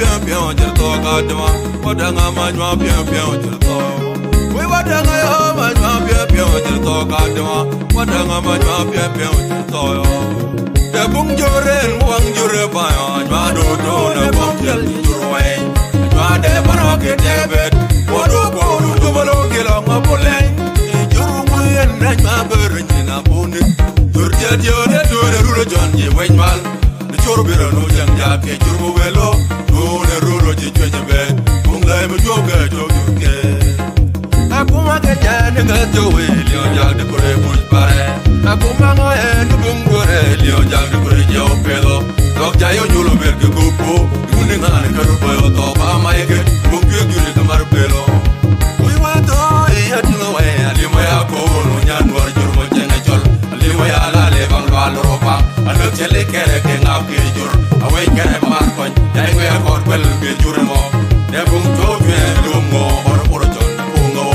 pian pian jerto kadma wadanga majwa pian pian jerto we wadanga yo majwa pian pian jerto kadma wadanga majwa pian pian jerto yo de bung joren wang jure ba yo jwa do do na bung jel jurwe jwa de baroke debet wodo ko do balo gelo ngapole juru muyen na jwa berni na buni jurje jode do ru jonje wenmal juru biro no janga ke juru welo no ne ru ji chwenyebe bunga me joga joge akuma ke jane ga jowe lio jag de kore buj pare akuma ngo e du bungore lio jag de kore jo pelo dok jayo julo ber ke gopo dune ngane karu boyo to ba maike bungu gyuri kamar pelo we wa to e atno we ali mo ya ko no nyan war juru mo jene jol ali mo ya la le bang lo al ropa ando chele kere ke ngap ke jur away kere mar kon dai we ko kwel ke jur mo de bung to we lo mo or jon bungo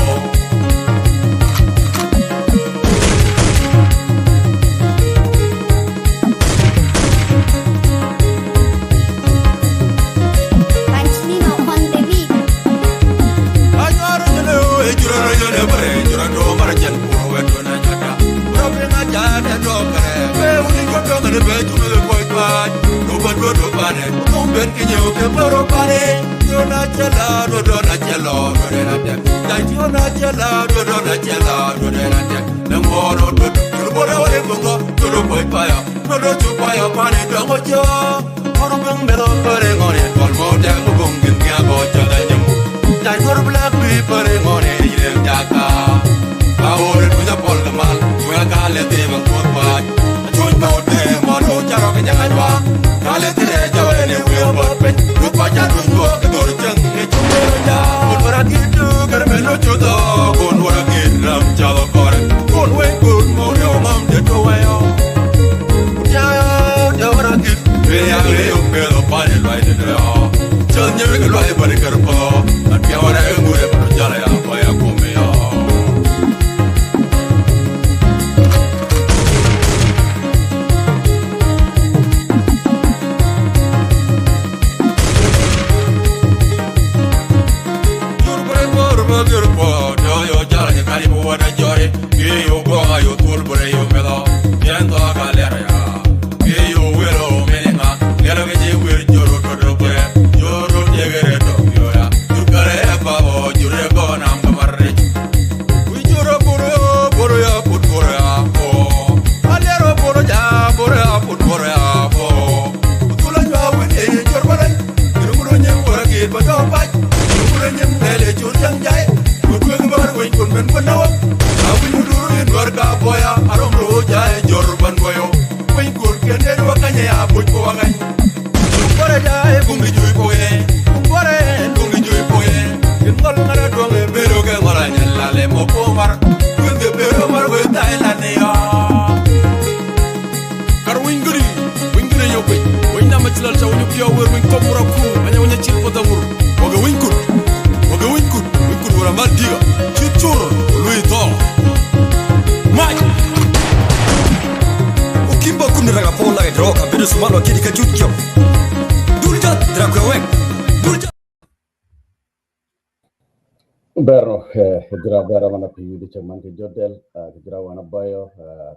Berno, hijra bera mana piyu di chaman ke jodel, hijra wana bayo,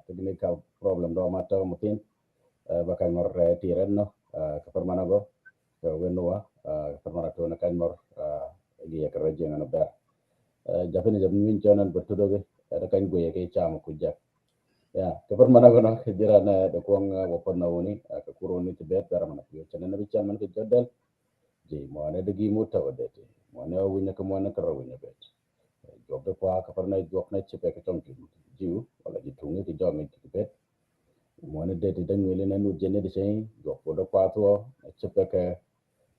technical problem do mata mutin, bakal ngor tiren no, kapar mana go, wenua, kapar mana tu nak ngor, dia kerja ngana ber. Japani jam min chanan bertudo ke, kan gue ke cham kujak. Ya, kapar mana go no, hijra na dokuang wapan na uni, kakuruni tibet bera mana piyu, chanan nabi chaman ke jodel, ji mo ane degi muta wadete. Mana winya ke mana kerawinya bet. Job de kwa kaparna job na chepe ke tong jiu wala jitungi ti job ke bet. Mana de ti dan wele na nu jene de sei job de kwa to chepe ke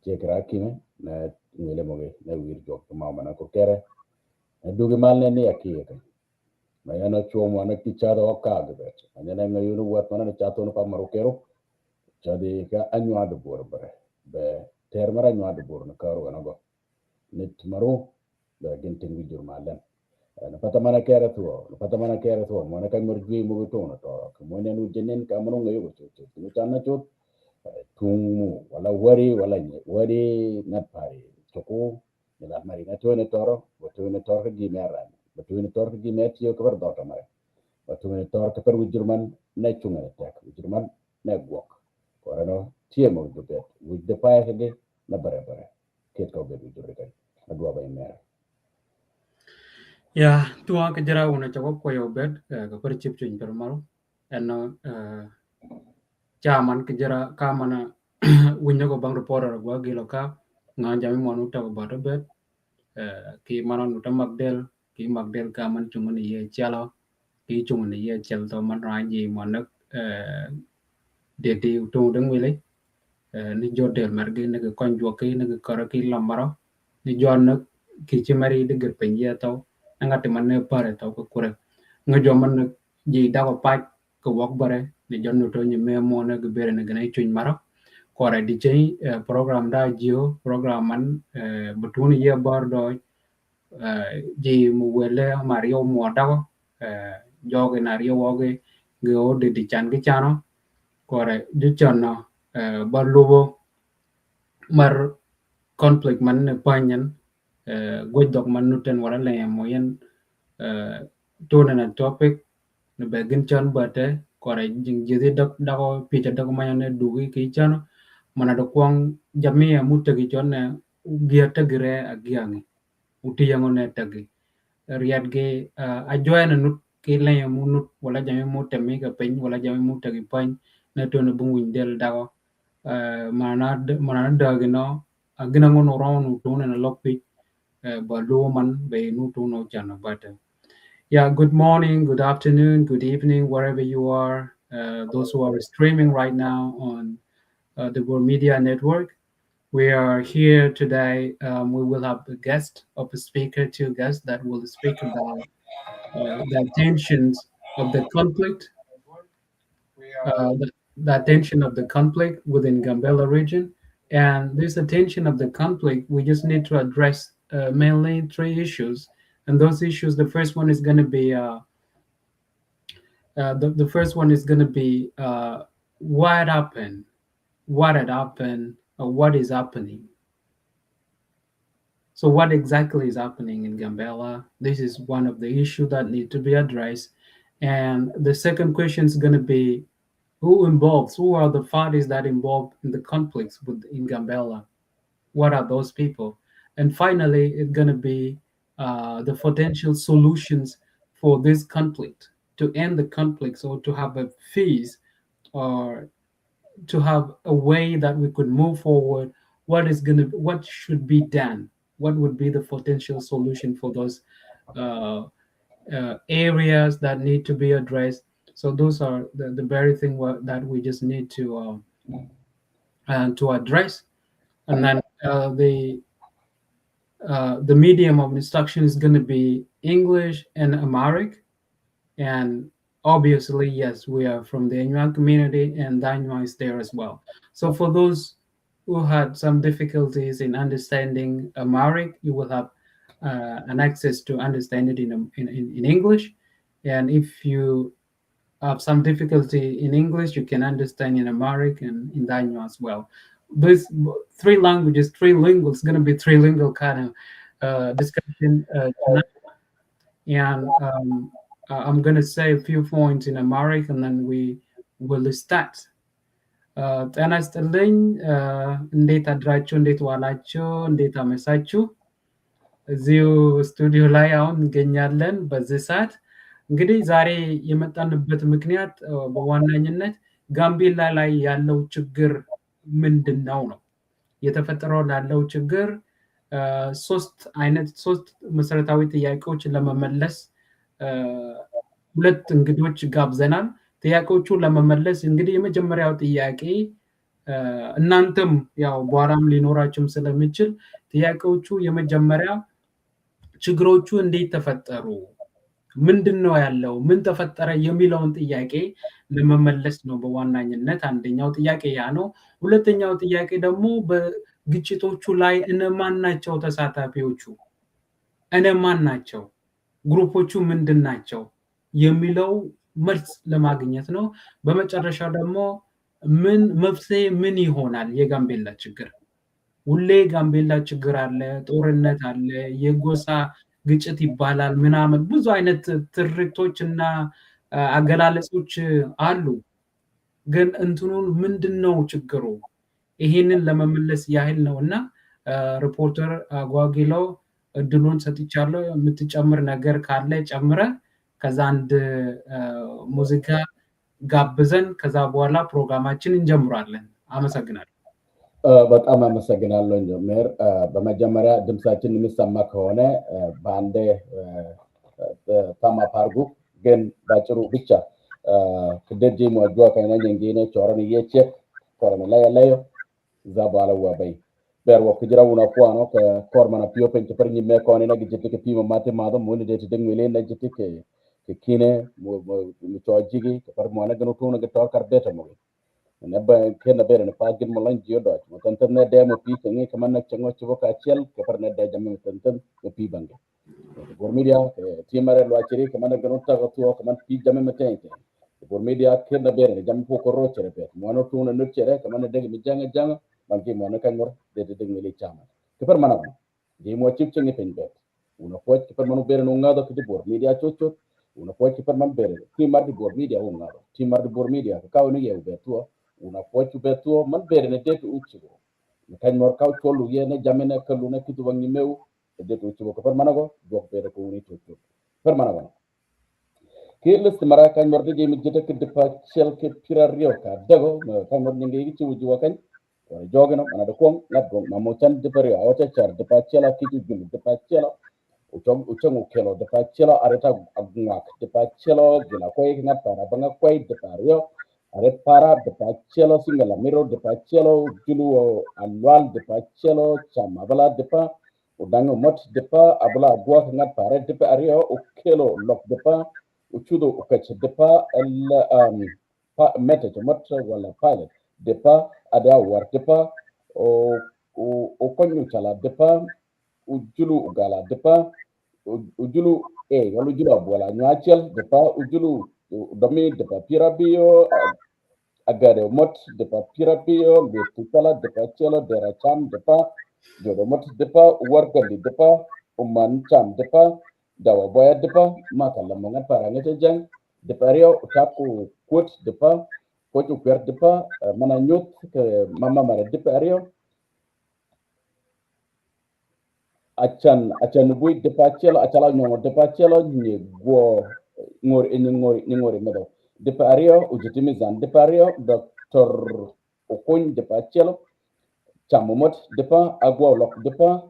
je graki me na wele moge na wir job ma mana ko kere. Dugi mal ne ni akiye ke. Ma yana chuo mana ti chado ka de bet. Anya na ngayunu wat mana chato no pa marokero. Jadi ka anyu adu bor bare. Be termara anyu adu bor na karo na go. Nit maru da gintin wijur malen na patamana kere tuo mo na kan murjui mo to na to mo ne nu jenen ka mo ngayo to ni channa chot tumu wala wari na pari toko la mari na to ne toro wato ne toro gi meran wato ne toro gi metiyo ko do to mare wato ne toro ko per wujurman na chunga tek wujurman na gwok ko rano tiemo jubet wujde pa ke na bare ket ko be wujurre kan adwa bay mer ya tua ke jara una chako ko yo bed ka per chip chin per mal eno chaman ke jara ka mana winya go bang reporter go gilo ka nga jami monu ta ba do bed ki mana nu ta magdel ki magdel ka man chung ni ye chalo ki chung ni ye chel to man ra ji mon nak de ti tu deng wile ni jodel margi ne ko konjo ki ne ko ra ki lamaro ni jon nak ki chimari de ge penye to ngati man ne pare to ko kure ngojo man ji da ko pa ko wok bare ni jon to ni me mo ne ge bere ne gane chuin maro ko ra di jey program da jio program man butuni ye bar do ji mu wele mario mo da ko joge na rio woge ge o de di chan ge chano ko ra di chano bar lubo mar conflict man ne panyan gojok man nuten wala le mo yen tona na topic ne begin chan bate kore jing jidi dak dako picha dak mayane dugi ki chano mana do kwang jamia mutagi chone gia tagire agiangi uti yango ne tagi riat ge ajoana nut ki le mu nut wala jami mutami ka pen wala jami mutagi pan ne tona bungu del dako mana dagi no agina ngono ronu tona na lokpi Baluman be nutu no jana bata. Yeah, good morning, good afternoon, good evening, wherever you are. Those who are streaming right now on the World Media Network. We are here today. We will have a guest of a speaker, two guests that will speak about the tensions of the conflict, the tension of the conflict within Gambela region. And this attention of the conflict, we just need to address mainly three issues. And those issues, the first one is going to be the first one is going to be what happened, what had happened, or what is happening. So what exactly is happening in Gambela? This is one of the issues that need to be addressed. And the second question is going to be who are the parties that involved in the conflicts in Gambela? What are those people? And finally, it's going to be the potential solutions for this conflict, to end the conflicts or to have a peace or to have a way that we could move forward. What should be done? What would be the potential solution for those areas that need to be addressed? So those are the very thing that we just need to address. And then the medium of instruction is going to be English and Amharic. And obviously, yes, we are from the Anuak community, and Danywa is there as well. So for those who had some difficulties in understanding Amharic, you will have an access to understand it in English. And if you have some difficulty in English, you can understand in Amharic and in Danywa as well. These three languages, trilingual, going to be trilingual kind of discussion tonight. And I'm going to say a few points in Amharic, and then we will start. Tena sterling ndeta dracho ndeta walacho ndeta mesachu እዚሁ ስቱዲዮ ላይ አሁን እንገኛለን በዚህ ሰዓት። እንግዲህ ዛሬ የመጣንበት ምክንያት በዋናኝነት ጋምቤላ ላይ ያለው ችግር ምንድነው ነው። የተፈጠረው ላለው ችግር ሶስት መሰረታዊ ጥያቄዎችን ለመመለስ ሁለት እንግዶች ጋብዘናል። ጥያቄዎቹን ለመመለስ እንግዲህ የመጀመሪያው ጥያቄ እናንተም ያው በኋላም ሊኖራችሁም ስለሚችል ጥያቄዎቹ የመጀመሪያ ችግሮቹ እንዴት ተፈጠሩ፣ ምንድነው ያለው፣ ምን ተፈጠረ የሚለውን ጥያቄ ለመመለስ ነው በዋናኝነት። አንደኛው ጥያቄ ያ ነው። ሁለተኛው ጥያቄ ደግሞ በግጭቶቹ ላይ እነማን ናቸው ተሳታፊዎቹ፣ እነማን ናቸው፣ ግሩፖቹ ምንድናቸው የሚለው መልስ ለማግኘት ነው። በመጨረሻ ደግሞ ምን መፍትሄ ምን ይሆናል? የጋምቤላ ችግር ሁሌ ጋምቤላ ችግር አለ፣ ጦርነት አለ፣ የጎሳ ግጭት ይባላል ምናምን ብዙ አይነት ትርክቶች እና አገላለጾች አሉ። ግን እንትኑን ምንድነው ችግሩ? ይሄንን ለመመለስ ያህል ነው እና ሪፖርተር አጓጊለው እድሉን ሰጥቻለሁ። የምትጨምር ነገር ካለ ጨምረ፣ ከዛ አንድ ሙዚቃ ጋብዘን ከዛ በኋላ ፕሮግራማችን እንጀምራለን። አመሰግናለሁ። በጣም አመሰግናለሁ ጀሜር። በመጀመሪያ ድምጻችን የሚሰማ ከሆነ በአንዴ ታማፕ አድርጉ። ግን ባጭሩ ብቻ ክደጂ ሞጆ ከነኝ እንግዲህ ቾረን እየቼ ቾረን ላይ ያለው እዛ ባለው ባይ ber wo kujira una kwa no ka kormana pio pen te perni me ko ne na gite ke pimo mate ma do mo ne de deng wele na gite ke kine mo to jigi ke par mo na gno to na ke tor kar beta mo ne ba ke na bere na pa gin mo lan jio do mo tan ne de mo pi ke ngi kaman na chengo chugo ka chel ke par ne de jam mo tan ke pi bange bor media ti mare lo achiri kaman na gno ta to kaman pi jam me ten bor media ke na bere jam ko ko ro chere pe mo no to na nur chere kaman na de mi janga janga bangki mo na kan ngor de deng wele chama ke par mana je mo chip chengi pen bet una poch ke par manu bere no ngado ke bor media chocho una poch ke par man bere ti mar di bor media un ngado ti mar di bor media ka ni ye betuo una poch betuo man bere ne de uchigo kan mor kaw tolu ye ne jamene kalu ne kitu wangi meu de uchigo ke par mana go jok bere ko ni chocho par mana go ke list mara kan mor de mi jete ke de pa chel ke pirario ka dago kan mor ngi ci wuju wakan jogino ana da kon ladgo mamutan de pare awata char de pachela kitu gulu de pachela uchong ukelo de pachela areta agngak de pachela gila koy ngat para banga koy de pario are para de pachela singala miro de pachela julu alwal de pachela chama bala de pa udango mot de pa abla gwa ngat para de pario ukelo lok de pa uchudo ukach de pa el pa meta mot wala pilot depa ada war depa o konyu chala depa ujulu ugala depa ujulu walu julu bola nyachel depa ujulu domi depa pirabio agade mot depa pirabio be tutala depa chelo dera cham depa jodo mot depa wargali depa uman cham depa dawa boya depa makala monga paranga jang depa rio utaku quote depa kocu kwer depa mana nyot ke mama mara depa ario achan bui depa chelo achala nyongo depa chelo ni go ngor medo depa ario ujitimi zan depa ario dr okon depa chelo chamomot depa agwa lok depa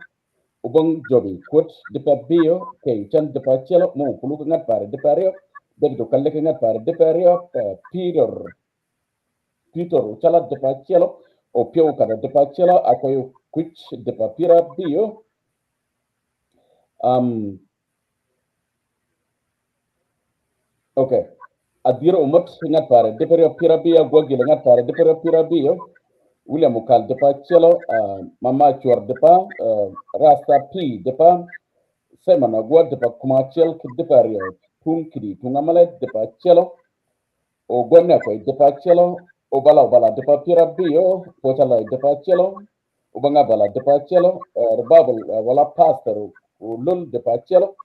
ubang jobi kot depa bio ke chan depa chelo mo kulu ngat pare depa ario degdo kalle ngat pare depa ario Peter chala de pachelo o pio kada de pachelo akoyo kuch de papira bio okay adiro umot ngat pare de pira bio gwagila ngat pare de pira bio William ukal de pachelo mama chuar de pa rasta p de pa semana gwa de pa kumachel de pario tunkidi tungamale de pachelo o gonna ko de pachelo obala de papira bio potala de pachelo ubanga bala de pachelo rebabel wala pastor lul de pachelo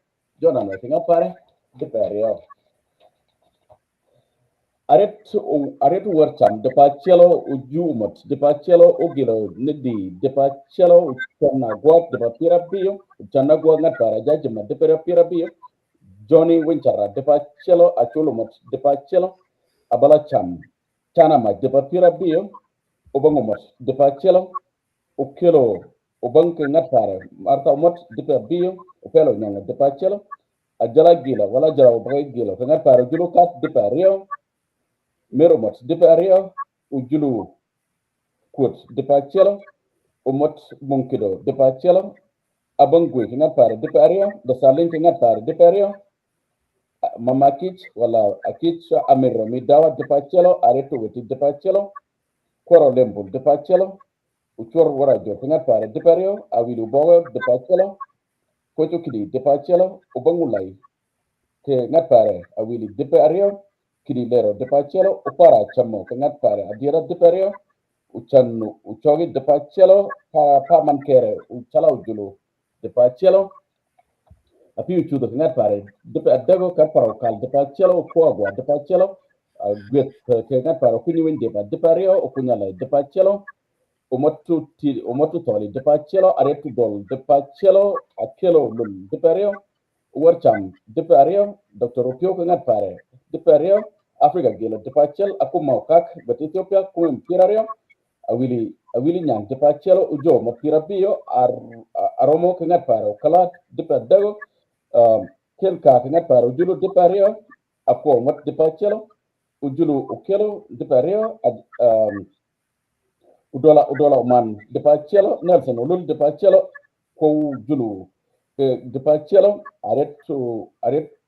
jona no tinga pare de perio aret warcham de pachelo ujumot de pachelo ogilo nedi de pachelo chana gwat de papira bio chana gwa ngatara jajma de papira bio Johnny Winchara de pachelo achulumot de pachelo abala cham Chana ma de papira bio obango mot de pachelo okelo obanke ngatare marta mot de bio opelo nyanga de pachelo ajala gila wala jara obay gila ngatare julu kat de pario mero mot de pario ujulu kut de pachelo omot monkido de pachelo abangwe ngatare de pario de salin ngatare de pario mama kich wala akich amiro midawa de pachelo areto weti de pachelo koro lembo de pachelo uchor wara jo tinga pare de pario awilu bogo de pachelo kocho kidi de pachelo ubangulai ke ngat pare awili de pario Kidilero de Pachelo, Upara Chamo, Kangat Pare, Adira de Perio, Uchanu, Uchogi de Pachelo, Pamankere, Uchala Ujulu, de Pachelo, a few to the Kangat Pare, de Dego Caparo, de Pachelo, Quagua, de Pachelo, with Kangat Paro, Kunuin de Perio, Okunala, de Pachelo, Omotu Toli, de Pachelo, Aretu Dol, de Pachelo, Akelo Lum, de Perio, Warcham, de Perio, Dr. Opio Kangat Pare, de Perio, Africa Gila, de Pachel, Akumaukak, but Ethiopia, Kuim Pirario, Awili Nyang, de Pachelo, Ujo, Mapirabio, Aromo Kangat Paro, Kalat, de Pedego, Kelka Kangat Paro, Julu de Perio, Ako, Mat de Pachelo, Ujulu Ukelo, de Perio, Udola Man, de Pachelo, Nelson, Ulul de Pachelo, Ko Julu, de Pachelo, Aret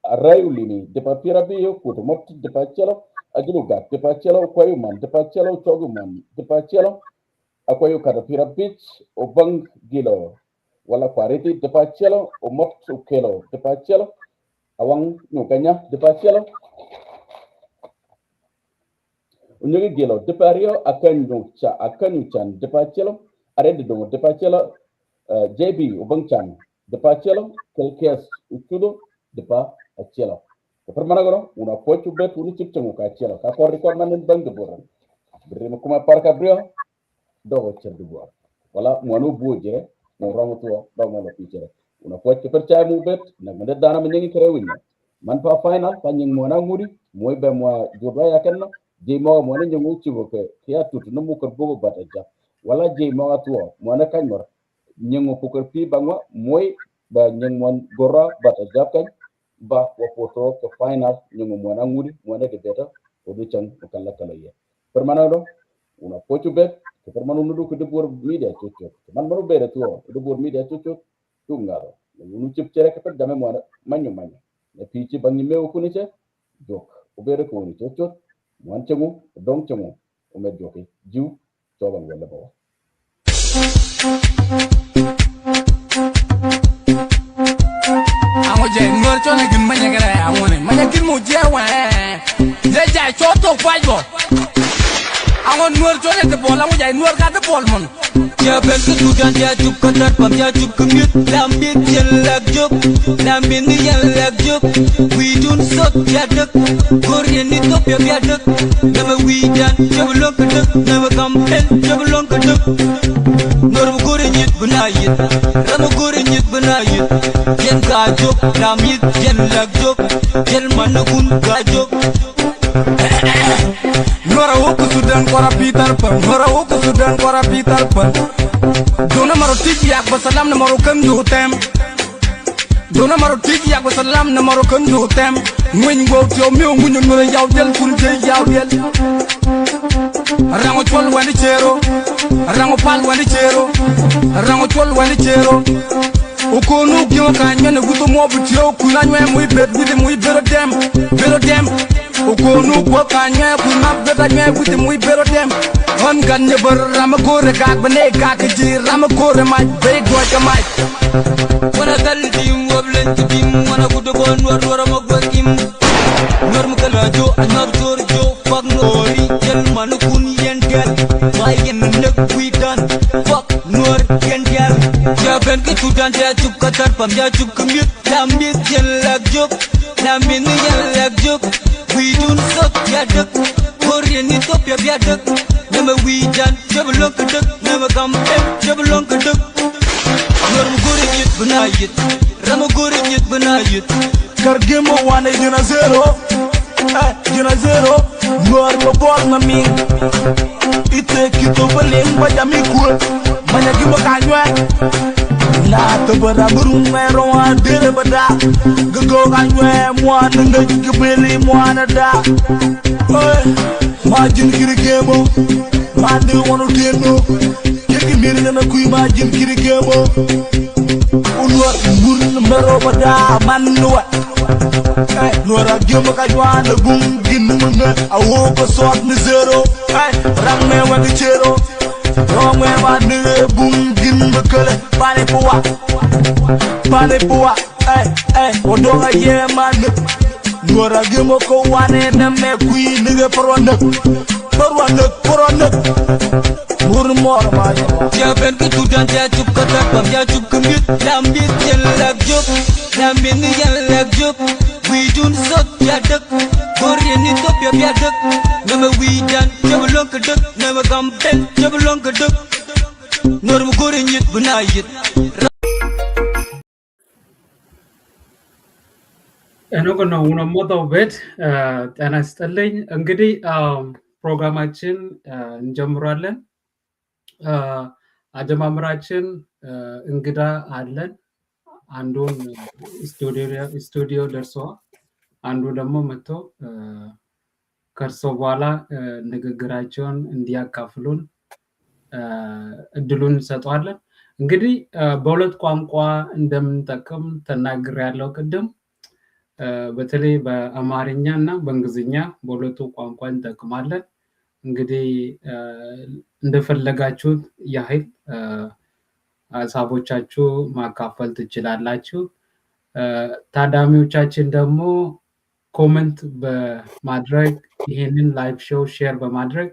Arayulini, de Papirabio, Kutumot, de Pachelo, Agiluga, de Pachelo, Quayuman, de Pachelo, Choguman, de Pachelo, Aquayo Catapira Beach, Obang Gilo, Wala Quariti, de Pachelo, Omot Ukelo, de Pachelo, Awang Nukanya, de Pachelo, Unyagi Gilo, de Pario, Akanuchan, de Pachelo, Aredido, de Pachelo, JB, Ubangchan, de Pachelo, Kelkes, Utudo, de Pachelo. Permanagoro, una pochu bet, uni chipchemu Kachelo, Kako record man in Bangaburan. Brimukuma Parka Brio, Dogo Cherdubo. Wala, Manu Buje, no Ramutua, Romola Pichere. Una pochu percaya mu bet, Namada Dana Mingi Kerewin. Manpa final, Panying Mona Muri, Moibe Moa Jubaya Kenno, Jimo Moni Muchivoke, Kia to Numuka Bogo Bataja. Wala Jimo Atua, Mona Kanmor, Nyingo Puker Pi Bangwa, Moi, ba Nyingwan Gora, Batajakan. Ba wapoto ke final nyungu mwana nguri mwana de beta oduchan okalla kala ye permanado una pochu bet ke permanu nudu ke debor media chocho man maru bere tuo debor media chocho tungaro unu chip chere ke dame mwana manyu ne pichi bangi mew kuniche jok obere ko ni chocho mwan chemu dong chemu o med joki jiw toban wala bawa Ngor chone gin manya gara awone manya gin mu jewa je jay choto fajbo awon ngor chone de bola mu jay ngor ka de bol mon ya ben ku tudan ya juk ko tar pam ya juk kumit lambi jelak juk lambi ni jelak juk wi dun sot ya dek gor ni top ya dek nama wi dan jablon ka dek nama kampen jablon ka dek ngor bu gor ni bunayit rama gor ni bunayit yen ka juk lambi jelak juk jel man gun ka juk Nora woku sudan kora Peter Pan Nora woku sudan kora Peter Pan Dona maro tiki yak basalam na maro kan jutem Dona maro tiki yak basalam na maro kan jutem Ngwen go tio mi ngunyo nora yaw del kun je yaw del Rango chol wani chero Rango pal wani chero Rango chol wani chero Okonu gyo kanya ne guto mo butio kuna nywe muy bet with muy bero dem Okonu ko kanya kuna beta nywe with muy bero dem on ganye bar ram gore gag bane gag ji ram gore mai be go ka mai wana dal dim woblen dim wana gudo bon war mo gokim norm kala jo anor jor jo fak nori jel man kun yen gel mai yen nek wi dan fak nor yen gel ja ben ke tudan ja chup katar pam ja chup kumit lambi jel lak jok lambi ni jel lak jok wi dun sot ya dek korean ni top ya dek nama wi dan jablon ka dek nama kampen jablon ka dek norm gore nyit bunayit ram gore nyit bunayit kargemo wane jina zero Nuar ko bol na mi ite kito baleng bajami ku manya gimo kanywa la to bara burung mero adere bada go kanywa mo nanga gibeli mo anada oy majin kirigemo mande wono deno kegi miri na kuy majin kirigemo unwa burung mero bada manwa Nora gimo kanywa na bung ginunga awo ko sot ni zero ram me wadi chero rom me wadi bung gin bakale pane puwa odonga ye man Nora gimo ko wane na me kui nige porwanda Mur mor ma ya ben ku tudan ja chup kata bam ya chup kumit lambi tel lag jup lambi ni yal lag jup we dun sot ya dak gori ni top ya dak nama we dan jablon ka dak nama gamben jablon ka dak nor mu gori nit bunayit እነሆ ነው ሞታው ቤት ጤና ይስጥልኝ እንግዲህ ፕሮግራማችን እንጀምራለን አጀማምራችን እንግዳ አለን አንዱን ስቱዲዮ ደርሷል አንዱ ደግሞ መጥቶ ከርሶ በኋላ ንግግራቸውን እንዲያካፍሉን እድሉን ሰጣለን እንግዲህ በሁለት ቋንቋ እንደምንጠቀም ተናግሬያለሁ ቅድም በተለይ በአማርኛና በእንግሊዝኛ በሁለቱ ቋንቋ እንጠቀማለን እንግዲህ እንደፈለጋችሁት ያህል ሐሳቦቻችሁ ማካፈል ትችላላችሁ ታዳሚዎቻችን ደግሞ ኮሜንት በማድረግ ይሄንን ላይቭ ሾው ሼር በማድረግ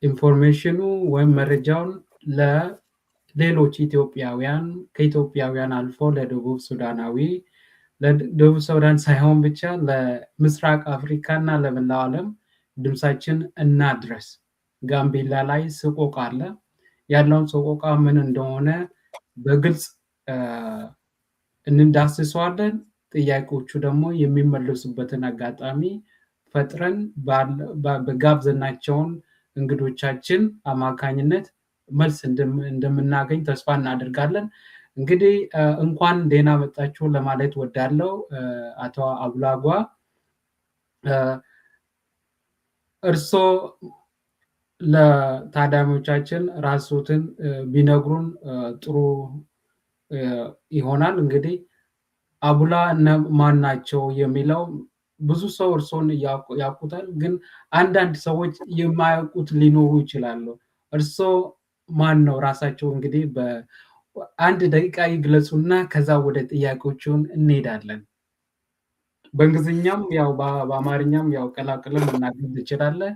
ኢንፎርሜሽኑ ወይም መረጃውን ለሌሎች ኢትዮጵያውያን ከኢትዮጵያውያን አልፎ ለደቡብ ሱዳናዊ ለደቡብ ሱዳን ሳይሆን ብቻ ለምስራቅ አፍሪካና ለመላው ዓለም ድምጻችን እናድረስ ጋምቤላ ላይ ሰቆቃ አለ ያለውን ሰቆቃ ምን እንደሆነ በግልጽ እንዳስሰዋለን ጥያቄዎቹ ደግሞ የሚመለሱበትን አጋጣሚ ፈጥረን በጋብዘናቸውን እንግዶቻችን አማካኝነት መልስ እንደምናገኝ ተስፋ እናደርጋለን እንግዲህ እንኳን ደህና መጣችሁ ለማለት ወዳለው አቶ አቡላጓ እርሶ ለታዳሚዎቻችን ራስዎትን ቢነግሩን ጥሩ ይሆናል እንግዲህ አቡላ ማን ናቸው የሚለው ብዙ ሰው እርሶን ያውቁታል ግን አንዳንድ ሰዎች የማያውቁት ሊኖሩ ይችላሉ እርሶ ማን ነው ራሳቸው እንግዲህ በአንድ ደቂቃ ይግለጹና ከዛ ወደ ጥያቄዎቹን እንሄዳለን በእንግሊዝኛም ያው በአማርኛም ያው ቀላቅለን እናገኝ ትችላለህ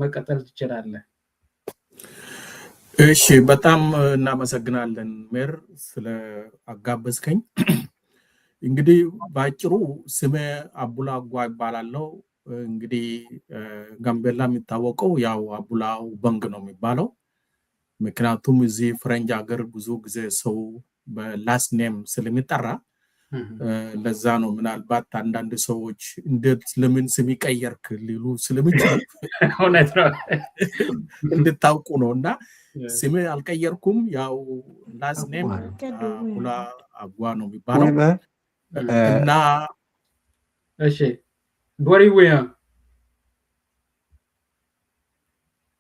መቀጠል ትችላለህ እሺ በጣም እናመሰግናለን ሜር ስለ አጋበዝከኝ እንግዲህ ባጭሩ ስሜ አቡላጓ ይባላልው እንግዲህ ጋምቤላ የሚታወቀው ያው አቡላው በንግ ነው የሚባለው ምክንያቱም እዚህ ፍሬንች ሀገር ብዙ ጊዜ ሰው በላስት ኔም ስለሚጠራ ለዛ ነው ምናልባት አንዳንድ ሰዎች እንዴት ለምን ስም ይቀየርክ ሊሉ ስለሚችሉ እውነት ነው እንድታውቁ ነውና ስሜ አልቀየርኩም ያው ላስት ኔም አቡላ አጓ ነው የሚባለው እና እሺ ዶሪዌ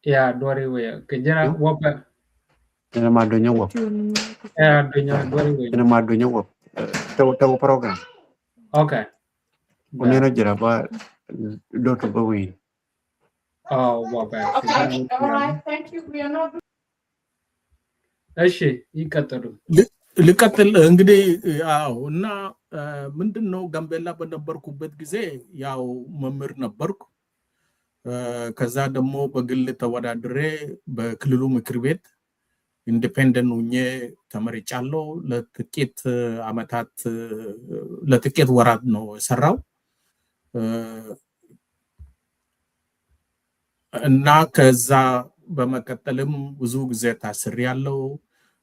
ያ ዶሪዌ ከጀራ ወፓ Madonya wap. ያ ዶሪዌ Madonya wap. Tahu program. Okay. Unena jira ba doto ba wi. Oh, wapa. Okay. All right. Thank you. We are not. እሺ ይቀጥሉ ልቀጥል እንግዲህ ያው እና ምንድነው ጋምቤላ በነበርኩበት ጊዜ ያው መምህር ነበርኩ ከዛ ደግሞ በግል ተወዳድሬ በክልሉ ምክር ቤት ኢንዲፔንደንት ሆኜ ተመርጫለሁ ለጥቂት አመታት ለጥቂት ወራት ነው ሰራው እና ከዛ በመቀጠልም ብዙ ጊዜ ታስሬያለሁ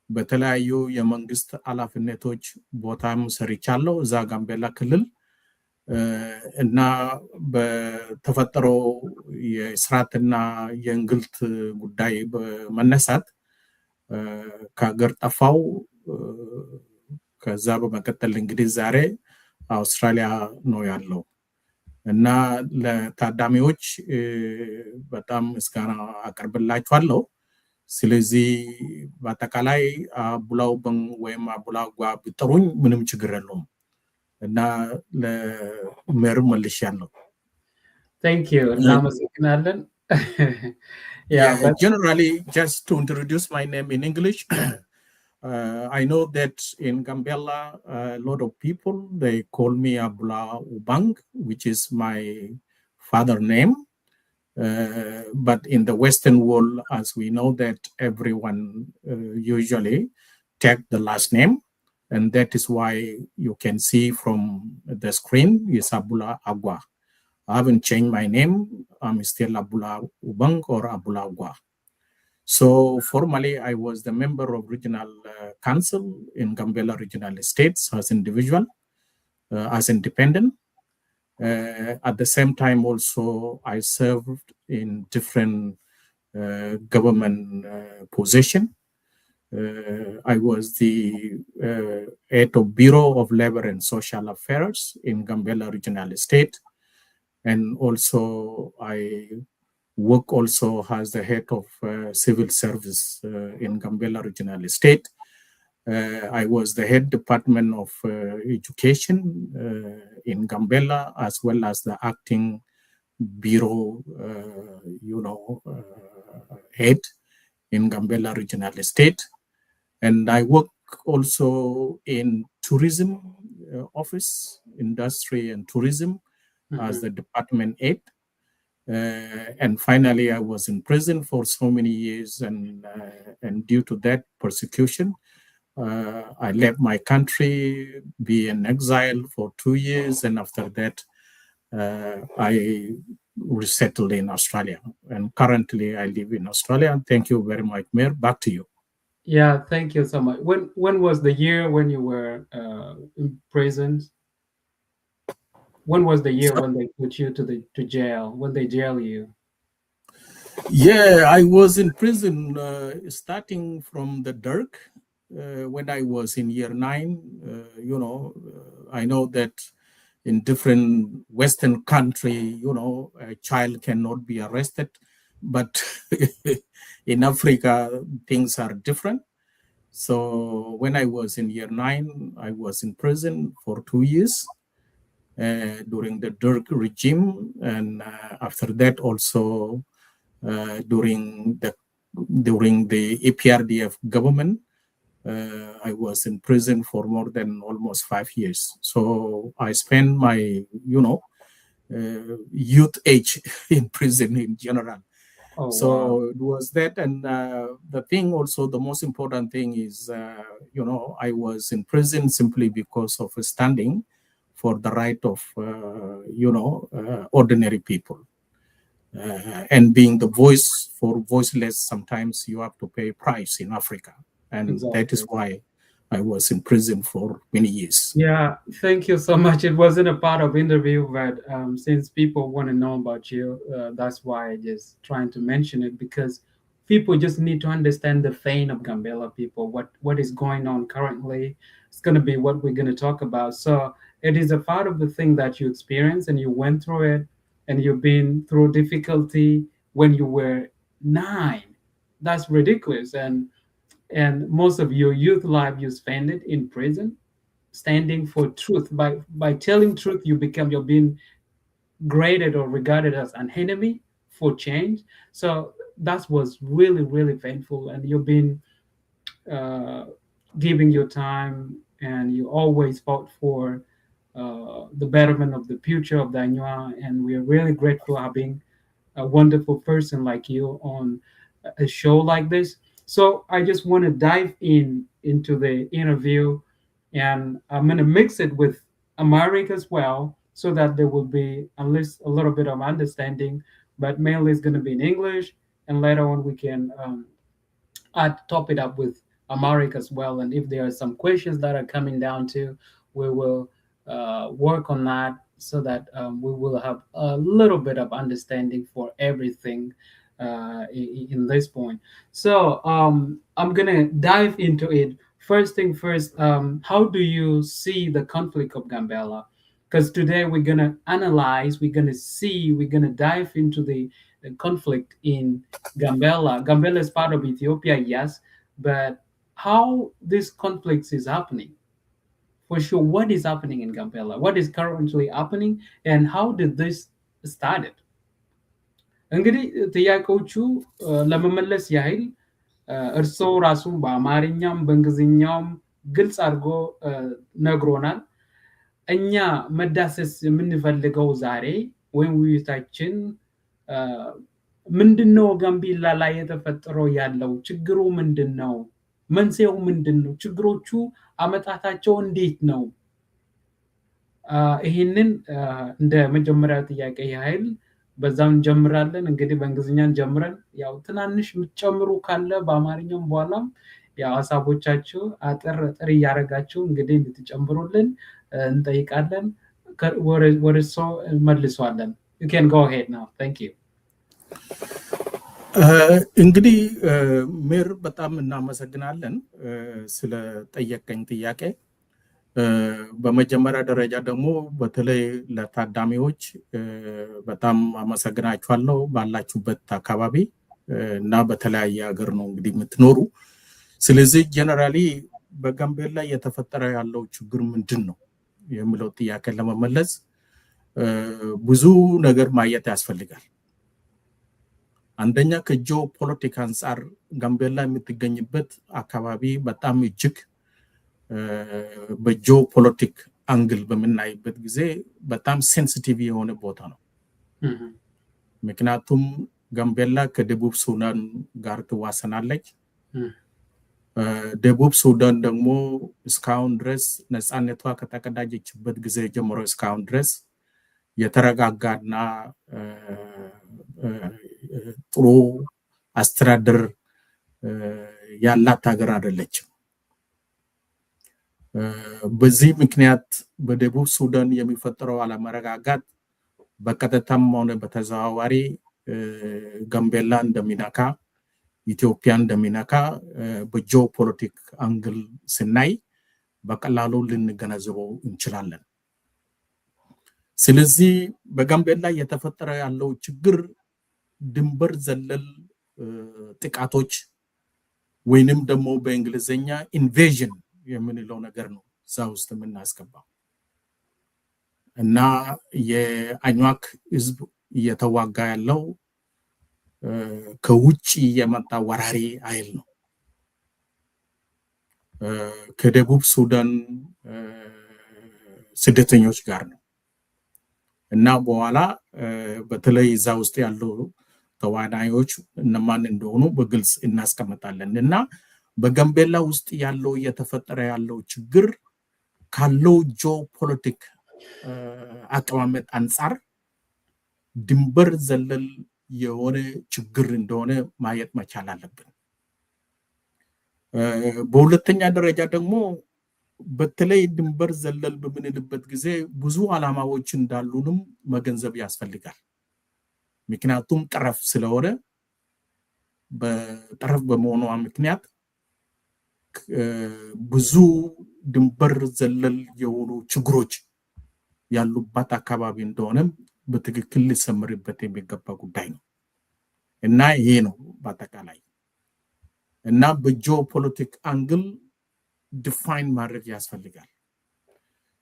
በተለያዩ የመንግስት ኃላፊነቶች ቦታም ሰርቻለሁ እዛ ጋምቤላ ክልል እና በተፈጠረው የስራትና የእንግልት ጉዳይ በመነሳት ከሀገር ጠፋው ከዛ በመቀጠል እንግዲህ ዛሬ አውስትራሊያ ነው ያለው እና ለታዳሚዎች በጣም ምስጋና አቀርብላችኋለሁ ስለዚህ በአጠቃላይ አቡላው በን ወይም አቡላጓ ቢጠሩኝ ምንም ችግር የለውም እና ለሜር መልሻለሁ Thank you እናመሰግናለን Yeah, generally, just to introduce my name in English, I know that in Gambella, a lot of people, they call me Abula Ubang, which is my father name. But in the Western world, as we know that everyone usually take the last name. And that is why you can see from the screen is Abula Agua. I haven't changed my name. I'm still Abula Ubang or Abula Agua. So formally, I was the member of regional council in Gambella Regional Estates as individual, as independent. At the same time, also, I served in different government position. I was the head of Bureau of Labor and Social Affairs in Gambella Regional Estate. And also, I work also as the head of civil service in Gambella Regional Estate. I was the head department of education in Gambella, as well as the acting bureau, head in Gambella Regional Estate. And I work also in tourism office, industry and tourism as the department head. And finally, I was in prison for so many years, and due to that persecution, I left my country, be in exile for 2 years, and after that, I resettled in Australia. And currently, I live in Australia. Thank you very much, Mayor. Back to you. Yeah, thank you so much. When was the year when you were in prison? When was the year when they put you to jail? When they jail you? Yeah, I was in prison starting from the Dirk when I was in year 9. I know that in different Western country, a child cannot be arrested, but in Africa, things are different. So when I was in year 9, I was in prison for 2 years during the Dirk regime. And after that also during the EPRDF government, I was in prison for more than almost 5 years. So I spent my, youth age in prison in general. Oh, So wow. it was that. And the thing also, the most important thing is, I was in prison simply because of standing for the right of, ordinary people. And being the voice for voiceless, sometimes you have to pay a price in Africa. And Exactly. that is why I was in prison for many years. Yeah, thank you so much. It wasn't a part of interview, but since people want to know about you, that's why I just trying to mention it, because people just need to understand the fate of Gambella people, what is going on currently. It's going to be what we're going to talk about. So it is a part of the thing that you experienced and you went through it, and you've been through difficulty when you were 9. That's ridiculous. And most of your youth life you spent it in prison, standing for truth. By telling truth, you're being graded or regarded as an enemy for change. So that was really, really painful. And you've been giving your time, and you always fought for the betterment of the future of Danyua. And we are really grateful having a wonderful person like you on a show like this. So I just want to dive into the interview, and I'm going to mix it with Amharic as well, so that there will be at least a little bit of understanding. But mainly it's going to be in English, and later on we can top it up with Amharic as well. And if there are some questions that are coming down to, we will work on that, so that we will have a little bit of understanding for everything in this point. So I'm gonna dive into it. First thing first, how do you see the conflict of Gambella? Because today we're gonna analyze, we're gonna dive into the conflict in Gambella. Gambella is part of Ethiopia, yes, but how this conflict is happening? For sure, what is happening in Gambella? What is currently happening, and how did this started? እንግዲህ ጥያቄዎቹ ለመመለስ ያህል እርስዎ ራሱ በአማርኛም በእንግሊዝኛም ግልጽ አድርጎ ነግሮናል። እኛ መዳሰስ የምንፈልገው ዛሬ ወይም ውይይታችን ምንድነው ጋምቤላ ላይ የተፈጠረው ያለው ችግሩ ምንድነው? መንስኤው ምንድነው? ችግሮቹ አመጣታቸው እንዴት ነው? ይሄንን እንደ መጀመሪያ ጥያቄ ያህል በዛም እንጀምራለን። እንግዲህ በእንግሊዝኛን ጀምረን ያው ትናንሽ የምትጨምሩ ካለ በአማርኛም በኋላም ያው ሀሳቦቻችሁ አጥር እያደረጋችሁ እንግዲህ እንድትጨምሩልን እንጠይቃለን። ወደ ሰው መልሷለን። You can go ahead now. Thank you. እንግዲህ ሜር በጣም እናመሰግናለን ስለ ጠየቀኝ ጥያቄ። በመጀመሪያ ደረጃ ደግሞ በተለይ ለታዳሚዎች በጣም አመሰግናችኋለሁ። ባላችሁበት አካባቢ እና በተለያየ ሀገር ነው እንግዲህ የምትኖሩ። ስለዚህ ጀነራሊ በጋምቤላ እየተፈጠረ ያለው ችግር ምንድን ነው የሚለው ጥያቄ ለመመለስ ብዙ ነገር ማየት ያስፈልጋል። አንደኛ ከጂኦ ፖለቲካ አንጻር ጋምቤላ የምትገኝበት አካባቢ በጣም እጅግ በጂኦ ፖለቲክ አንግል በምናይበት ጊዜ በጣም ሴንሲቲቭ የሆነ ቦታ ነው። ምክንያቱም ጋምቤላ ከደቡብ ሱዳን ጋር ትዋሰናለች። ደቡብ ሱዳን ደግሞ እስካሁን ድረስ ነፃነቷ ከተቀዳጀችበት ጊዜ ጀምሮ እስካሁን ድረስ የተረጋጋና ጥሩ አስተዳደር ያላት ሀገር አይደለችም። በዚህ ምክንያት በደቡብ ሱዳን የሚፈጠረው አለመረጋጋት በቀጥታም ሆነ በተዘዋዋሪ ጋምቤላ እንደሚነካ ኢትዮጵያ እንደሚነካ በጂኦ ፖለቲክ አንግል ስናይ በቀላሉ ልንገነዘበው እንችላለን። ስለዚህ በጋምቤላ እየተፈጠረ ያለው ችግር ድንበር ዘለል ጥቃቶች ወይንም ደግሞ በእንግሊዝኛ ኢንቬዥን የምንለው ነገር ነው እዛ ውስጥ የምናስገባው እና የአኟክ ህዝብ እየተዋጋ ያለው ከውጭ የመጣ ወራሪ ኃይል ነው። ከደቡብ ሱዳን ስደተኞች ጋር ነው እና በኋላ በተለይ እዛ ውስጥ ያለው ተዋናዮች እነማን እንደሆኑ በግልጽ እናስቀምጣለን እና በጋምቤላ ውስጥ ያለው እየተፈጠረ ያለው ችግር ካለው ጂኦ ፖለቲክ አቀማመጥ አንጻር ድንበር ዘለል የሆነ ችግር እንደሆነ ማየት መቻል አለብን። በሁለተኛ ደረጃ ደግሞ በተለይ ድንበር ዘለል በምንልበት ጊዜ ብዙ ዓላማዎች እንዳሉንም መገንዘብ ያስፈልጋል። ምክንያቱም ጠረፍ ስለሆነ በጠረፍ በመሆኗ ምክንያት ብዙ ድንበር ዘለል የሆኑ ችግሮች ያሉባት አካባቢ እንደሆነም በትክክል ሊሰምርበት የሚገባ ጉዳይ ነው እና ይሄ ነው በአጠቃላይ እና በጂኦ ፖለቲክ አንግል define ማድረግ ያስፈልጋል።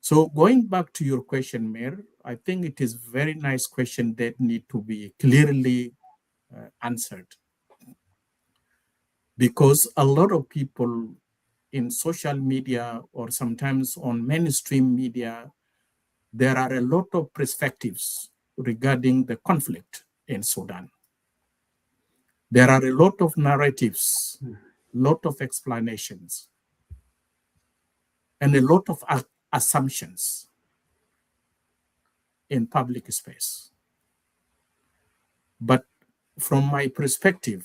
So going back to your question, Mayor, I think it is very nice question that need to be clearly answered. Because a lot of people in social media or sometimes on mainstream media, there are a lot of perspectives regarding the conflict in Sudan. There are a lot of narratives, lot of explanations, and a lot of assumptions in public space. But from my perspective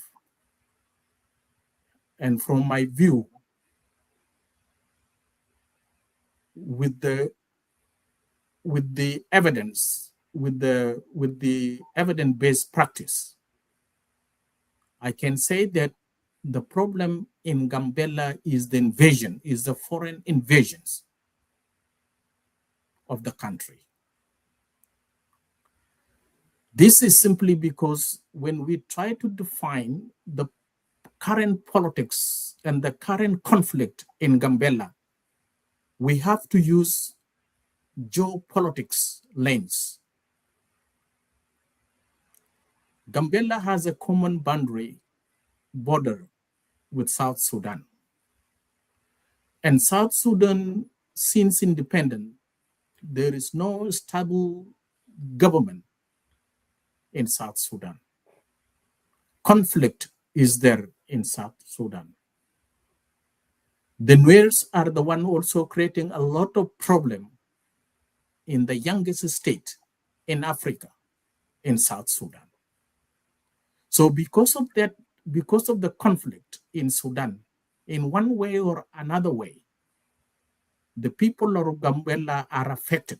and from my view, with the evidence, with the evidence-based practice, I can say that the problem in Gambella is the invasion, is the foreign invasions of the country. This is simply because when we try to define the current politics and the current conflict in Gambella, we have to use geopolitics lens. Gambella has a common boundary border with South Sudan. And South Sudan, since independence, there is no stable government in South Sudan. Conflict is there in South Sudan. The Nuers are the one also creating a lot of problem in the youngest state in Africa, in South Sudan. So because of that, because of the conflict in Sudan, in one way or another way, the people of Gambella are affected.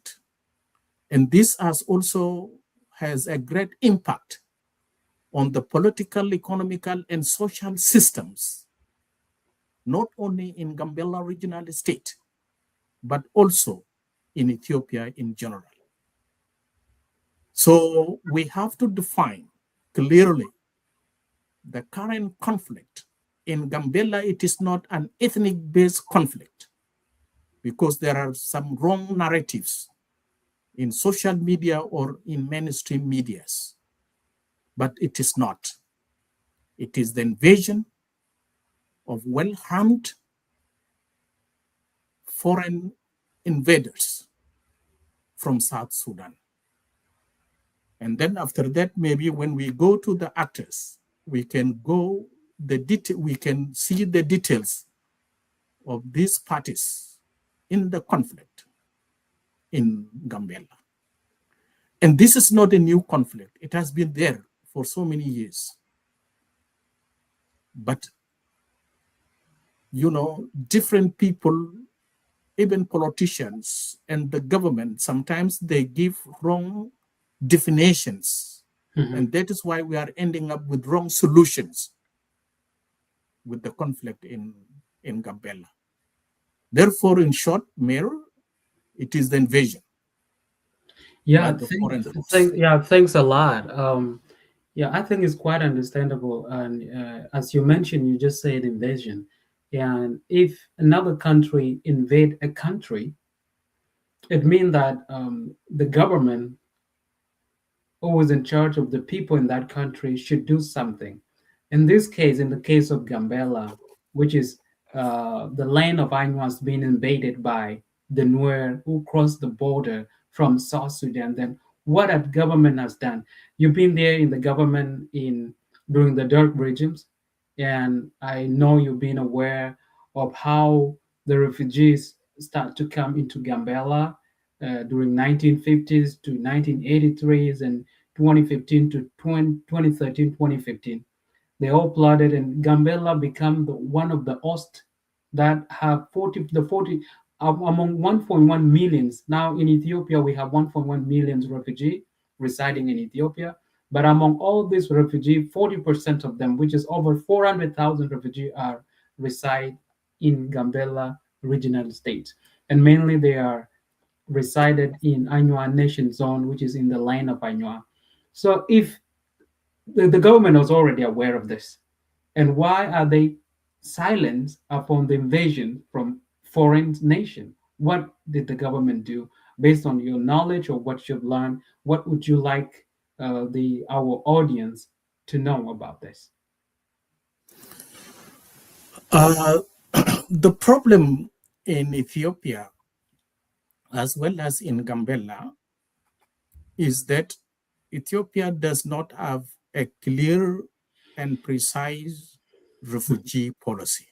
And this has a great impact on the political, economical, and social systems, not only in Gambella regional state, but also in Ethiopia in general. So we have to define clearly the current conflict. In Gambella, it is not an ethnic-based conflict because there are some wrong narratives in social media or in mainstream medias, but it is not. It is the invasion of well-armed foreign invaders from South Sudan. And then after that, maybe when we go to the actors, we can see the details of these parties in the conflict in Gambella. And this is not a new conflict. It has been there for so many years. But, different people, even politicians and the government, sometimes they give wrong definitions. Mm-hmm. And that is why we are ending up with wrong solutions with the conflict in Gambella. Therefore, in short, Mayor, it is the invasion. Thanks a lot. I think it's quite understandable. And as you mentioned, you just said invasion. And if another country invade a country, it means that the government who is in charge of the people in that country should do something. In this case, in the case of Gambella, which is the land of Anyuas being invaded by the Nuer who crossed the border from South Sudan, then what that government has done? You've been there in the government during the dark regimes, and I know you've been aware of how the refugees start to come into Gambella during 1950s to 1983s and 2015 to 2013, 2015. They all flooded, and Gambella became one of the hosts that have among 1.1 millions. Now in Ethiopia, we have 1.1 million refugees residing in Ethiopia. But among all these refugees, 40% of them, which is over 400,000 refugees, reside in Gambella regional state. And mainly they are resided in Anyuwa Nation Zone, which is in the land of Anyuwa. So if the government was already aware of this, and why are they silent upon the invasion from foreign nation? What did the government do? Based on your knowledge or what you've learned, what would you like our audience to know about this? The problem in Ethiopia, as well as in Gambella, is that Ethiopia does not have a clear and precise refugee policy.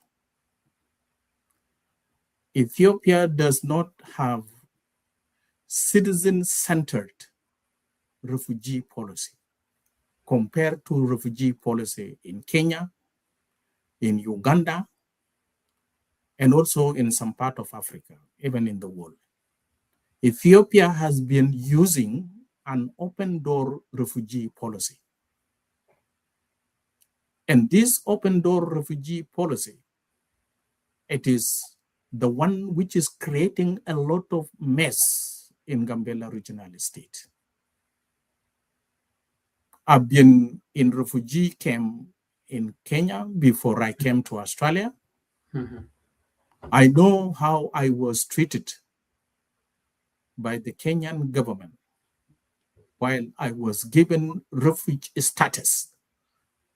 Ethiopia does not have citizen-centered refugee policy compared to refugee policy in Kenya, in Uganda, and also in some part of Africa, even in the world. Ethiopia has been using an open-door refugee policy. And this open-door refugee policy, it is the one which is creating a lot of mess in Gambella regional state. I've been in refugee camp in Kenya before I came to Australia. Mm-hmm. I know how I was treated by the Kenyan government while I was given refugee status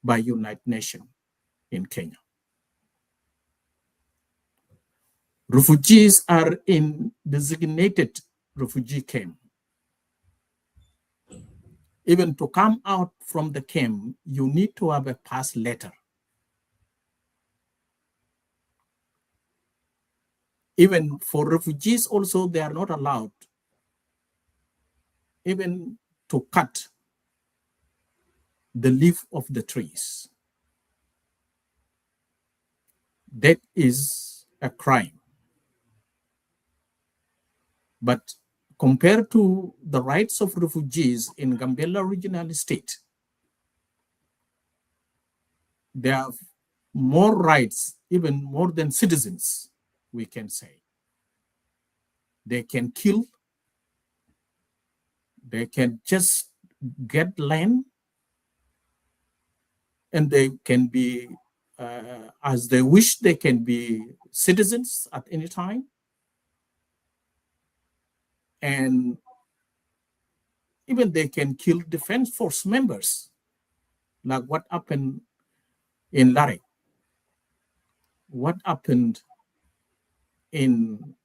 by United Nations in Kenya. Refugees are in designated refugee camp. Even to come out from the camp, you need to have a pass letter. Even for refugees also, they are not allowed even to cut the leaf of the trees. That is a crime. But compared to the rights of refugees in Gambella Regional Estate, they have more rights, even more than citizens, we can say. They can kill, they can just get land, and they can be, as they wish, they can be citizens at any time. And even they can kill defense force members, like what happened in Larry, what happened in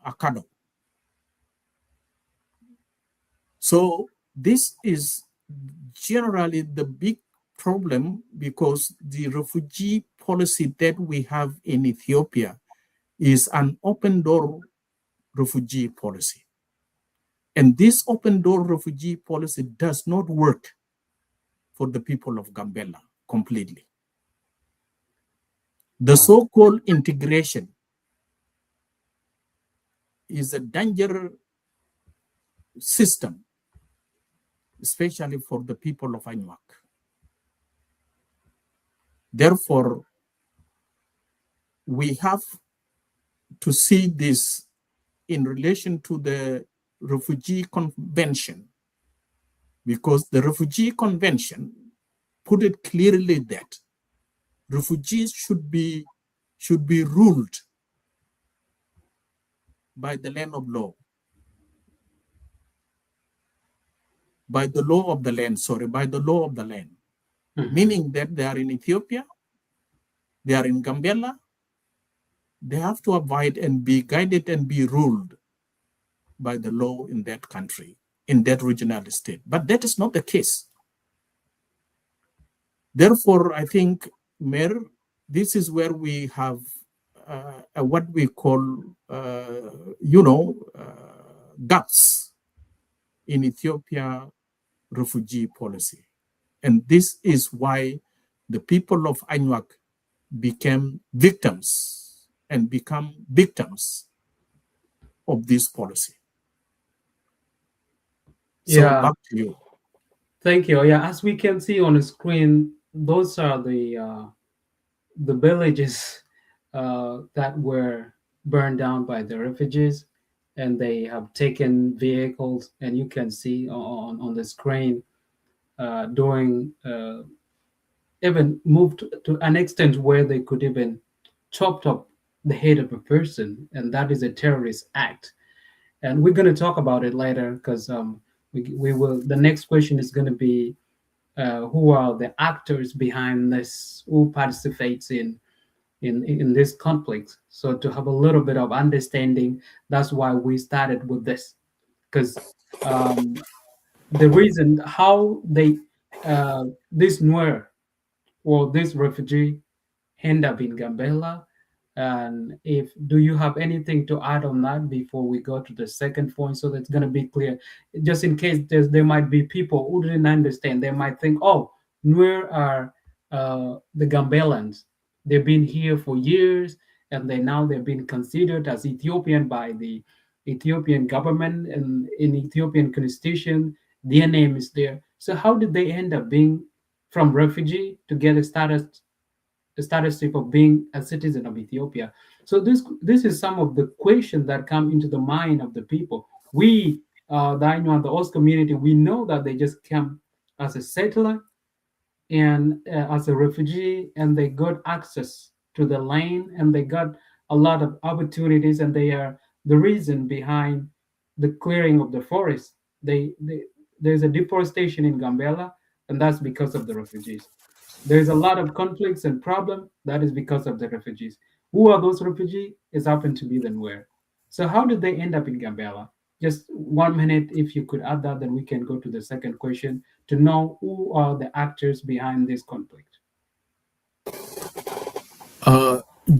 Akado. So this is generally the big problem, because the refugee policy that we have in Ethiopia is an open door refugee policy. And this open door refugee policy does not work for the people of Gambella completely. The so-called integration is a dangerous system, especially for the people of Anuak. Therefore, we have to see this in relation to the Refugee Convention, because the Refugee Convention put it clearly that refugees should be ruled by the land of law, by the law of the land, meaning that they are in Ethiopia, they are in Gambella, they have to abide and be guided and be ruled by the law in that country, in that regional state. But that is not the case. Therefore, I think, Mayor, this is where we have what we call, gaps in Ethiopia refugee policy. And this is why the people of Anuak became victims and become victims of this policy. So back to you. Thank you. Yeah, as we can see on the screen, those are the villages that were burned down by the refugees, and they have taken vehicles, and you can see on the screen doing even moved to an extent where they could even chop up the head of a person, and that is a terrorist act. And we're going to talk about it later, because we will. The next question is going to be who are the actors behind this, who participates in this conflict. So to have a little bit of understanding, that's why we started with this, because the reason how they this Nuer or this refugee end up in Gambella. And do you have anything to add on that before we go to the second point, so that's going to be clear, just in case there might be people who didn't understand. They might think, oh, Nuer are the Gambellans. They've been here for years, and they've been considered as Ethiopian by the Ethiopian government, and in Ethiopian constitution, their name is there. So how did they end up being from refugee to get a status of being a citizen of Ethiopia? So this is some of the questions that come into the mind of the people. We, the Ainu, the Oz community, we know that they just came as a settler and as a refugee, and they got access to the land, and they got a lot of opportunities, and they are the reason behind the clearing of the forest. There's a deforestation in Gambella, and that's because of the refugees. There's a lot of conflicts and problems. That is because of the refugees. Who are those refugees? It happened to be the Nuer. So how did they end up in Gambela? Just 1 minute, if you could add that, then we can go to the second question to know who are the actors behind this conflict.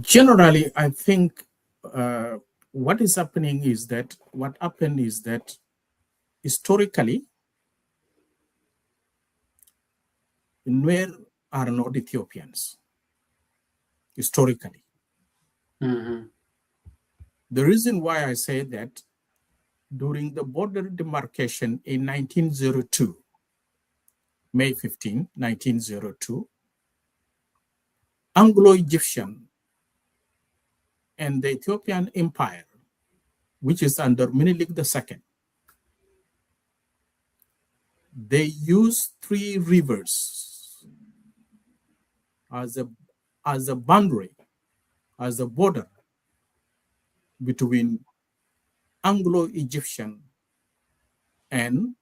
Generally, I think what happened is that historically, Nuer are not Ethiopians. Historically. Mm-hmm. The reason why I say that, during the border demarcation in 1902, May 15, 1902, Anglo-Egyptian and the Ethiopian Empire, which is under Menelik II, they used 3 rivers as a boundary, as a border between Anglo-Egyptian and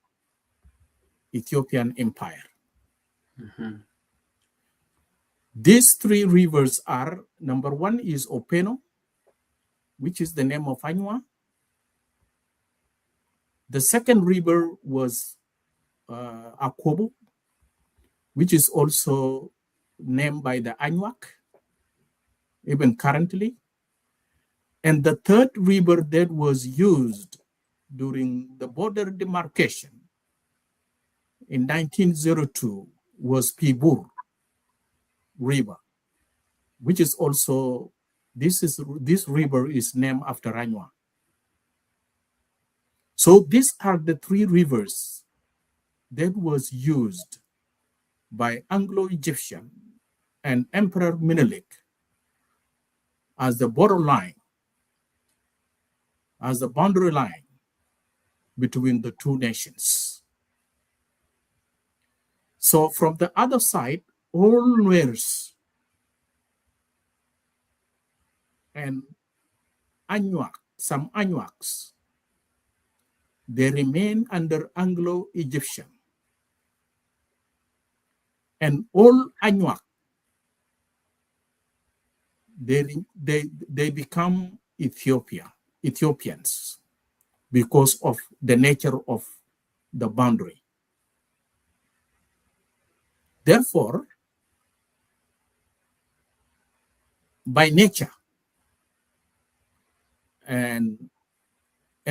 Ethiopian Empire. Mm-hmm. These 3 rivers are, number 1 is Openo, which is the name of Anywa. The second river was Akobo, which is also named by the Anuak, even currently. And the third river that was used during the border demarcation in 1902 was Pibur River, which is also, this river is named after Anywa. So these are the 3 rivers that was used by Anglo-Egyptian and Emperor Menelik as the borderline, as the boundary line between the 2 nations. So from the other side, all Nuers and Anuak, some Anuaks, they remain under Anglo-Egyptian. And all Anuak, they become Ethiopians because of the nature of the boundary. Therefore, by nature and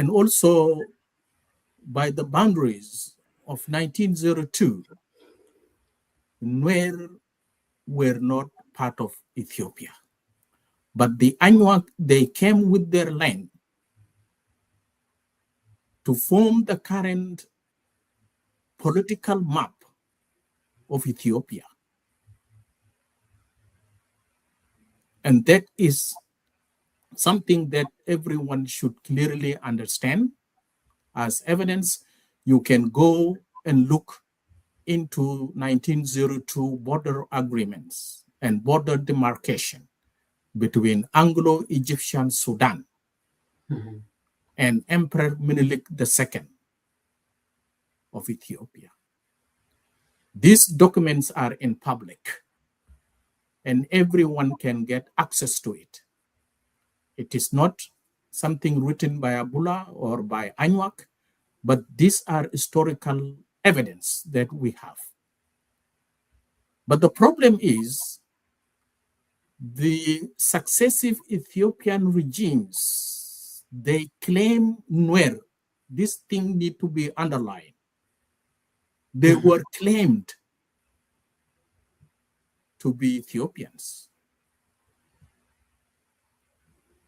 also by the boundaries of 1902, Nuer were not part of Ethiopia. But the Anuak, they came with their land to form the current political map of Ethiopia. And that is something that everyone should clearly understand. As evidence, you can go and look into 1902 border agreements and border demarcation between Anglo-Egyptian Sudan Mm-hmm. and Emperor Menelik II of Ethiopia. These documents are in public and everyone can get access to it. It is not something written by Abula or by Anuak, but these are historical evidence that we have. But the problem is the successive Ethiopian regimes, they claim Nuer. This thing need to be underlined. They were claimed to be Ethiopians.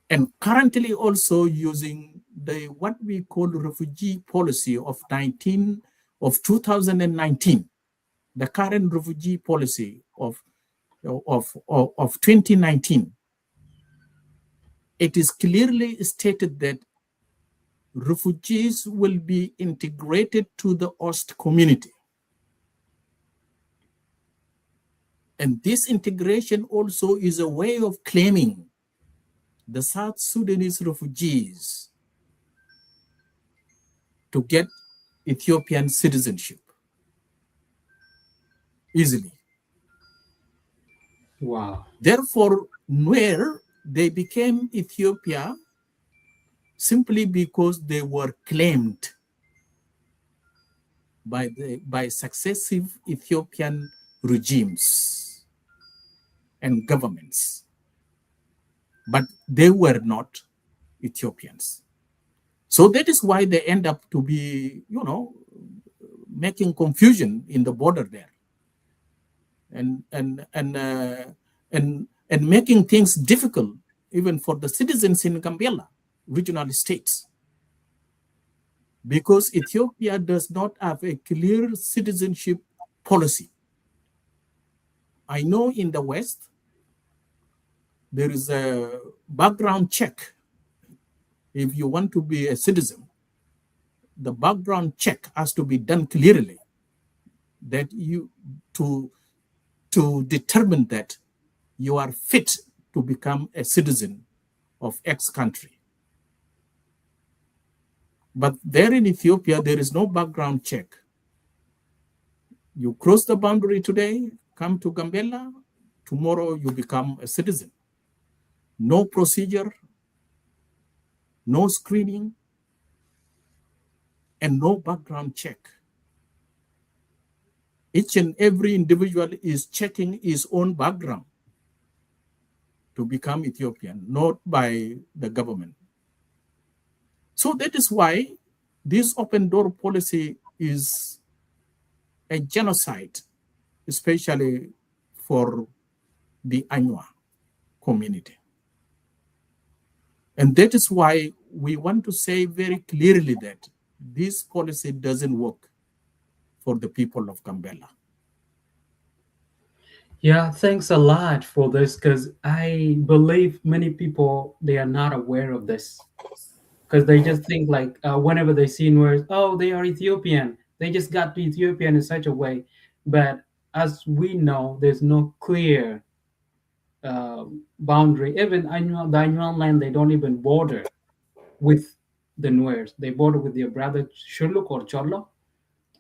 And currently also using the what we call refugee policy of 2019, the current refugee policy of 2019. It is clearly stated that refugees will be integrated to the host community. And this integration also is a way of claiming the South Sudanese refugees to get Ethiopian citizenship easily. Wow. Therefore, Nuer, they became Ethiopia simply because they were claimed by successive Ethiopian regimes and governments, but they were not Ethiopians. So that is why they end up to be, making confusion in the border there, and making things difficult even for the citizens in Gambela, regional states, because Ethiopia does not have a clear citizenship policy. I know in the West, there is a background check. If you want to be a citizen, the background check has to be done clearly, that you to determine that you are fit to become a citizen of X country. But there in Ethiopia, there is no background check. You cross the boundary today, come to Gambela, tomorrow you become a citizen. No procedure, no screening, and no background check. Each and every individual is checking his own background to become Ethiopian, not by the government. So that is why this open door policy is a genocide, especially for the Anywa community. And that is why we want to say very clearly that this policy doesn't work for the people of Gambela. Yeah, thanks a lot for this, because I believe many people, they are not aware of this, because they just think like whenever they see words, oh, they are Ethiopian, they just got to Ethiopian in such a way. But as we know, there's no clear boundary. Even the Anyuan land, they don't even border with the Nuers. They border with their brother Shuluk or Cholo.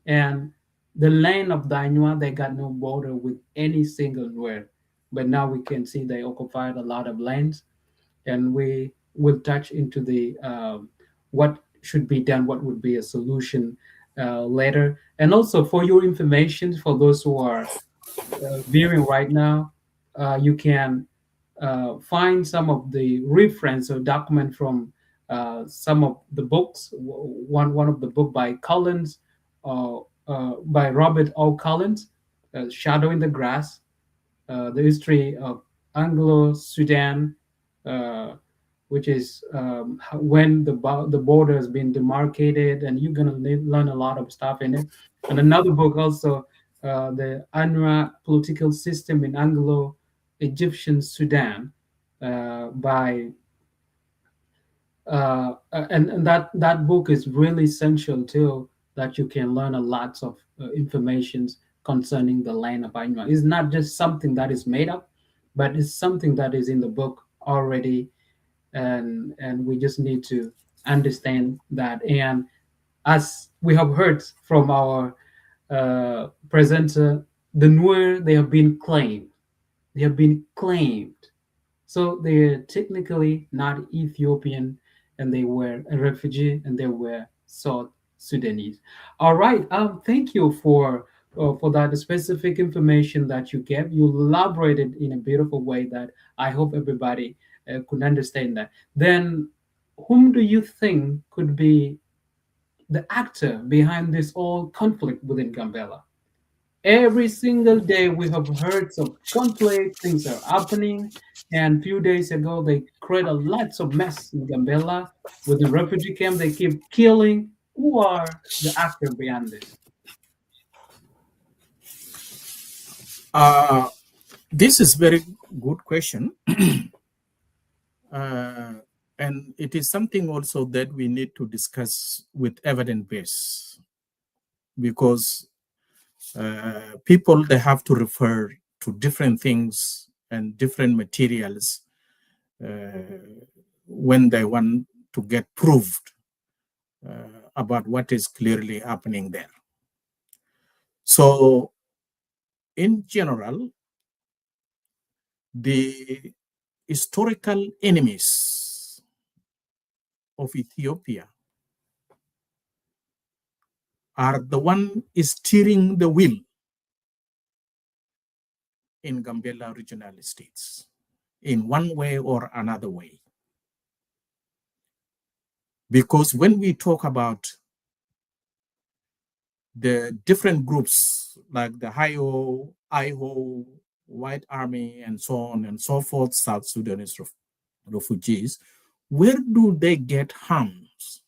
And the land of the Anywa, they got no border with any single Nuer. But now we can see they occupied a lot of lands, and we will touch into the what should be done, what would be a solution later. And also for your information, for those who are viewing right now, you can find some of the reference or document from some of the books. One of the book by Collins, by Robert O. Collins, Shadow in the Grass, the history of Anglo-Sudan, which is when the border has been demarcated, and you're going to learn a lot of stuff in it. And another book also, the Anwa Political System in Anglo-Egyptian Sudan, by and that book is really essential too, that you can learn a lot of information concerning the land of Anywa. It's not just something that is made up, but it's something that is in the book already, and we just need to understand that. And as we have heard from our presenter, the Nuer, they have been claimed. They have been claimed. So they're technically not Ethiopian, and they were a refugee, and they were South Sudanese. All right. Thank you for that specific information that you gave. You elaborated in a beautiful way that I hope everybody could understand that. Then, whom do you think could be the actor behind this whole conflict within Gambela? Every single day we have heard some conflict, things are happening, and a few days ago they created lots of mess in Gambela with the refugee camp. They keep killing. Who are the actors behind this? This is very good question. And it is something also that we need to discuss with evidence base, because people, they have to refer to different things and different materials when they want to get proved about what is clearly happening there. So in general, the historical enemies of Ethiopia are the one steering the wheel in Gambella regional states in one way or another way. Because when we talk about the different groups like the IHO, White Army, and so on and so forth, South Sudanese refugees, where do they get arms?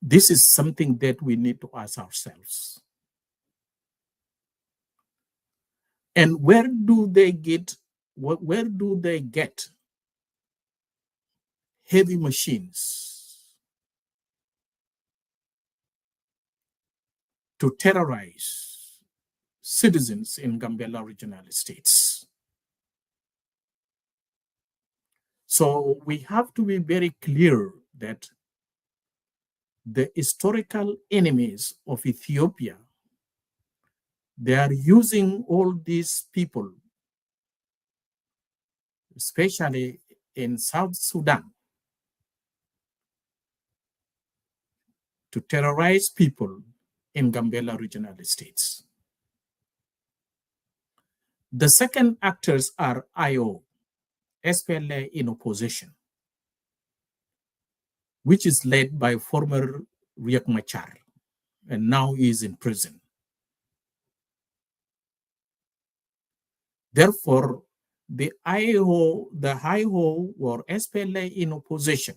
This is something that we need to ask ourselves. And where do they get heavy machines to terrorize citizens in Gambella regional states? So we have to be very clear that the historical enemies of Ethiopia, they are using all these people, especially in South Sudan, to terrorize people in Gambella regional states. The second actors are IO, SPLA in opposition, which is led by former Riek Machar, and now is in prison. Therefore, the IO or SPLA in opposition,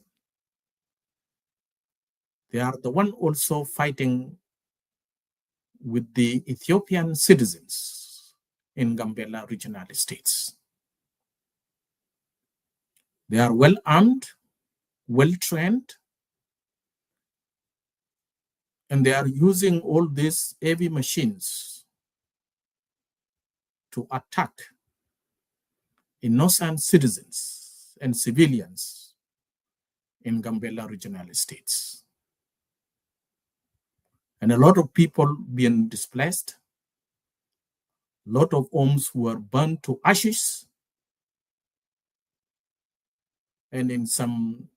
they are the one also fighting with the Ethiopian citizens in Gambella regional states. They are well armed, well trained, and they are using all these heavy machines to attack innocent citizens and civilians in Gambella regional states. And a lot of people being displaced, a lot of homes were burned to ashes, and in some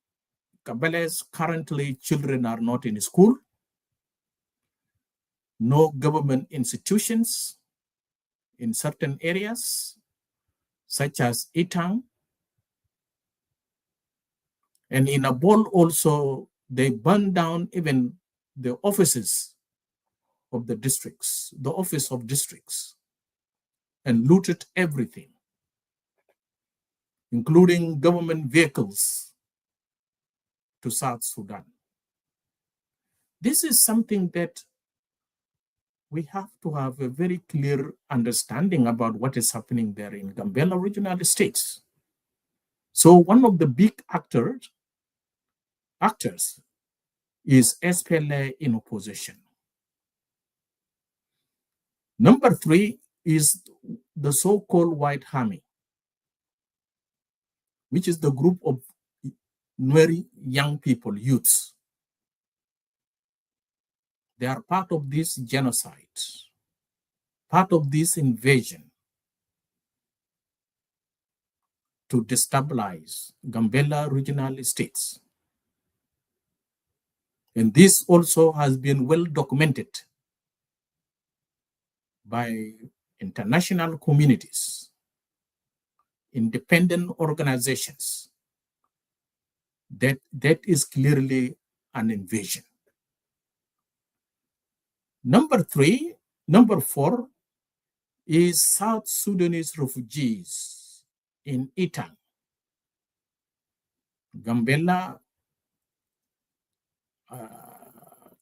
Kabeles, currently children are not in school, no government institutions in certain areas, such as Itang. And in Abol also, they burned down even the offices of the districts, the office of districts, and looted everything, including government vehicles to South Sudan. This is something that we have to have a very clear understanding about what is happening there in Gambella regional states. So one of the big actors is SPLA in opposition. Number 3 is the so-called White Army, which is the group of very young people, youths. They are part of this genocide, part of this invasion to destabilize Gambella regional states. And this also has been well documented by international communities, independent organizations, that is clearly an invasion. Number 4 is South Sudanese refugees in Itang, Gambella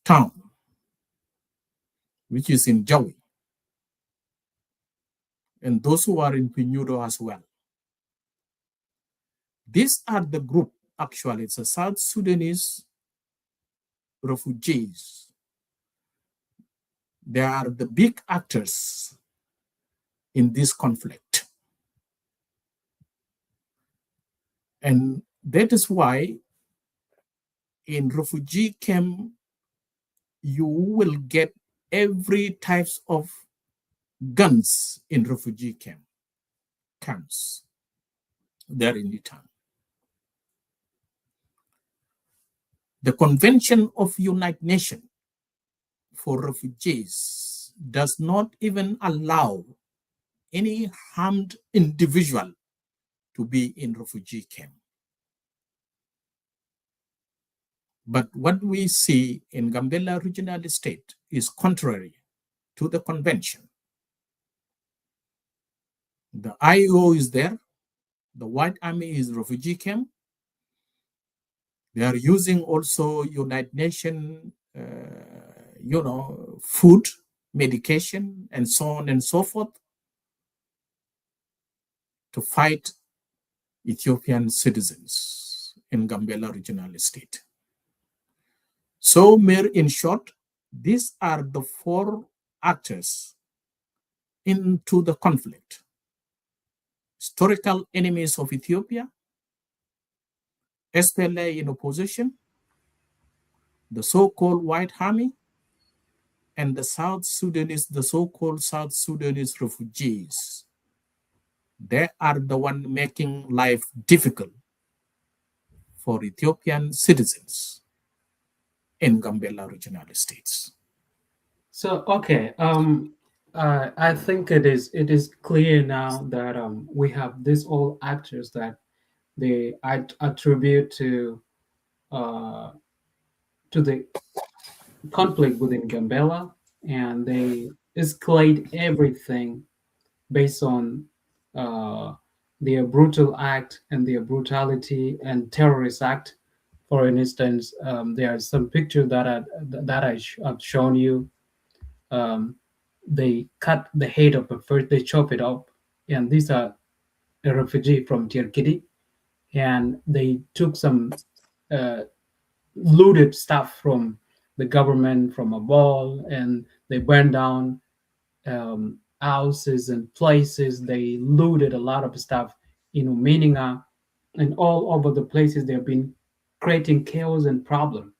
town, which is in Jawi, and those who are in Pinudo as well. These are the group, actually, it's a South Sudanese refugees. They are the big actors in this conflict. And that is why in refugee camp, you will get every types of guns in refugee camp. camps there in Newtown. The Convention of United Nations for Refugees does not even allow any harmed individual to be in refugee camp. But what we see in Gambella Regional Estate is contrary to the convention. The IO is there, the White Army is refugee camp. They are using also United Nations, food, medication, and so on and so forth to fight Ethiopian citizens in Gambella Regional Estate. So, Mayor, in short, these are the four actors into the conflict. Historical enemies of Ethiopia, SPLA in opposition, the so-called White Army, and the so-called South Sudanese refugees. They are the one making life difficult for Ethiopian citizens in Gambella Regional Estates. So, okay, I think it is clear now that we have these all actors that they attribute to the conflict within Gambella, and they escalate everything based on their brutal act and their brutality and terrorist act. For instance, there are some pictures that I've shown you. They cut the head of a first, they chop it up, and these are a refugee from Tirkiti, and they took some looted stuff from the government from a wall, and they burned down houses and places. They looted a lot of stuff in Umeninga and all over the places. They've been creating chaos and problem.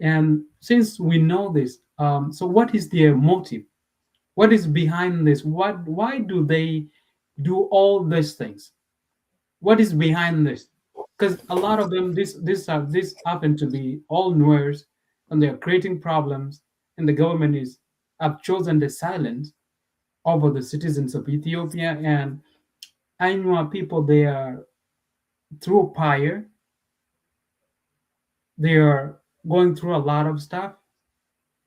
And since we know this, so what is their motive? What is behind this? Why do they do all these things? What is behind this? Because a lot of them, this happen to be all Nuers, and they are creating problems, and the government have chosen the silence over the citizens of Ethiopia. And Ainua people, they are through fire. They are going through a lot of stuff,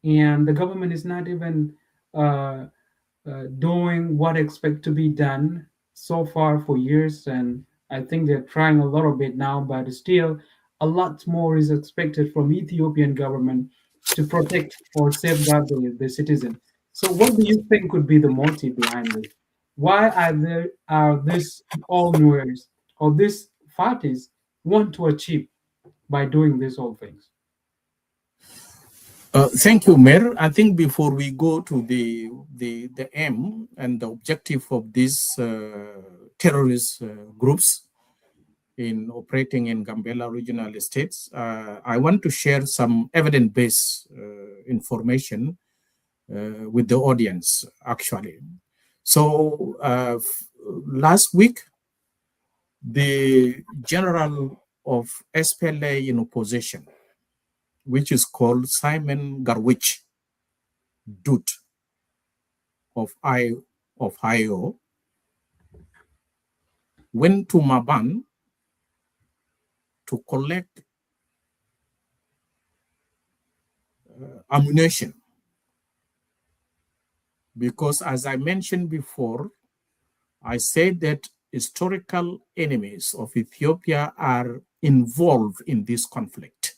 and the government is not even doing what expect to be done so far for years. And I think they're trying a little bit now, but still a lot more is expected from Ethiopian government to protect or safeguard the citizen. So what do you think could be the motive behind this? Why are this all Nuers or these parties want to achieve by doing these all things? Thank you, Mayor. I think before we go to the aim and the objective of these terrorist groups in operating in Gambella Regional Estates, I want to share some evidence-based information with the audience, actually. So last week, the general of SPLA in opposition, which is called Simon Garwich Dut of IO, went to Maban to collect ammunition. Because as I mentioned before, I said that historical enemies of Ethiopia are involved in this conflict.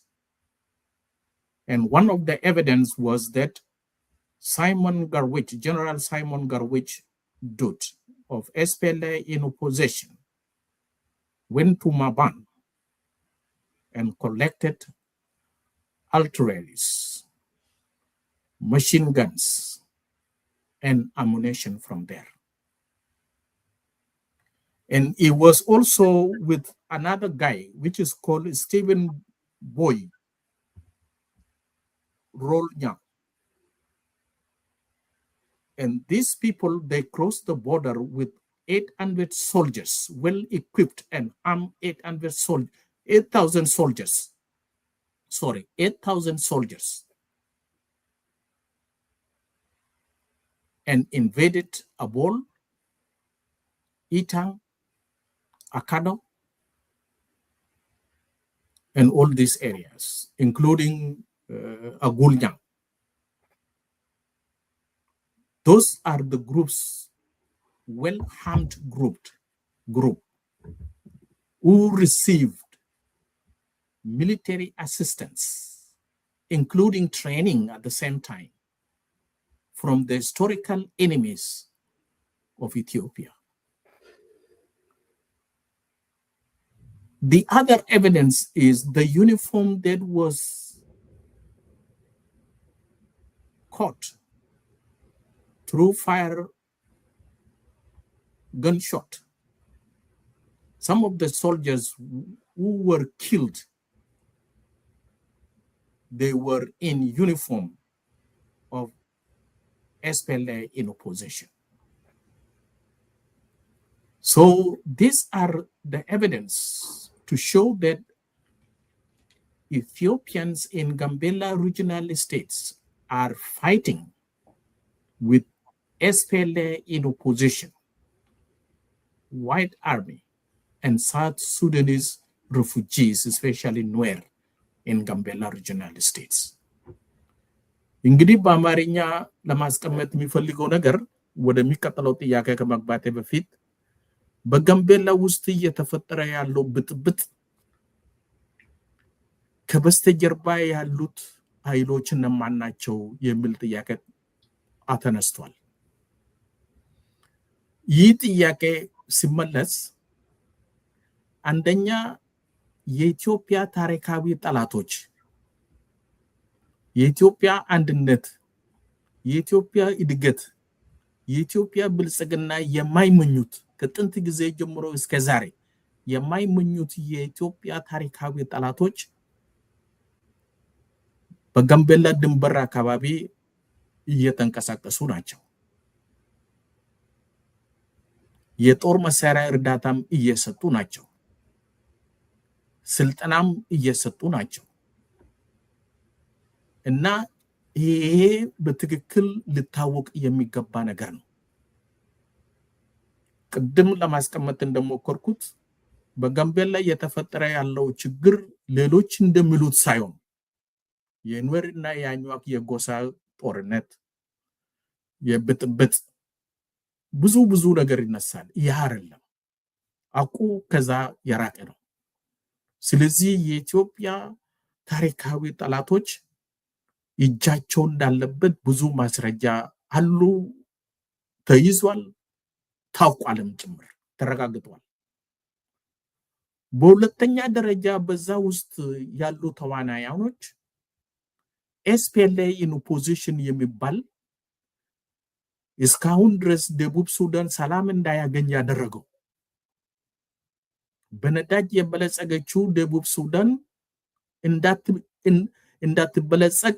And one of the evidence was that General Simon Garwich Dut of SPLA in opposition went to Maban and collected artilleries, machine guns, and ammunition from there. And it was also with another guy, which is called Stephen Boy Rolnya. And these people, they crossed the border with 800 soldiers, well equipped and armed 8,000 soldiers. Sorry, 8,000 soldiers. And invaded Abol, Itang, Akado, and all these areas, including Agulyang. Those are the groups, well-armed group, who received military assistance, including training at the same time, from the historical enemies of Ethiopia. The other evidence is the uniform that was caught through fire gunshot. Some of the soldiers who were killed, they were in uniform of SPLA in opposition. So these are the evidence to show that Ethiopians in Gambela regional estates are fighting with SPLA in opposition, White Army, and South Sudanese refugees, especially Nuer, in Gambela regional estates. እንግዲህ በአማርኛ ለማስቀመጥ የሚፈልገው ነገር ወደሚቀጥለው ጥያቄ ከመግባቴ በፊት በጋምቤላ ውስጥ እየተፈጠረ ያለው ብጥብጥ ከበስተጀርባ ያሉት ኃይሎች እነማን ናቸው የሚል ጥያቄ አተነስቷል። ይህ ጥያቄ ሲመለስ አንደኛ የኢትዮጵያ ታሪካዊ ጠላቶች የኢትዮጵያ አንድነት የኢትዮጵያ እድገት የኢትዮጵያ ብልጽግና የማይመኙት ከጥንት ጊዜ ጀምሮ እስከ ዛሬ የማይመኙት የኢትዮጵያ ታሪካዊ ጠላቶች በጋምቤላ ድንበር አካባቢ እየተንቀሳቀሱ ናቸው። የጦር መሳሪያ እርዳታም እየሰጡ ናቸው። ስልጠናም እየሰጡ ናቸው። እና ይሄ በትክክል ሊታወቅ የሚገባ ነገር ነው። ቅድም ለማስቀመጥ እንደሞከርኩት በጋምቤላ የተፈጠረ ያለው ችግር ሌሎች እንደሚሉት ሳይሆን የኑዌርና የአኝዋክ የጎሳ ጦርነት የብጥብጥ ብዙ ነገር ይነሳል። ይህ አይደለም። አቁ ከዛ የራቀ ነው። ስለዚህ የኢትዮጵያ ታሪካዊ ጠላቶች እጃቸው እንዳለበት ብዙ ማስረጃ አሉ፣ ተይዟል፣ ታውቋልም ጭምር ተረጋግጧል። በሁለተኛ ደረጃ በዛ ውስጥ ያሉ ተዋናዮች SPLA in opposition የሚባል እስካሁን ድረስ ደቡብ ሱዳን ሰላም እንዳያገኝ ያደረገው በነዳጅ የበለጸገችው ደቡብ ሱዳን እንዳትበለጸግ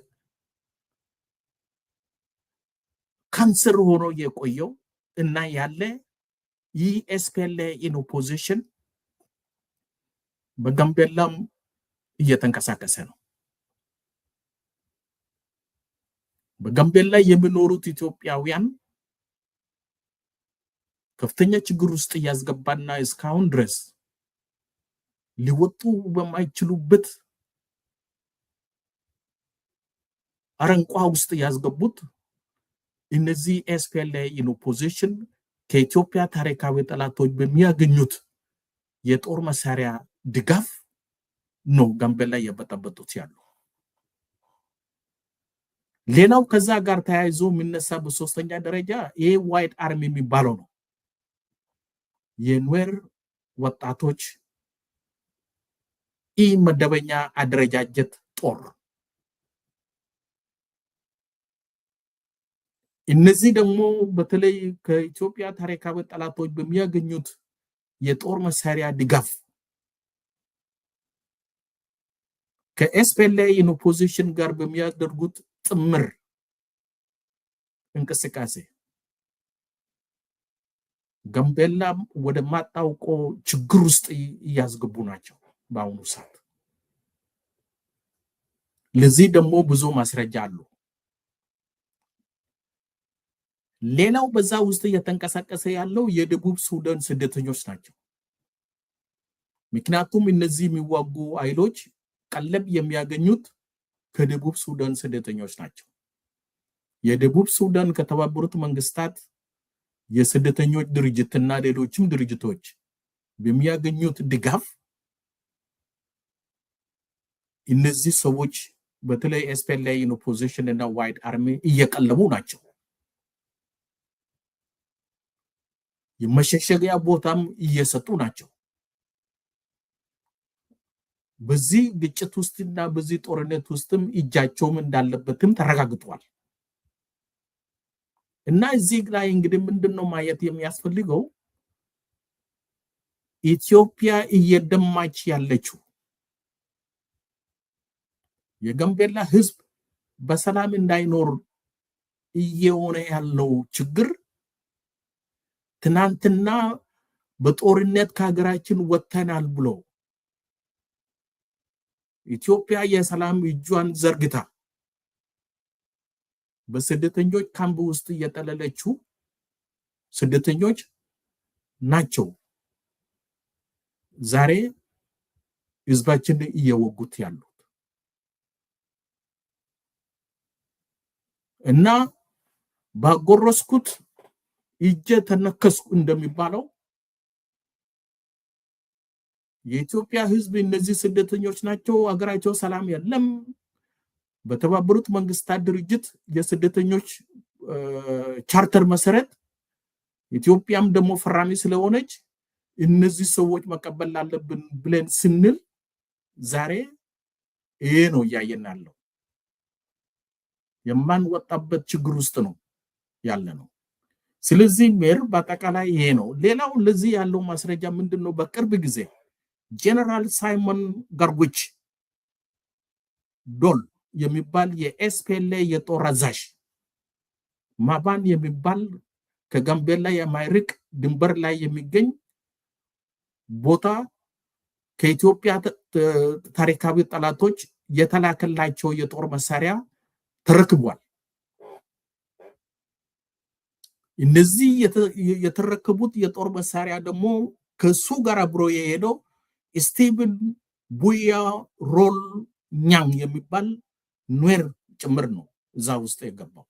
ካንሰር ሆኖ የቆየው እና ያለ ይህ SPLA in opposition በጋምቤላም እየተንቀሳቀሰ ነው። በጋምቤላ የሚኖሩት ኢትዮጵያውያን ከፍተኛ ችግር ውስጥ ያስገባና እስካሁን ድረስ ሊወጡ በማይችሉበት አረንቋ ውስጥ ያስገቡት እነዚህ SPLA in opposition ከኢትዮጵያ ታሪካዊ ጠላቶች በሚያገኙት የጦር መሳሪያ ድጋፍ ነው ጋምቤላ የበጠበጡት ያሉ። ሌላው ከዛ ጋር ተያይዞ የሚነሳ በሶስተኛ ደረጃ ይሄ ዋይት አርሚ የሚባለው ነው። የኑዌር ወጣቶች መደበኛ አደረጃጀት ጦር። እነዚህ ደግሞ በተለይ ከኢትዮጵያ ታሪካዊ ጠላቶች በሚያገኙት የጦር መሳሪያ ድጋፍ ከSPLA in opposition ጋር በሚያደርጉት ጥምር እንቅስቃሴ ጋምቤላ ወደ ማጣውቆ ችግር ውስጥ ያስገቡ ናቸው በአሁኑ ሰዓት። ለዚህ ደግሞ ብዙ ማስረጃ አሉ። ሌላው በዛ ውስጥ እየተንቀሳቀሰ ያለው የደቡብ ሱዳን ስደተኞች ናቸው። ምክንያቱም እነዚህ የሚዋጉ ኃይሎች ቀለብ የሚያገኙት ከደቡብ ሱዳን ስደተኞች ናቸው። የደቡብ ሱዳን ከተባበሩት መንግስታት የስደተኞች ድርጅትና ሌሎችም ድርጅቶች በሚያገኙት ድጋፍ እነዚህ ሰዎች በተለይ SPLA ኦፖዚሽን እና ዋይድ አርሚ እየቀለቡ ናቸው። የመሸሸጊያ ቦታም እየሰጡ ናቸው። በዚህ ግጭት ውስጥና በዚህ ጦርነት ውስጥም እጃቸውም እንዳለበትም ተረጋግጧል። እና እዚህ ላይ እንግዲህ ምንድነው ማየት የሚያስፈልገው ኢትዮጵያ እየደማች ያለችው የጋምቤላ ህዝብ በሰላም እንዳይኖር እየሆነ ያለው ችግር ትናንትና በጦርነት ከሀገራችን ወጥተናል ብሎ ኢትዮጵያ የሰላም እጇን ዘርግታ በስደተኞች ካምፕ ውስጥ እየጠለለችው ስደተኞች ናቸው ዛሬ ህዝባችን እየወጉት ያሉት። እና ባጎረስኩት እጄ ተነከስኩ እንደሚባለው የኢትዮጵያ ህዝብ እነዚህ ስደተኞች ናቸው፣ አገራቸው ሰላም የለም። በተባበሩት መንግስታት ድርጅት የስደተኞች ቻርተር መሰረት ኢትዮጵያም ደግሞ ፈራሚ ስለሆነች እነዚህ ሰዎች መቀበል አለብን ብለን ስንል ዛሬ ይሄ ነው ያየናለው። የማንወጣበት ችግር ውስጥ ነው ያለነው። ስለዚህ ሜር በአጠቃላይ ይሄ ነው። ሌላው ለዚህ ያለው ማስረጃ ምንድነው? በቅርብ ጊዜ ጀነራል ሳይመን ጋርጉች ዶል የሚባል የኤስፒኤልኤ የጦር አዛዥ ማባን የሚባል ከጋምቤላ የማይርቅ ድንበር ላይ የሚገኝ ቦታ ከኢትዮጵያ ታሪካዊ ጠላቶች የተላከላቸው የጦር መሳሪያ ተረክቧል። እነዚህ የተረከቡት የጦር መሳሪያ ደግሞ ከሱ ጋር አብሮ የሄደው ስቲቨን ቡያ ሮል ኛም የሚባል ኑዌር ጭምር ነው እዛ ውስጥ የገባው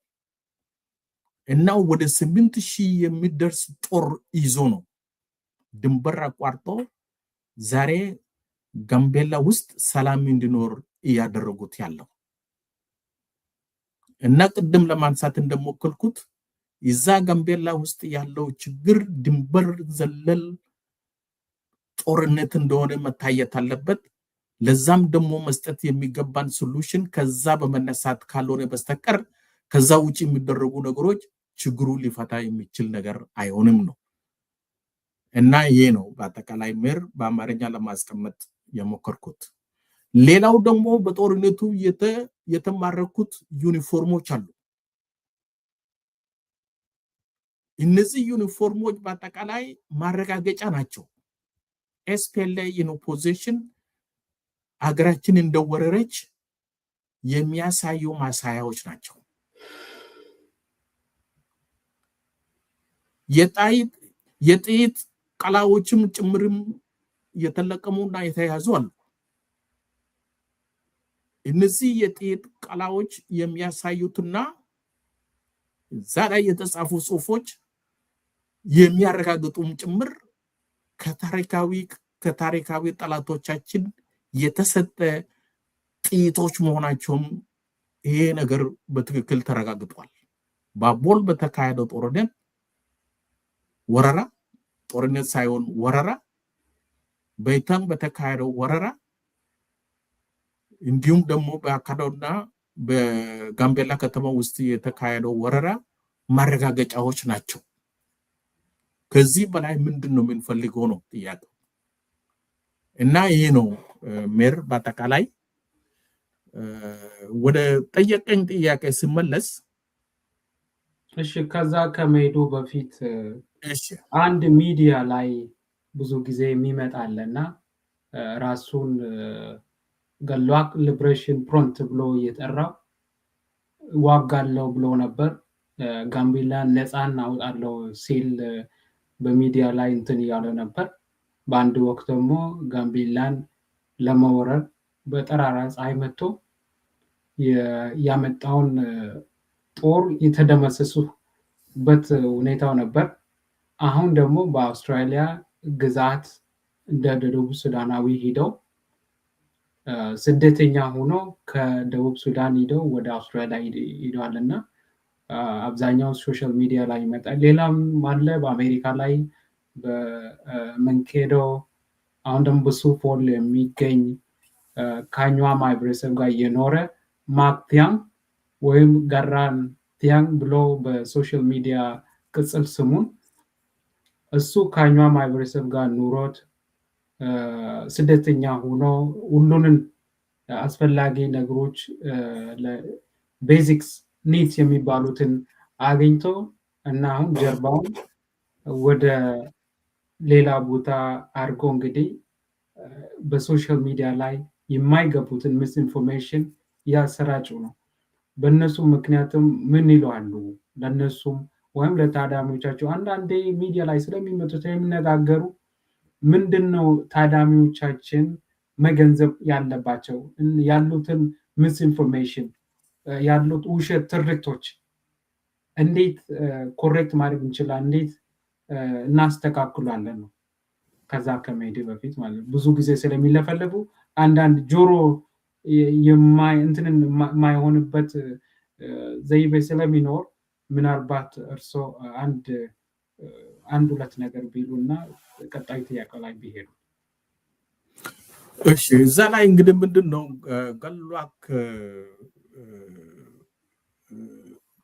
እና ወደ 8000 የሚደርስ ጦር ይዞ ነው ድንበር አቋርጦ ዛሬ ጋምቤላ ውስጥ ሰላም እንዲኖር ያደረጉት ያለው። እና ቅድም ለማንሳት እንደሞከልኩት እዛ ጋምቤላ ውስጥ ያለው ችግር ድንበር ዘለል ጦርነት እንደሆነ መታየት አለበት። ለዛም ደግሞ መስጠት የሚገባን ሶሉሽን ከዛ በመነሳት ካልሆነ በስተቀር ከዛ ውጪ የሚደረጉ ነገሮች ችግሩ ሊፈታ የሚችል ነገር አይሆንም ነው። እና ይሄ ነው በአጠቃላይ ሜር በአማርኛ ለማስቀመጥ የሞከርኩት። ሌላው ደግሞ በጦርነቱ የተማረኩት ዩኒፎርሞች አሉ። እነዚህ ዩኒፎርሞች በአጠቃላይ ማረጋገጫ ናቸው። SPLA ኦፖዚሽን አገራችን እንደወረረች የሚያሳዩ ማሳያዎች ናቸው። የጥይት ቀላዎችም ጭምርም የተለቀሙና የተያዙ አሉ። እነዚህ የጥይት ቀላዎች የሚያሳዩትና እዛ ላይ የተጻፉ ጽሁፎች የሚያረጋግጡም ጭምር ከታሪካዊ ጠላቶቻችን የተሰጠ ጥይቶች መሆናቸውም ይሄ ነገር በትክክል ተረጋግጧል። ባቦል በተካሄደው ጦርነት ሳይሆን ወረራ፣ በይታም በተካሄደው ወረራ እንዲሁም ደግሞ በአካዳውና በጋምቤላ ከተማ ውስጥ የተካሄደው ወረራ ማረጋገጫዎች ናቸው። ከዚህ በላይ ምንድነው የምንፈልገው ነው ጥያቄው። እና ይሄ ነው ሜር በአጠቃላይ ወደ ጠየቀኝ ጥያቄ ሲመለስ እሺ ከዛ ከመሄዱ በፊት እሺ አንድ ሚዲያ ላይ ብዙ ጊዜ የሚመጣለና ራሱን ገሏክ ሊብሬሽን ፍሮንት ብሎ እየጠራው ዋጋለው ብሎ ነበር። ጋምቤላን ነፃ እናውጣለው ሲል በሚዲያ ላይ እንትን እያለ ነበር። በአንድ ወቅት ደግሞ ጋምቤላን ለመወረር በጠራራ ፀሐይ መጥቶ ያመጣውን ጦር የተደመሰሱበት ሁኔታው ነበር። አሁን ደግሞ በአውስትራሊያ ግዛት እንደ ደቡብ ሱዳናዊ ሂደው ስደተኛ ሆኖ ከደቡብ ሱዳን ሂደው ወደ አውስትራሊያ ሂደዋልና አብዛኛው ሶሻል ሚዲያ ላይ ይመጣል። ሌላም አለ በአሜሪካ ላይ በመንኬዶ አሁን ደግሞ በሱፎል የሚገኝ ካኛዋ ማህበረሰብ ጋር የኖረ ማክቲያም ወይም ጋራን ቲያንግ ብሎ በሶሻል ሚዲያ ቅጽል ስሙን እሱ ካኛዋ ማህበረሰብ ጋር ኑሮት ስደተኛ ሆኖ ሁሉንም አስፈላጊ ነገሮች ቤዚክስ ኒድስ የሚባሉትን አግኝቶ እና አሁን ጀርባውን ወደ ሌላ ቦታ አድርጎ እንግዲህ በሶሻል ሚዲያ ላይ የማይገቡትን ሚስ ኢንፎርሜሽን ያሰራጩ ነው። በእነሱ ምክንያቱም ምን ይለዋሉ ለእነሱም ወይም ለታዳሚዎቻቸው አንዳንዴ ሚዲያ ላይ ስለሚመጡት የሚነጋገሩ ምንድነው ታዳሚዎቻችን መገንዘብ ያለባቸው ያሉትን ሚስ ኢንፎርሜሽን ያሉት ውሸት ትርክቶች እንዴት ኮሬክት ማድረግ እንችላለን፣ እንዴት እናስተካክላለን ነው። ከዛ ከመሄድ በፊት ማለት ብዙ ጊዜ ስለሚለፈለፉ አንዳንድ ጆሮ የማይሆንበት ዘይቤ ስለሚኖር ምናልባት እርሶ አንድ ሁለት ነገር ቢሉና ቀጣይ ጥያቄ ላይ ቢሄዱ። እሺ እዛ ላይ እንግዲህ ምንድነው ገሏክ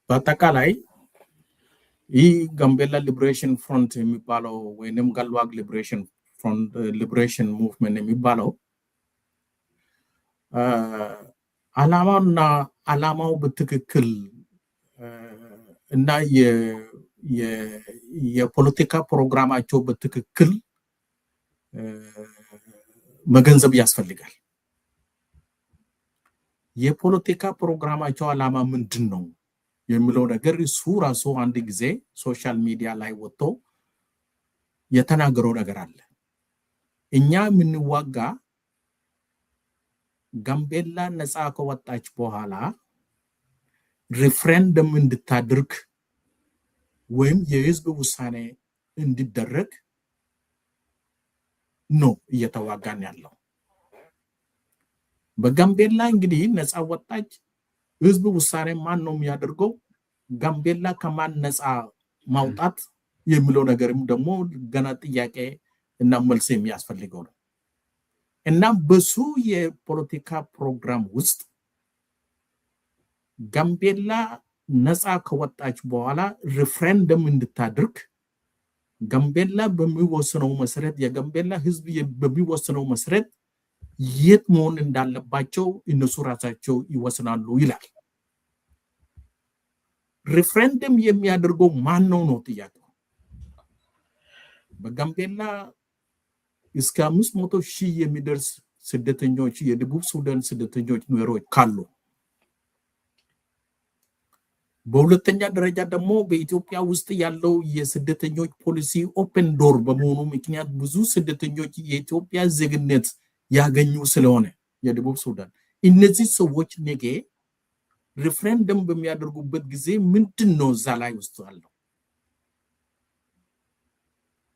በአጠቃላይ ይህ ጋምቤላ ሊብሬሽን ፍሮንት የሚባለው ወይንም ገሏክ ሊብሬሽን ፍሮንት ሊብሬሽን ሙቭመንት የሚባለው ዓላማው በትክክል እና የፖለቲካ ፕሮግራማቸው በትክክል መገንዘብ ያስፈልጋል። የፖለቲካ ፕሮግራማቸው ዓላማ ምንድነው የሚለው ነገር እሱ ራሱ አንድ ጊዜ ሶሻል ሚዲያ ላይ ወጥቶ የተናገረው ነገር አለ። እኛ የምንዋጋ ጋምቤላ ነፃ ከወጣች በኋላ ሪፍረንደም እንድታደርግ ወይም የህዝብ ውሳኔ እንዲደረግ ነው እየተዋጋን ያለው። በጋምቤላ እንግዲህ ነፃ ወጣች፣ ህዝብ ውሳኔ ማን ነው የሚያደርገው? ጋምቤላ ከማን ነፃ ማውጣት የሚለው ነገርም ደግሞ ገና ጥያቄ እና መልስ የሚያስፈልገው ነው። እና በሱ የፖለቲካ ፕሮግራም ውስጥ ጋምቤላ ነፃ ከወጣች በኋላ ሪፍረንደም እንድታደርግ ጋምቤላ በሚወስነው መሰረት የጋምቤላ ህዝብ በሚወስነው መሰረት የት መሆን እንዳለባቸው እነሱ ራሳቸው ይወስናሉ ይላል። ሪፍረንደም የሚያደርገው ማን ነው ጥያቄው። በጋምቤላ እስከ 500,000 የሚደርስ ስደተኞች የደቡብ ሱዳን ስደተኞች ኑሮች ካሉ፣ በሁለተኛ ደረጃ ደግሞ በኢትዮጵያ ውስጥ ያለው የስደተኞች ፖሊሲ ኦፕን ዶር በመሆኑ ምክንያት ብዙ ስደተኞች የኢትዮጵያ ዜግነት ያገኙ ስለሆነ የደቡብ ሱዳን እነዚህ ሰዎች ነገ ሪፍረንደም በሚያደርጉበት ጊዜ ምንድነው እዛ ላይ ውስጥ ያለው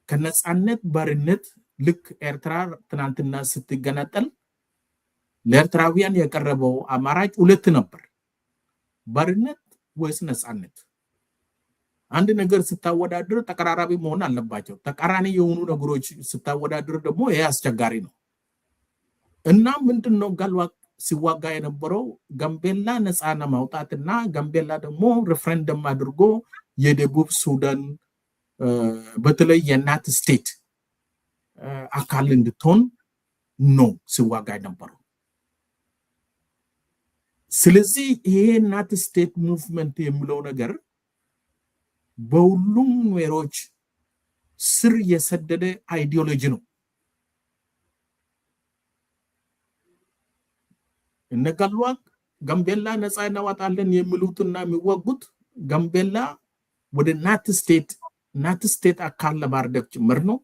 ከነፃነት ባርነት ልክ ኤርትራ ትናንትና ስትገነጠል ለኤርትራውያን የቀረበው አማራጭ ሁለት ነበር፣ ባርነት ወይስ ነፃነት። አንድ ነገር ስታወዳድር ተቀራራቢ መሆን አለባቸው። ተቃራኒ የሆኑ ነገሮች ስታወዳድር ደግሞ ይሄ አስቸጋሪ ነው። እና ምንድነው ገሏክ ሲዋጋ የነበረው ጋምቤላ ነፃ ለማውጣትና ጋምቤላ ደግሞ ሪፍረንደም አድርጎ የደቡብ ሱዳን በተለይ የናት ስቴት አካል እንድትሆን ነው ሲዋጋ የነበረው። ስለዚህ ይሄ ናት ስቴት ሙቭመንት የሚለው ነገር በሁሉም ኑሮች ስር የሰደደ አይዲዮሎጂ ነው። እነ ጋልዋክ ጋምቤላ ነፃ እናወጣለን የሚሉትና የሚወጉት ጋምቤላ ወደ ናት ስቴት አካል ለማድረግ ጭምር ነው።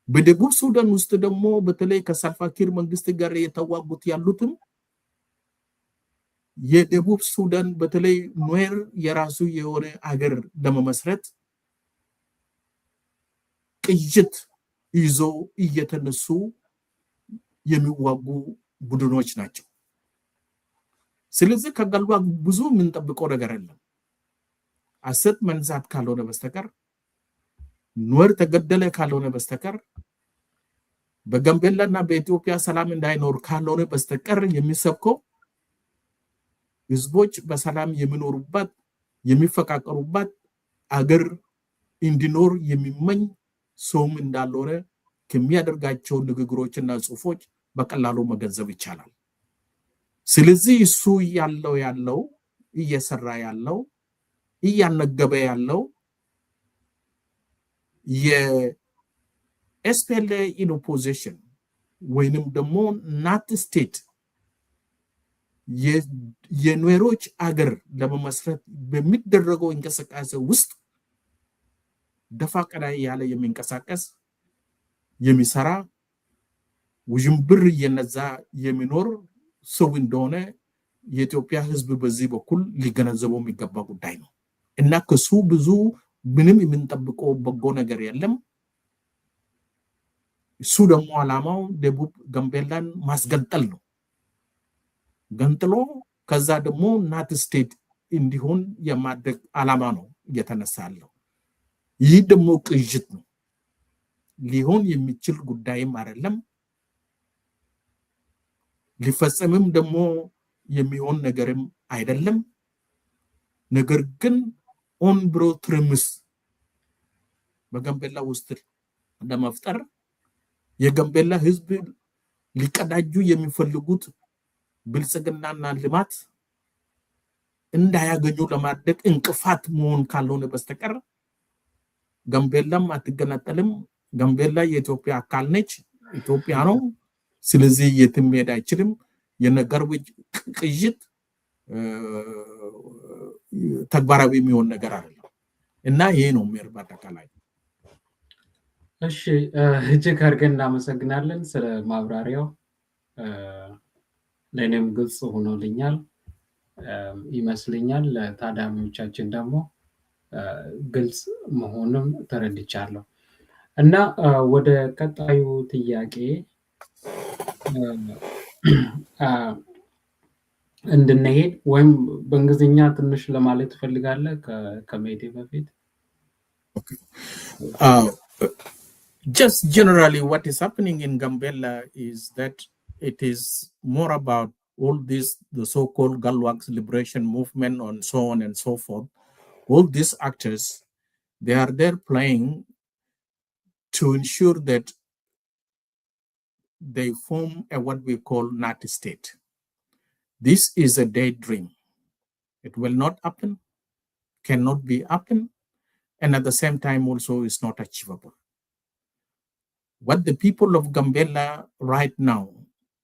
በደቡብ ሱዳን ውስጥ ደግሞ በተለይ ከሳልቫኪር መንግስት ጋር የተዋጉት ያሉትም የደቡብ ሱዳን በተለይ ኑዌር የራሱ የሆነ አገር ለመመስረት ቅይት ይዞ እየተነሱ የሚዋጉ ቡድኖች ናቸው። ስለዚህ ከጋልዋክ ብዙ የምንጠብቀው ነገር የለም። አሰት መንዛት ካልሆነ በስተቀር ኑዌር ተገደለ ካልሆነ በስተቀር በጋምቤላና በኢትዮጵያ ሰላም እንዳይኖር ካልሆነ በስተቀር የሚሰብከው ህዝቦች በሰላም የሚኖሩባት የሚፈቃቀሩባት አገር እንዲኖር የሚመኝ ሰውም እንዳልሆነ ከሚያደርጋቸው ንግግሮችና ጽሁፎች በቀላሉ መገንዘብ ይቻላል። ስለዚህ እሱ ያለው እየሰራ ያለው እያነገበ ያለው የኤስፒኤልኤ ኢን ኦፖዚሽን ወይንም ደግሞ ናት ስቴት የኑዌሮች አገር ለመመስረት በሚደረገው እንቅስቃሴ ውስጥ ደፋ ቀና ያለ የሚንቀሳቀስ የሚሰራ ውዥንብር እየነዛ የሚኖር ሰው እንደሆነ የኢትዮጵያ ህዝብ በዚህ በኩል ሊገነዘበው የሚገባ ጉዳይ ነው እና ከሱ ብዙ ምንም የምንጠብቀው በጎ ነገር የለም። እሱ ደግሞ ዓላማው ደቡብ ጋምቤላን ማስገንጠል ነው። ገንጥሎ ከዛ ደግሞ ናት ስቴት እንዲሆን የማድረግ ዓላማ ነው እየተነሳ ያለው። ይህ ደግሞ ቅይት ነው፣ ሊሆን የሚችል ጉዳይም አይደለም፣ ሊፈጸምም ደግሞ የሚሆን ነገርም አይደለም። ነገር ግን ኦን ብሮ ትርምስ በጋምቤላ ውስጥ ለመፍጠር የጋምቤላ ህዝብ ሊቀዳጁ የሚፈልጉት ብልጽግናና ልማት እንዳያገኙ ለማድረግ እንቅፋት መሆን ካልሆነ በስተቀር ጋምቤላም አትገነጠልም። ጋምቤላ የኢትዮጵያ አካል ነች፣ ኢትዮጵያ ነው። ስለዚህ የትም መሄድ አይችልም። የነገርው ቅይት ተግባራዊ የሚሆን ነገር አይደለም እና ይሄ ነው ሜር በአጠቃላይ። እሺ እጅግ አድርገን እናመሰግናለን ስለ ማብራሪያው። ለእኔም ግልጽ ሆኖልኛል ይመስለኛል። ለታዳሚዎቻችን ደግሞ ግልጽ መሆኑን ተረድቻለሁ እና ወደ ቀጣዩ ጥያቄ እንድንሄድ ወይም በእንግሊዝኛ ትንሽ ለማለት ትፈልጋለህ ከመሄዴ በፊት? Just generally what is happening in Gambella is that it is more about all this, the so-called Galwak's liberation movement and so on and so forth. All these actors, they are there playing to ensure that they form what we call Nat state. This is a daydream. It will not happen, cannot be happen, and at the same time also is not achievable. What the people of Gambella right now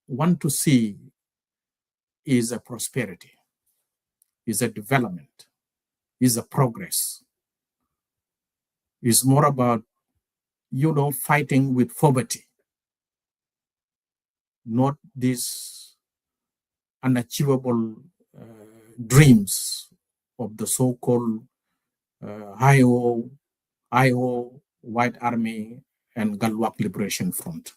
want to see is a prosperity, is a development, is a progress. It's more about, fighting with poverty, not these unachievable dreams of the so-called IO, White Army, and Galwak Liberation Front.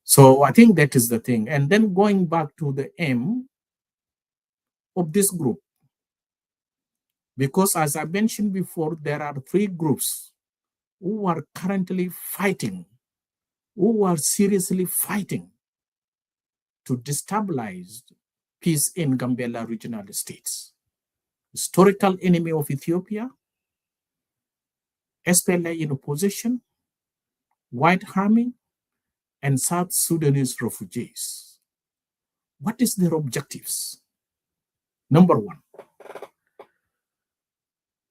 So I think that is the thing. And then going back to the aim of this group, because as I mentioned before, there are 3 groups who are currently fighting, who are seriously fighting to destabilize peace in Gambella regional states. Historical enemy of Ethiopia, SPLA in opposition, White Army, and South Sudanese refugees. What is their objectives? Number 1,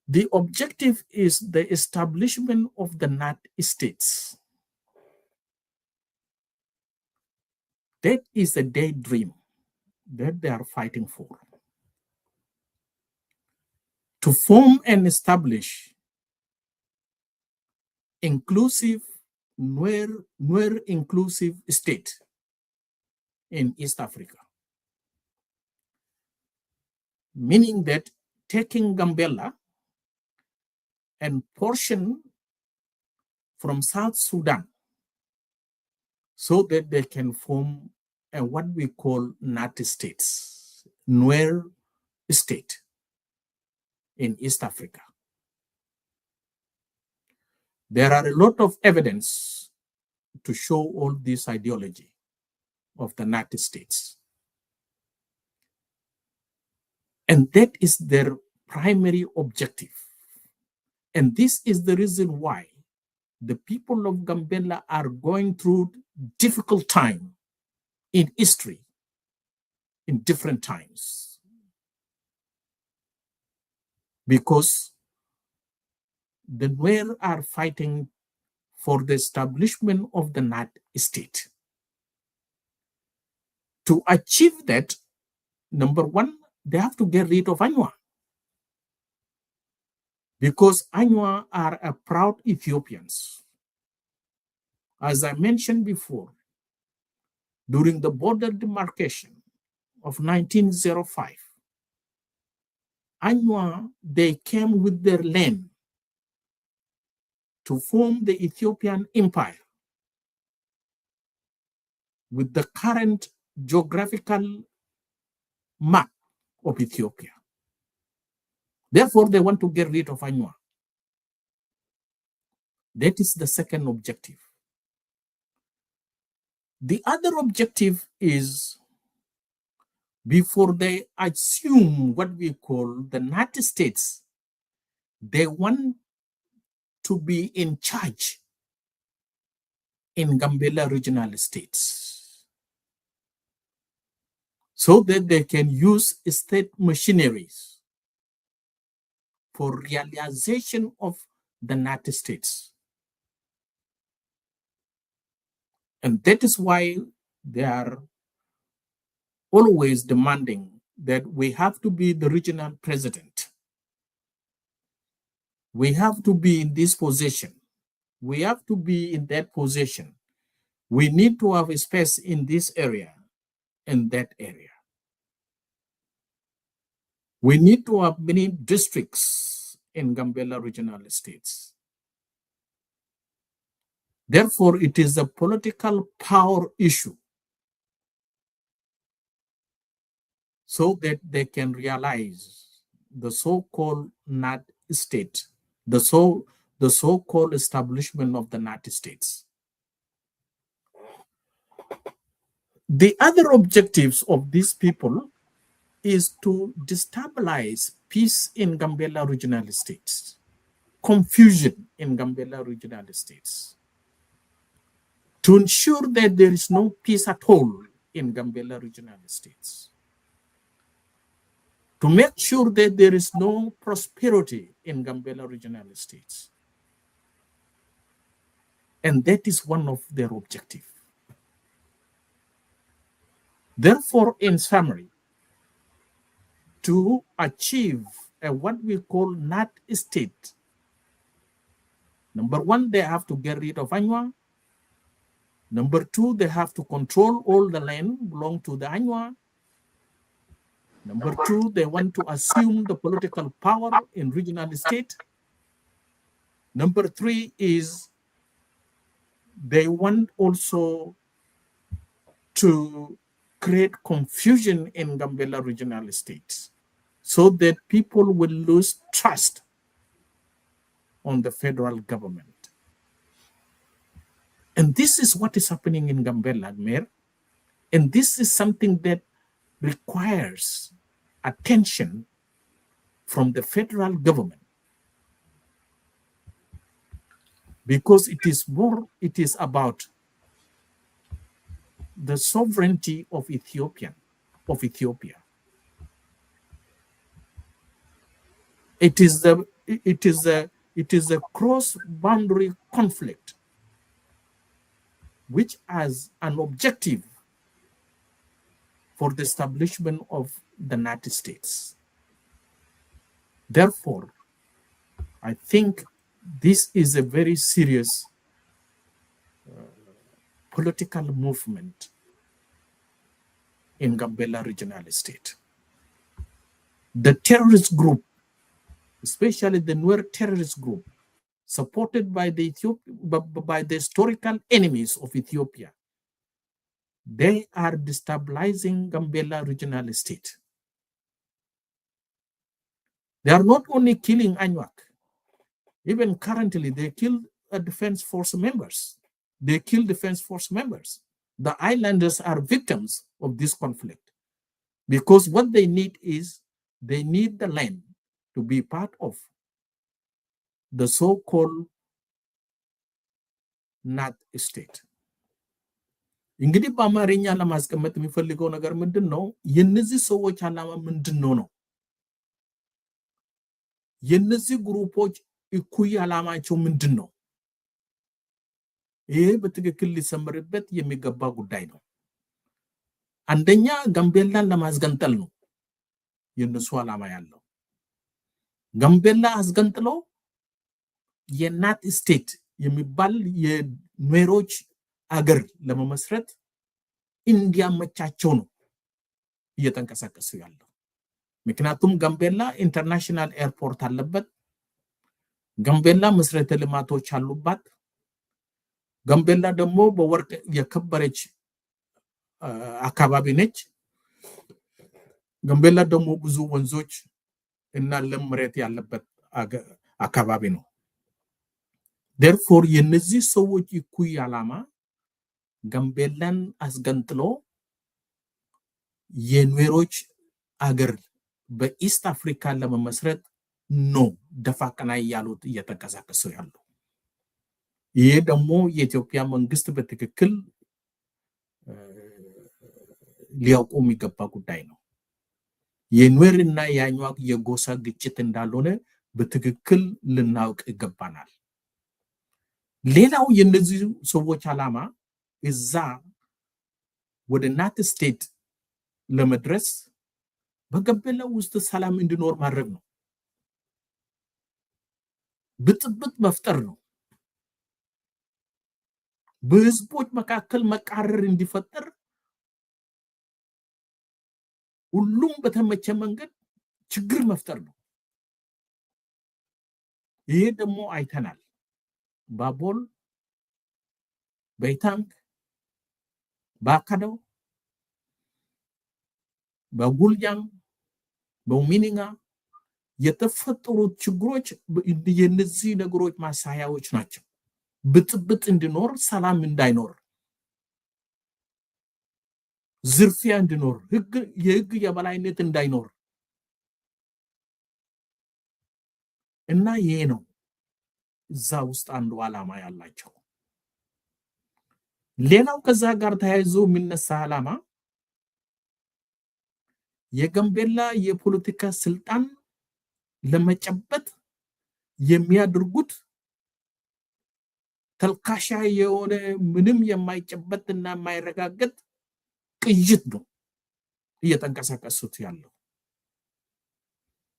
The objective is the establishment of the NAT states. That is a daydream that they are fighting for. To form and establish inclusive, Nuer inclusive state in East Africa. Meaning that taking Gambella and portion from South Sudan so that they can form what we call NAT states, Nuer state in East Africa. There are a lot of evidence to show all this ideology of the NAT states. And that is their primary objective. And this is the reason why the people of Gambella are going through difficult time in history, in different times. Because the Nuer are fighting for the establishment of the NAT state. To achieve that, number one, they have to get rid of Anywa. Because Anywa are a proud Ethiopians. As I mentioned before, during the border demarcation of 1905, Anywa, they came with their land to form the Ethiopian Empire with the current geographical map of Ethiopia. Therefore, they want to get rid of Anywa. That is the second objective. The other objective is, before they assume what we call the NAT states, they want to be in charge in Gambella regional states so that they can use state machineries for realization of the NAT states. And that is why they are always demanding that we have to be the regional president. We have to be in this position. We have to be in that position. We need to have a space in this area and that area. We need to have many districts in Gambella regional states. Therefore, it is a political power issue so that they can realize the so-called NAT state, the so-called establishment of the NAT states. The other objectives of these people is to destabilize peace in Gambella regional states, confusion in Gambella regional states, to ensure that there is no peace at all in Gambella regional states, to make sure that there is no prosperity in Gambella regional states. And that is one of their objectives. Therefore, in summary, to achieve what we call NAT state, number one, they have to get rid of Anywa. Number two, they have to control all the land belong to the Anywa. Number two, they want to assume the political power in regional state. Number three is they want also to create confusion in Gambella regional states so that people will lose trust on the federal government. And this is what is happening in Gambella, Mayor. And this is something that requires attention from the federal government, because it is about the sovereignty of Ethiopia. It is the it is a cross-boundary conflict which has an objective for the establishment of the United States. Therefore, I think this is a very serious political movement in Gambella Regional Estate. The terrorist group, especially the Nuer terrorist group, supported by the historical enemies of Ethiopia, they are destabilizing Gambella Regional Estate. They are not only killing Anuak, even currently they kill defense force members. They kill defense force members. The islanders are victims of this conflict because what they need is they need the land to be part of the so-called North State. እንግዲህ በአማርኛ ለማስቀመጥ የሚፈልገው ነገር ምንድነው? የነዚህ ሰዎች ዓላማ ምንድነው ነው? የነዚህ ግሩፖች እኩይ ዓላማቸው ምንድነው? ይሄ በትክክል ሊሰመርበት የሚገባ ጉዳይ ነው። አንደኛ ጋምቤላን ለማስገንጠል ነው የነሱ ዓላማ ያለው። ጋምቤላ አስገንጥሎ የናት ስቴት የሚባል የኑዌሮች አገር ለመመስረት እንዲያመቻቸው ነው እየተንቀሳቀሱ ያለው። ምክንያቱም ጋምቤላ ኢንተርናሽናል ኤርፖርት አለበት። ጋምቤላ መሰረተ ልማቶች አሉባት። ጋምቤላ ደግሞ በወርቅ የከበረች አካባቢ ነች። ጋምቤላ ደግሞ ብዙ ወንዞች እና ለም መሬት ያለበት አካባቢ ነው። therefore የነዚህ ሰዎች እኩይ ዓላማ ጋምቤላን አስገንጥሎ የኑዌሮች አገር በኢስት አፍሪካ ለመመስረት ነው ደፋ ቀና ያሉት እየተንቀሳቀሱ ያሉ። ይሄ ደግሞ የኢትዮጵያ መንግስት በትክክል ሊያውቁ የሚገባ ጉዳይ ነው። የኑዌርና የአኟክ የጎሳ ግጭት እንዳልሆነ በትክክል ልናውቅ ይገባናል። ሌላው የነዚህ ሰዎች ዓላማ እዛ ወደ ናት ስቴት ለመድረስ በጋምቤላ ውስጥ ሰላም እንዲኖር ማድረግ ነው። ብጥብጥ መፍጠር ነው። በህዝቦች መካከል መቃረር እንዲፈጠር ሁሉም በተመቸ መንገድ ችግር መፍጠር ነው። ይሄ ደግሞ አይተናል። ባቦል፣ በይታንክ፣ ባካዶ፣ በጉልጃም፣ በሚኒንጋ የተፈጠሩት ችግሮች የነዚህ ነገሮች ማሳያዎች ናቸው። ብጥብጥ እንዲኖር፣ ሰላም እንዳይኖር፣ ዝርፊያ እንዲኖር፣ የህግ የበላይነት እንዳይኖር እና ይሄ ነው እዛ ውስጥ አንዱ ዓላማ ያላቸው። ሌላው ከዛ ጋር ተያይዞ የሚነሳ ዓላማ የጋምቤላ የፖለቲካ ስልጣን ለመጨበጥ የሚያደርጉት ተልካሻ የሆነ ምንም የማይጨበጥና የማይረጋገጥ ቅይት ነው እየተንቀሳቀሱት ያለው።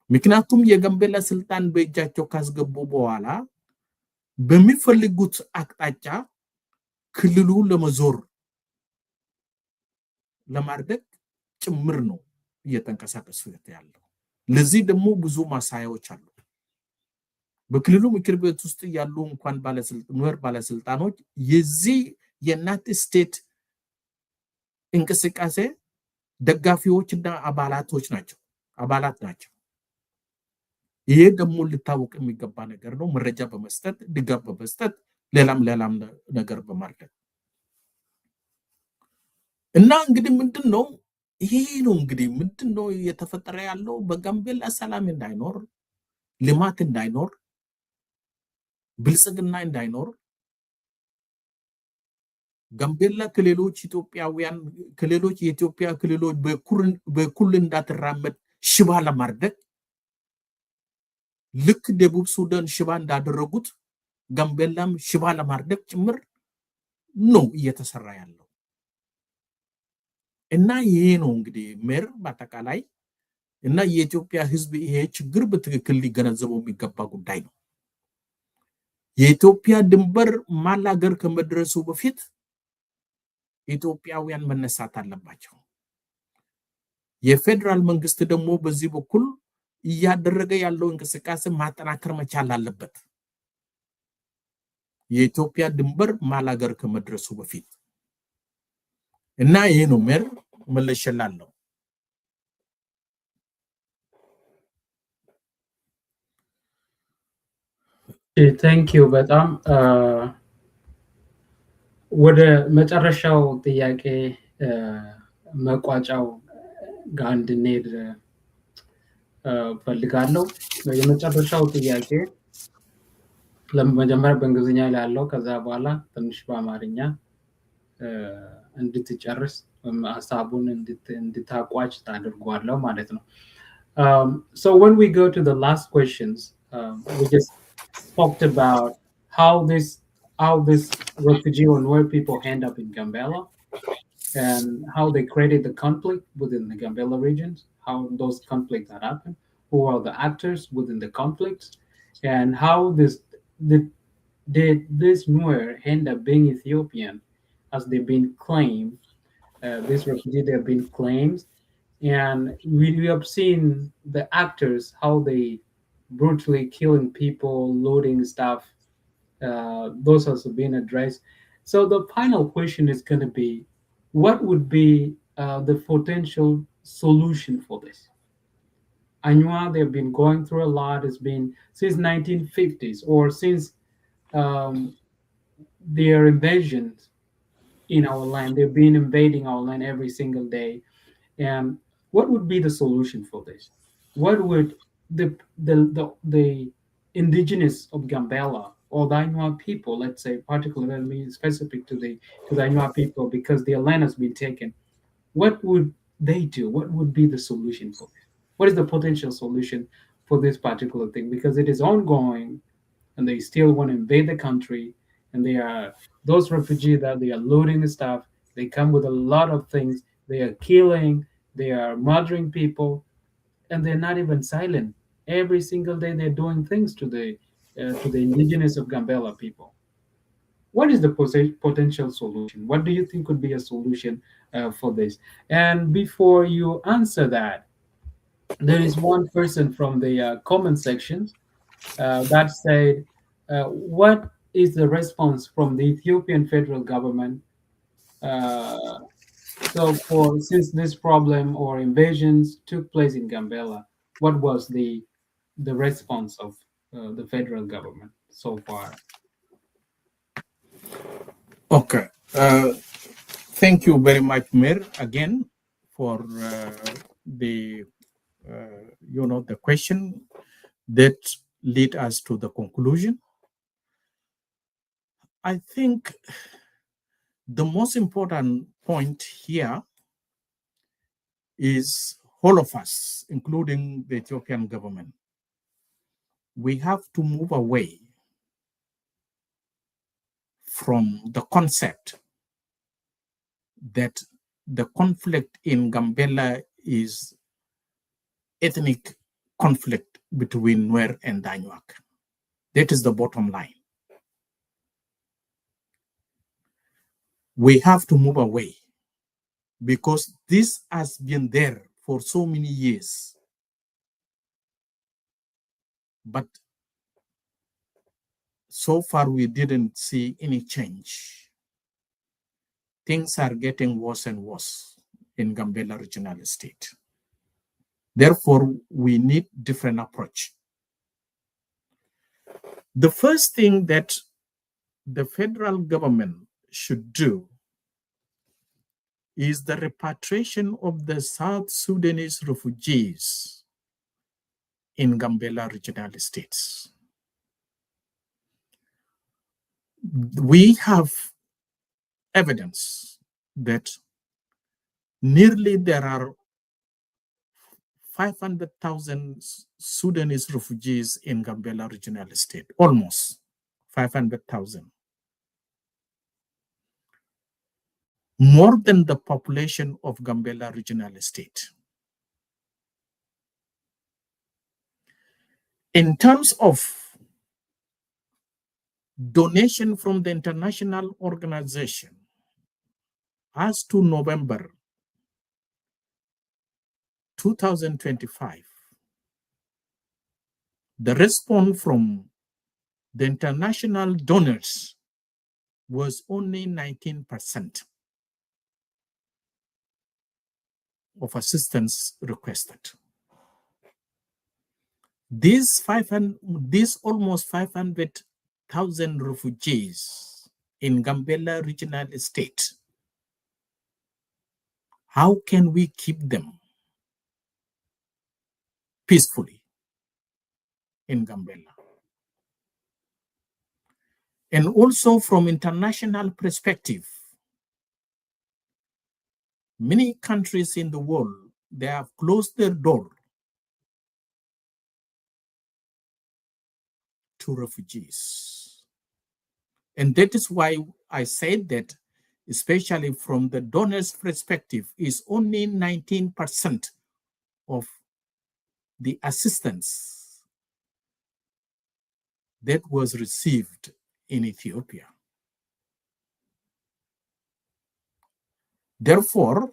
ምክንያቱም የጋምቤላ ስልጣን በእጃቸው ካስገቡ በኋላ በሚፈልጉት አቅጣጫ ክልሉ ለመዞር ለማድረግ ጭምር ነው እየተንቀሳቀሱ ያለው። ለዚህ ደግሞ ብዙ ማሳያዎች አሉ። በክልሉ ምክር ቤት ውስጥ ያሉ እንኳን ባለስልጣኖች የዚህ የናት ስቴት እንቅስቃሴ ደጋፊዎችና አባላት ናቸው። ይሄ ደግሞ ሊታወቅ የሚገባ ነገር ነው። መረጃ በመስጠት ድጋፍ በመስጠት ሌላም ነገር በማድረግ እና እንግዲህ ምንድነው ይሄ ነው እንግዲህ ምንድነው እየተፈጠረ ያለው? በጋምቤላ ሰላም እንዳይኖር፣ ልማት እንዳይኖር፣ ብልጽግና እንዳይኖር ጋምቤላ ከሌሎች የኢትዮጵያ ክልሎች በኩል እንዳትራመድ ሽባ ለማድረግ ልክ ደቡብ ሱዳን ሽባ እንዳደረጉት ጋምቤላም ሽባ ለማድረግ ጭምር ነው እየተሰራ ያለው እና ይሄ ነው እንግዲህ ሜር በአጠቃላይ እና የኢትዮጵያ ህዝብ ይሄ ችግር በትክክል ሊገነዘበው የሚገባ ጉዳይ ነው። የኢትዮጵያ ድንበር ማላገር ከመድረሱ በፊት ኢትዮጵያውያን መነሳት አለባቸው። የፌደራል መንግስት ደግሞ በዚህ በኩል እያደረገ ያለው እንቅስቃሴ ማጠናከር መቻል አለበት። የኢትዮጵያ ድንበር ማላገር ከመድረሱ በፊት እና ይሄ ነው ሜር መለሸላለሁ። ቴንክ ዩ በጣም ወደ መጨረሻው ጥያቄ መቋጫው ጋር እንድንሄድ ፈልጋለሁ። የመጨረሻው ጥያቄ ለመጀመሪያ በእንግሊዝኛ ላይ ያለው ከዛ በኋላ ትንሽ በአማርኛ እንድትጨርስ ሀሳቡን እንድታቋጭ ታደርጓለሁ ማለት ነው። So when we go to the last questions, we just talked about how this refugee or Nuer people end up in Gambela and how they created the conflict within the Gambela regions, how those conflicts that happen, who are the actors within the conflicts, and how did this Nuer end up being Ethiopian as they've been claimed. This refugee, they have been claimed, and we have seen the actors, how they brutally killing people, looting stuff. Those has been addressed. So the final question is going to be, what would be the potential solution for this? Anywa, they've been going through a lot. It's been since 1950s or since their invasions in our land. They've been invading our land every single day. And what would be the solution for this? What would the indigenous of Gambela or the Ainua people, let's say, particularly specific to the Ainua people, because their land has been taken, what would they do? What would be the solution for this? What is the potential solution for this particular thing? Because it is ongoing, and they still want to invade the country, and they are those refugees that they are looting stuff. They come with a lot of things. They are killing. They are murdering people, and they're not even silent. Every single day, they're doing things to the indigenous of Gambela people. What is the potential solution? What do you think could be a solution for this? And before you answer that, there is one person from the comment section that said, what is the response from the Ethiopian federal government? So since this problem or invasions took place in Gambela, what was the response of the federal government so far? Okay. Thank you very much, Mir, again for the the question that lead us to the conclusion. I think the most important point here is all of us, including the Ethiopian government, we have to move away from the concept that the conflict in Gambela is ethnic conflict between Nuer and Danuak. That is the bottom line. We have to move away because this has been there for so many years. But so far, we didn't see any change. Things are getting worse and worse in Gambela Regional Estate. Therefore, we need different approach. The first thing that the federal government should do is the repatriation of the South Sudanese refugees in Gambela Regional Estates. We have evidence that nearly there are 500,000 Sudanese refugees in Gambela Regional State, almost 500,000. More than the population of Gambela Regional State. In terms of donation from the international organization, as to November 2025, the response from the international donors was only 19% of assistance requested. These almost 500,000 refugees in Gambela Regional Estate, how can we keep them peacefully in Gambela? And also from international perspective, many countries in the world, they have closed their door to refugees. And that is why I said that, especially from the donors' perspective, is only 19% of the assistance that was received in Ethiopia. Therefore,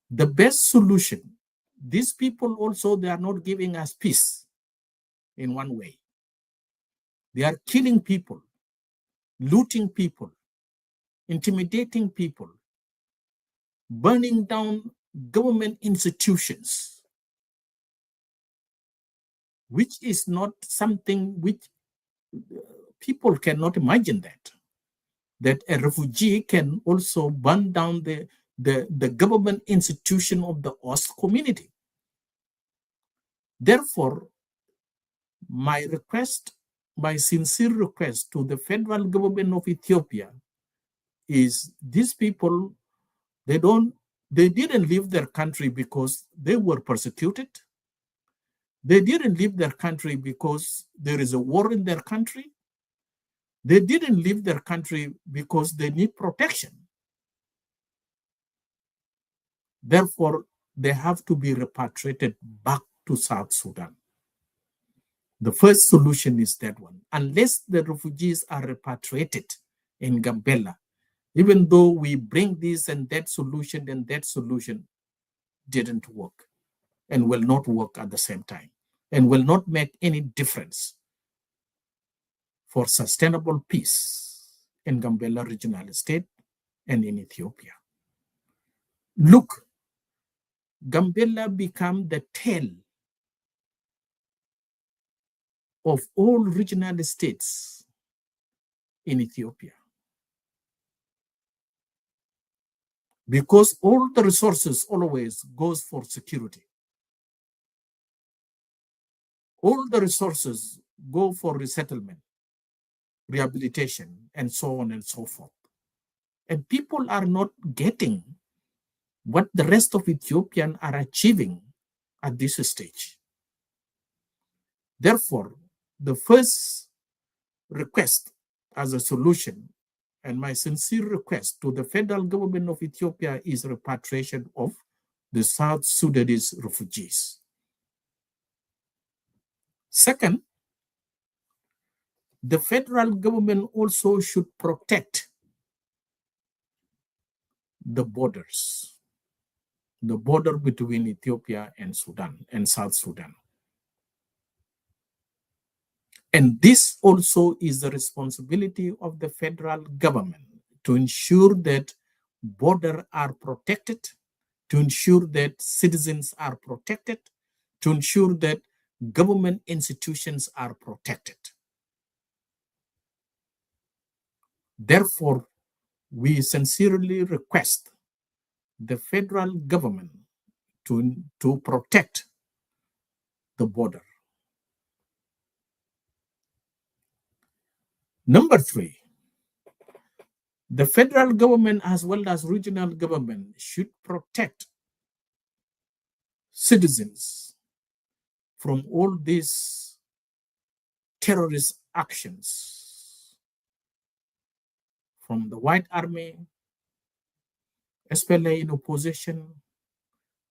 the best solution, these people also, they are not giving us peace in one way. They are killing people, looting people, intimidating people, burning down government institutions, which is not something which people cannot imagine that a refugee can also burn down the government institution of the host community. Therefore, my sincere request to the federal government of Ethiopia is these people, they didn't leave their country because they were persecuted. They didn't leave their country because there is a war in their country. They didn't leave their country because they need protection. Therefore, they have to be repatriated back to South Sudan. The first solution is that one. Unless the refugees are repatriated in Gambela, even though we bring this and that solution didn't work and will not work at the same time and will not make any difference for sustainable peace in Gambela Regional State and in Ethiopia. Look, Gambela became the tail of all regional states in Ethiopia, because all the resources always goes for security. All the resources go for resettlement, rehabilitation, and so on and so forth. And people are not getting what the rest of Ethiopians are achieving at this stage. Therefore, the first request as a solution, and my sincere request to the federal government of Ethiopia, is repatriation of the South Sudanese refugees. Second, the federal government also should protect the borders, the border between Ethiopia and Sudan and South Sudan. And this also is the responsibility of the federal government to ensure that borders are protected, to ensure that citizens are protected, to ensure that government institutions are protected. Therefore, we sincerely request the federal government to protect the border. Number three, the federal government as well as regional government should protect citizens from all these terrorist actions from the White Army, SPLA in opposition,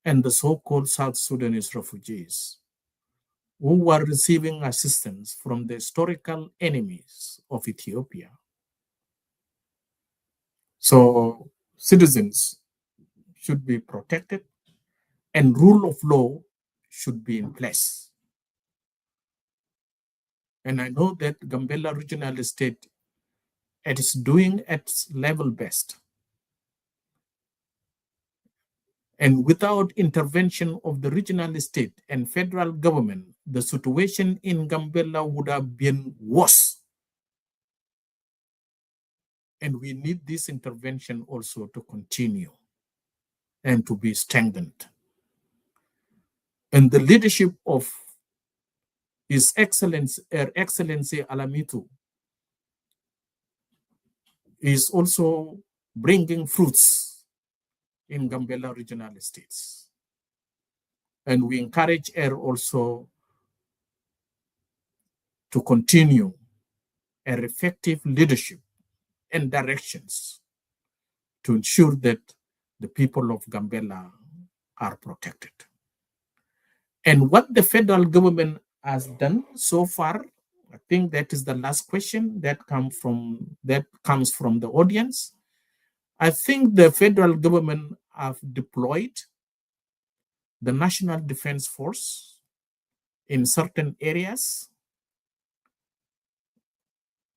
and the so-called South Sudanese refugees who were receiving assistance from the historical enemies of Ethiopia. So citizens should be protected and rule of law should be in place. And I know that Gambella Regional Estate is doing its level best. And without intervention of the regional estate and federal government, the situation in Gambella would have been worse. And we need this intervention also to continue and to be strengthened. And the leadership of His Excellency, Her Excellency Alamitu is also bringing fruits in Gambella regional estates. And we encourage her also to continue her effective leadership and directions to ensure that the people of Gambella are protected. And what the federal government has done so far, I think that is the last question that comes from the audience. I think the federal government have deployed the National Defense Force in certain areas,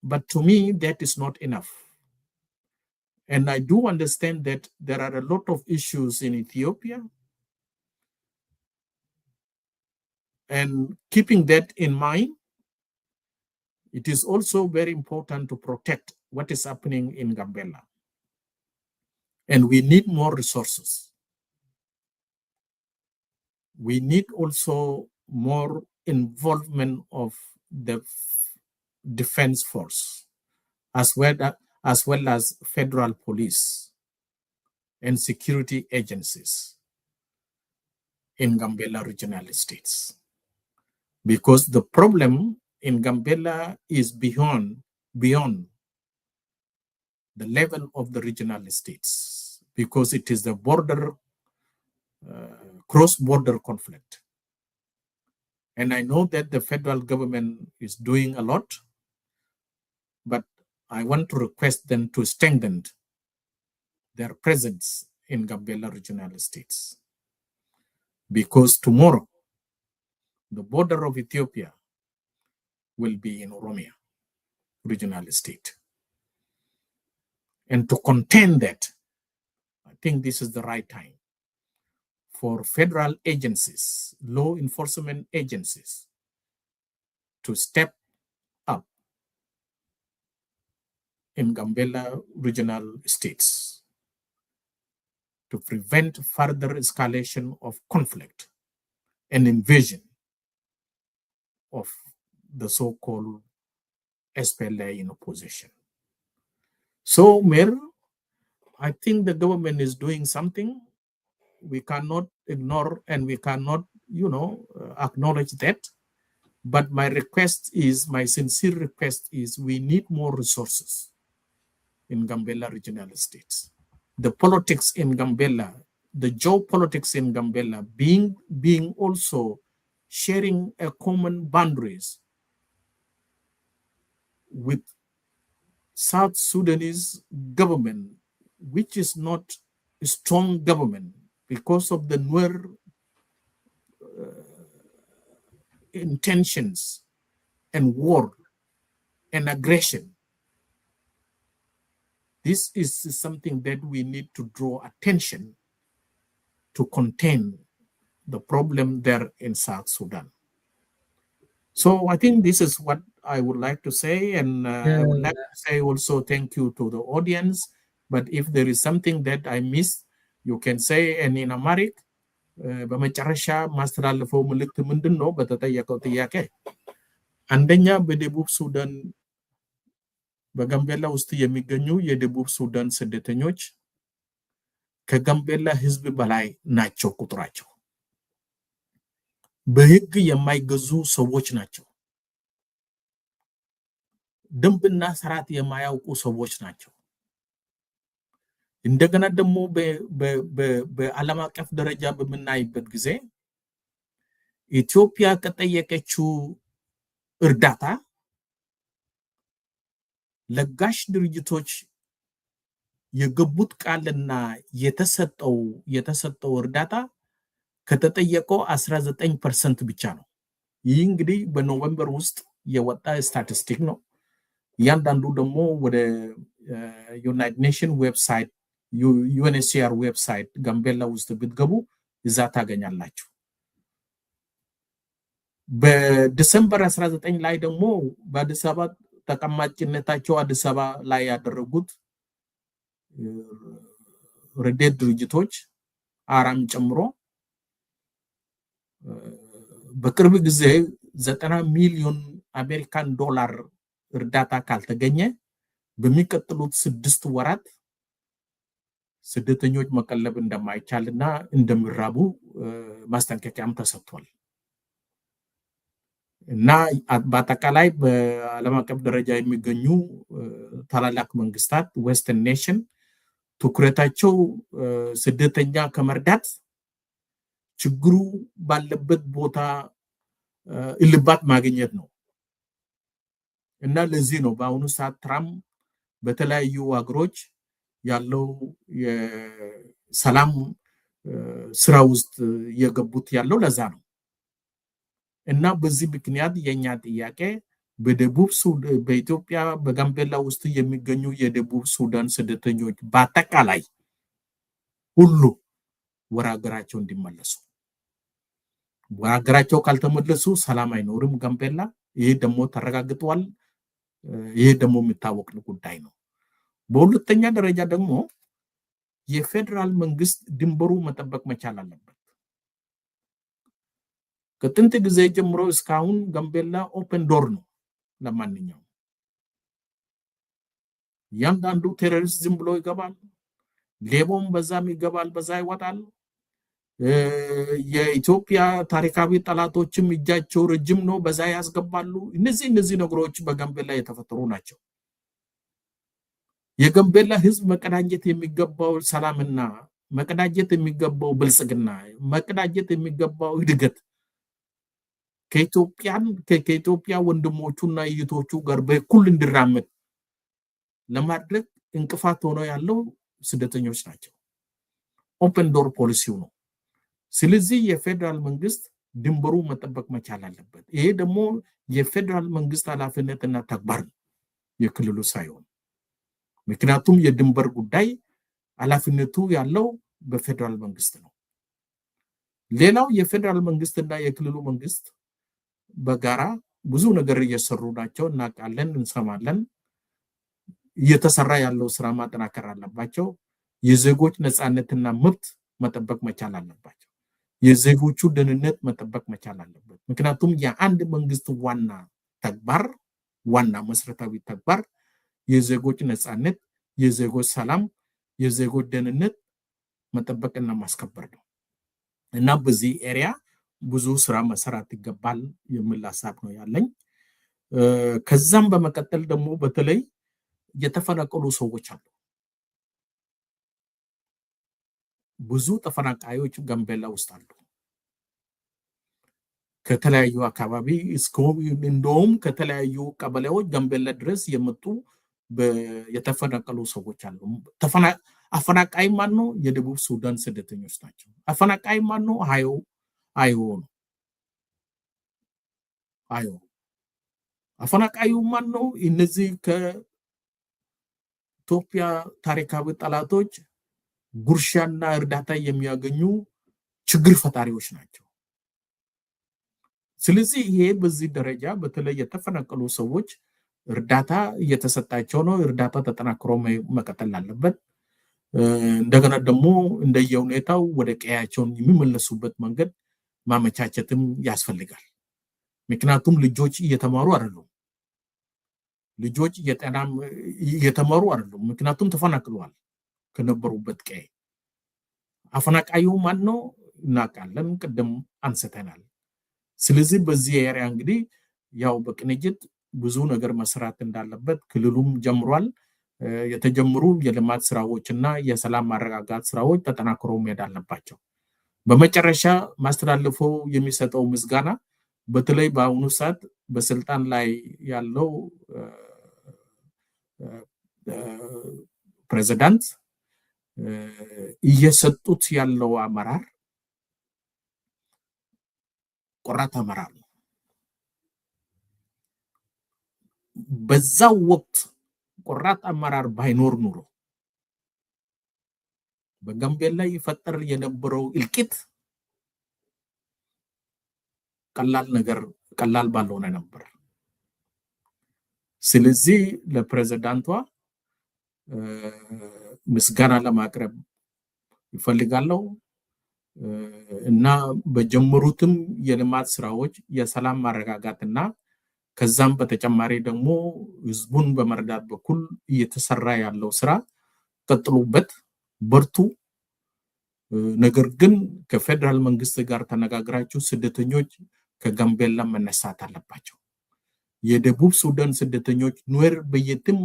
but to me, that is not enough. And I do understand that there are a lot of issues in Ethiopia. And keeping that in mind, it is also very important to protect what is happening in Gambella. And we need more resources. We need also more involvement of the defense force, as well as federal police and security agencies in Gambella regional estates. Because the problem in Gambella is beyond the level of the regional estates, because it is the border, cross-border conflict. And I know that the federal government is doing a lot, but I want to request them to strengthen their presence in Gambella regional estates. Because tomorrow, the border of Ethiopia will be in Oromia regional estate. And to contain that, I think this is the right time for federal agencies, law enforcement agencies, to step up in Gambella regional estates to prevent further escalation of conflict and invasion of the so-called SPLA in opposition. So, Mayor, I think the government is doing something. We cannot ignore and we cannot, acknowledge that. But my sincere request is we need more resources in Gambella regional estates. The politics in Gambella, the geopolitics in Gambella, being also sharing a common boundaries with South Sudanese government, which is not a strong government because of the Nuer intentions and war and aggression. This is something that we need to draw attention to contain the problem there in South Sudan. So I think this is what I would like to say, and I would like to say also thank you to the audience. But if there is something that I missed, you can say, and in Amharic, በመጨረሻ ማስተላለፈው መልእክት ምንድን ነው? በተጠየቀው ጥያቄ አንደኛ በደቡብ ሱዳን በጋምቤላ ውስጥ የሚገኙ የደቡብ ሱዳን ስደተኞች ከጋምቤላ ህዝብ በላይ ናቸው ቁጥራቸው። በህግ የማይገዙ ሰዎች ናቸው። ደንብና ስርዓት የማያውቁ ሰዎች ናቸው። እንደገና ደግሞ በዓለም አቀፍ ደረጃ በምናይበት ጊዜ ኢትዮጵያ ከጠየቀችው እርዳታ ለጋሽ ድርጅቶች የገቡት ቃልና የተሰጠው እርዳታ ከተጠየቀው 19% ብቻ ነው። ይህ እንግዲህ በኖቬምበር ውስጥ የወጣ ስታቲስቲክ ነው። ያንዳንዱ ደግሞ ወደ ዩናይትድ ኔሽን ዌብሳይት ዩኤንኤችሲአር ዌብሳይት ጋምቤላ ውስጥ ብትገቡ እዛ ታገኛላችሁ። በዲሰምበር 19 ላይ ደግሞ በአዲስ አበባ ተቀማጭነታቸው አዲስ አበባ ላይ ያደረጉት ረድኤት ድርጅቶች አራም ጨምሮ በቅርብ ጊዜ 90 ሚሊዮን አሜሪካን ዶላር እርዳታ ካልተገኘ በሚቀጥሉት 6 ወራት ስደተኞች መቀለብ እንደማይቻልና እንደሚራቡ ማስጠንቀቂያም ተሰጥቷል። እና በአጠቃላይ በዓለም አቀፍ ደረጃ የሚገኙ ታላላቅ መንግስታት ዌስተርን ኔሽን ትኩረታቸው ስደተኛ ከመርዳት ችግሩ ባለበት ቦታ እልባት ማግኘት ነው። እና ለዚህ ነው በአሁኑ ሰዓት ትራምፕ በተለያዩ ሀገሮች ያለው የሰላም ስራ ውስጥ የገቡት ያለው ለዛ ነው። እና በዚህ ምክንያት የኛ ጥያቄ በደቡብ ሱዳን በኢትዮጵያ በጋምቤላ ውስጥ የሚገኙ የደቡብ ሱዳን ስደተኞች በአጠቃላይ ሁሉ ወደ ሀገራቸው እንዲመለሱ፣ ወደ ሀገራቸው ካልተመለሱ ሰላም አይኖርም ጋምቤላ። ይሄ ደግሞ ተረጋግጧል። ይሄ ደግሞ የሚታወቅ ጉዳይ ነው። በሁለተኛ ደረጃ ደግሞ የፌደራል መንግስት ድንበሩ መጠበቅ መቻል አለበት። ከጥንት ጊዜ ጀምሮ እስካሁን ጋምቤላ ኦፕን ዶር ነው ለማንኛውም። ያንዳንዱ ቴሮሪስት ዝም ብሎ ይገባል፣ ሌቦም በዛም ይገባል፣ በዛ ይወጣል። የኢትዮጵያ ታሪካዊ ጠላቶችም እጃቸው ረጅም ነው፣ በዛ ያስገባሉ። እነዚህ ነገሮች በጋምቤላ የተፈጠሩ ናቸው። የጋምቤላ ህዝብ መቀዳጀት የሚገባው ሰላምና መቀዳጀት የሚገባው ብልጽግና፣ መቀዳጀት የሚገባው እድገት ከኢትዮጵያ ወንድሞቹና እህቶቹ ጋር በኩል እንዲራመድ ለማድረግ እንቅፋት ሆኖ ያለው ስደተኞች ናቸው። ኦፕን ዶር ፖሊሲው ነው። ስለዚህ የፌደራል መንግስት ድንበሩ መጠበቅ መቻል አለበት። ይሄ ደግሞ የፌደራል መንግስት ኃላፊነትና ተግባር ነው፣ የክልሉ ሳይሆን። ምክንያቱም የድንበር ጉዳይ ኃላፊነቱ ያለው በፌደራል መንግስት ነው። ሌላው የፌደራል መንግስትና የክልሉ መንግስት በጋራ ብዙ ነገር እየሰሩ ናቸው፣ እናውቃለን፣ እንሰማለን። እየተሰራ ያለው ስራ ማጠናከር አለባቸው። የዜጎች ነፃነትና መብት መጠበቅ መቻል አለባቸው። የዜጎቹ ደህንነት መጠበቅ መቻል አለበት። ምክንያቱም የአንድ መንግስት ዋና መሰረታዊ ተግባር የዜጎች ነፃነት፣ የዜጎች ሰላም፣ የዜጎች ደህንነት መጠበቅና ማስከበር ነው። እና በዚህ ኤሪያ ብዙ ስራ መሰራት ይገባል የሚል ሀሳብ ነው ያለኝ። ከዛም በመቀጠል ደግሞ በተለይ የተፈናቀሉ ሰዎች አሉ። ብዙ ተፈናቃዮች ጋምቤላ ውስጥ አሉ። ከተለያዩ አካባቢ እንደውም ከተለያዩ ቀበሌዎች ጋምቤላ ድረስ የመጡ የተፈናቀሉ ሰዎች አሉ። አፈናቃይ ማን ነው? የደቡብ ሱዳን ስደተኞች ናቸው። አፈናቃይ ማን ነው? አዮ ነው። አፈናቃዩ ማን ነው? እነዚህ ከኢትዮጵያ ታሪካዊ ጠላቶች ጉርሻና እርዳታ የሚያገኙ ችግር ፈጣሪዎች ናቸው። ስለዚህ ይሄ በዚህ ደረጃ በተለይ የተፈናቀሉ ሰዎች እርዳታ እየተሰጣቸው ነው። እርዳታ ተጠናክሮ መቀጠል አለበት። እንደገና ደግሞ እንደየሁኔታው ወደ ቀያቸውን የሚመለሱበት መንገድ ማመቻቸትም ያስፈልጋል። ምክንያቱም ልጆች እየተማሩ አይደሉም። ልጆች እየተማሩ አይደሉም። ምክንያቱም ተፈናቅለዋል ከነበሩበት ቀይ። አፈናቃዩ ማን ነው? እናውቃለን፣ ቅድም አንስተናል። ስለዚህ በዚህ ኤሪያ እንግዲህ ያው በቅንጅት ብዙ ነገር መስራት እንዳለበት ክልሉም ጀምሯል። የተጀመሩ የልማት ስራዎችና የሰላም ማረጋጋት ስራዎች ተጠናክሮ መሄድ አለባቸው። በመጨረሻ ማስተላለፈው የሚሰጠው ምስጋና በተለይ በአሁኑ ሰዓት በስልጣን ላይ ያለው ፕሬዝዳንት እየሰጡት ያለው አመራር ቆራጥ አመራር ነው። በዛው ወቅት ቆራጥ አመራር ባይኖር ኑሮ በጋምቤላ ይፈጠር የነበረው እልቂት ቀላል ባልሆነ ነበር። ስለዚህ ለፕሬዝዳንቷ ምስጋና ለማቅረብ ይፈልጋለሁ እና በጀመሩትም የልማት ስራዎች የሰላም ማረጋጋትና ከዛም በተጨማሪ ደግሞ ህዝቡን በመርዳት በኩል እየተሰራ ያለው ስራ ቀጥሉበት፣ በርቱ። ነገር ግን ከፌደራል መንግስት ጋር ተነጋግራችሁ ስደተኞች ከጋምቤላ መነሳት አለባቸው። የደቡብ ሱዳን ስደተኞች ኑዌር በየትም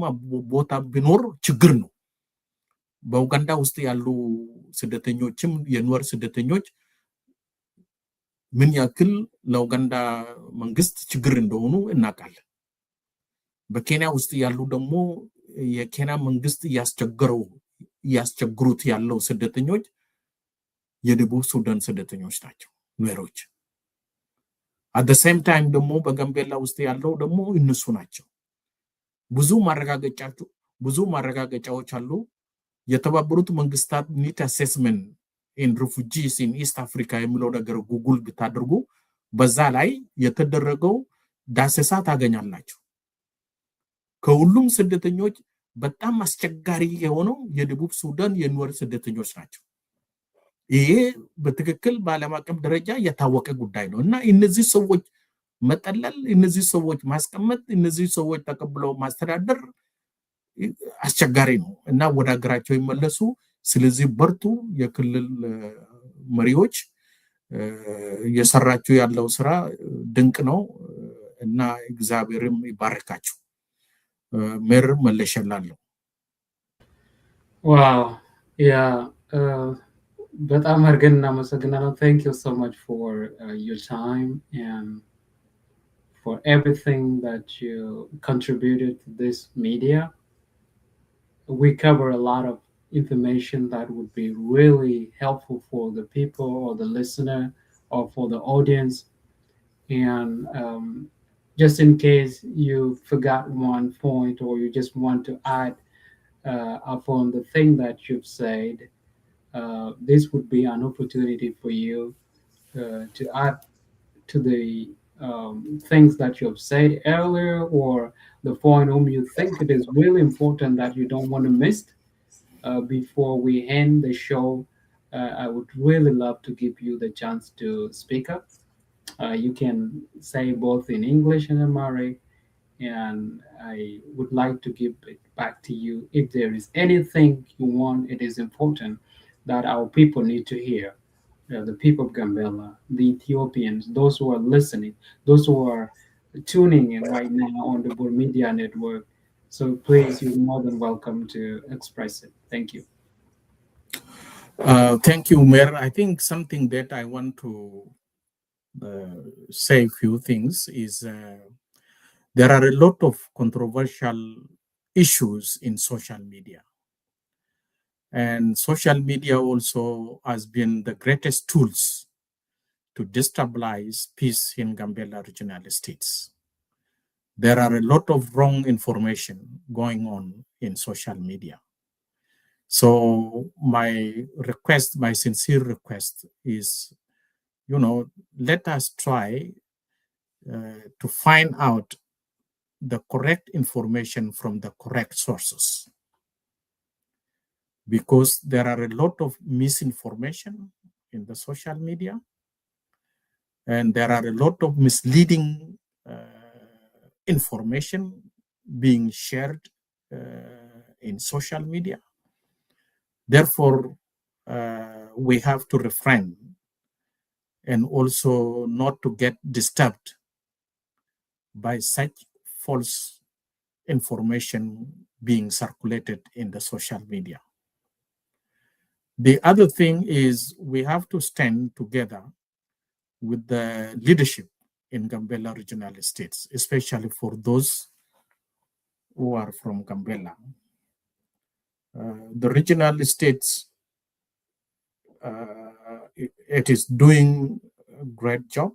ቦታ ቢኖር ችግር ነው። በኡጋንዳ ውስጥ ያሉ ስደተኞችም የኑዌር ስደተኞች ምን ያክል ለኡጋንዳ መንግስት ችግር እንደሆኑ እናውቃለን። በኬንያ ውስጥ ያሉ ደግሞ የኬንያ መንግስት ያስቸግሩት ያለው ስደተኞች የደቡብ ሱዳን ስደተኞች ናቸው ኑዌሮች። at the same time ደግሞ በጋምቤላ ውስጥ ያለው ደግሞ እነሱ ናቸው። ብዙ ማረጋገጫዎች አሉ። የተባበሩት መንግስታት ኒድ አሴስመንት in refugees in East Africa የሚለው ነገር ጉግል ብታደርጉ በዛ ላይ የተደረገው ዳሰሳ ታገኛላችሁ። ከሁሉም ስደተኞች በጣም አስቸጋሪ የሆነው የደቡብ ሱዳን የኑዌር ስደተኞች ናቸው። ይሄ በትክክል በዓለም አቀፍ ደረጃ የታወቀ ጉዳይ ነው እና እነዚህ ሰዎች መጠለል፣ እነዚህ ሰዎች ማስቀመጥ፣ እነዚህ ሰዎች ተቀብለው ማስተዳደር አስቸጋሪ ነው እና ወደ ሀገራቸው ይመለሱ። ስለዚህ በርቱ። የክልል መሪዎች እየሰራችሁ ያለው ስራ ድንቅ ነው እና እግዚአብሔርም ይባርካችሁ። ሜር መለሸላለሁ። ዋው ያ በጣም አድርገን እናመሰግናለን። Thank you so much for your time and for everything that you contributed to this media. We cover a lot of information that would be really helpful for the people or the listener or for the audience. And just in case you forgot one point or you just want to add upon the thing that you've said, this would be an opportunity for you to add to the things that you have said earlier, or the point whom you think it is really important that you don't want to miss. Before we end the show, I would really love to give you the chance to speak up. You can say both in English and Amharic, and I would like to give it back to you. If there is anything you want, it is important that our people need to hear. The people of Gambela, the Ethiopians, those who are listening, those who are tuning in right now on the Bull Media Network. So please, you're more than welcome to express it. Thank you. Thank you, Mayor. I think something that I want to say a few things is there are a lot of controversial issues in social media. And social media also has been the greatest tools to destabilize peace in Gambela regional states. There are a lot of wrong information going on in social media. So my sincere request is, let us try to find out the correct information from the correct sources. Because there are a lot of misinformation in the social media, and there are a lot of misleading information being shared in social media. Therefore, we have to refrain and also not to get disturbed by such false information being circulated in the social media. The other thing is we have to stand together with the leadership in Gambella regional estates, especially for those who are from Gambella. The regional estates, it is doing a great job,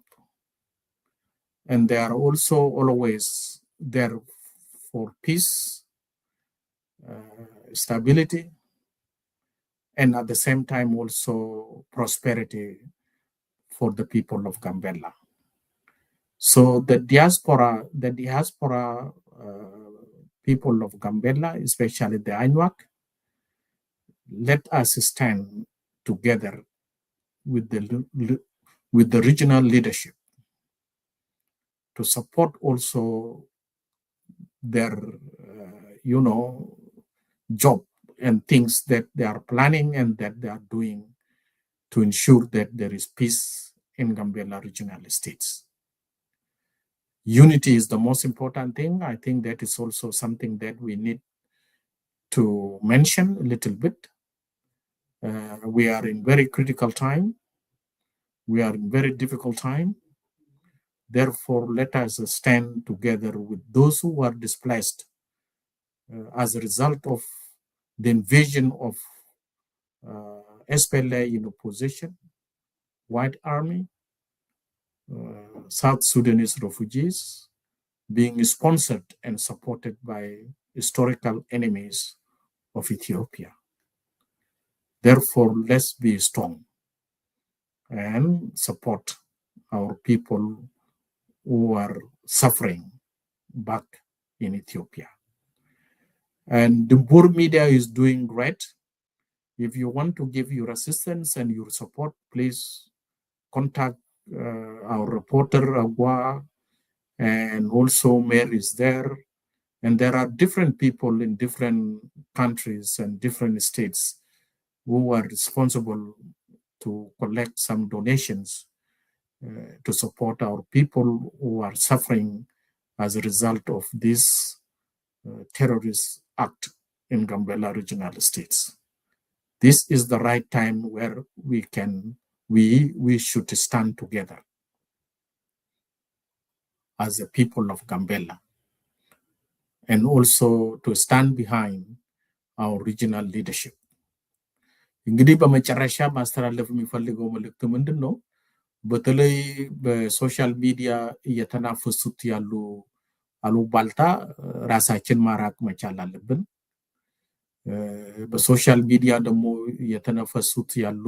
and they are also always there for peace, stability, and at the same time also prosperity for the people of Gambella. So the diaspora people of Gambella, especially the Anuak, let us stand together with the regional leadership to support also their, job and things that they are planning and that they are doing to ensure that there is peace in Gambella regional estates. Unity is the most important thing. I think that is also something that we need to mention a little bit. We are in very critical time. We are in very difficult time. Therefore, let us stand together with those who are displaced as a result of the invasion of SPLA in opposition, White Army, South Sudanese refugees being sponsored and supported by historical enemies of Ethiopia. Therefore, let's be strong and support our people who are suffering back in Ethiopia. And the Bur media is doing great. If you want to give your assistance and your support, please contact our reporter, Agua, and also Mayor is there. And there are different people in different countries and different states who are responsible to collect some donations to support our people who are suffering as a result of this terrorist act in Gambella regional estates. This is the right time where we should stand together as a people of Gambella, and also to stand behind our regional leadership. እንግዲህ በመጨረሻ ማስተላለፍ የሚፈልገው መልእክት ምንድን ነው? በተለይ በሶሻል ሚዲያ እየተናፈሱት ያሉ አሉባልታ ራሳችን ማራቅ መቻል አለብን። በሶሻል ሚዲያ ደግሞ እየተነፈሱት ያሉ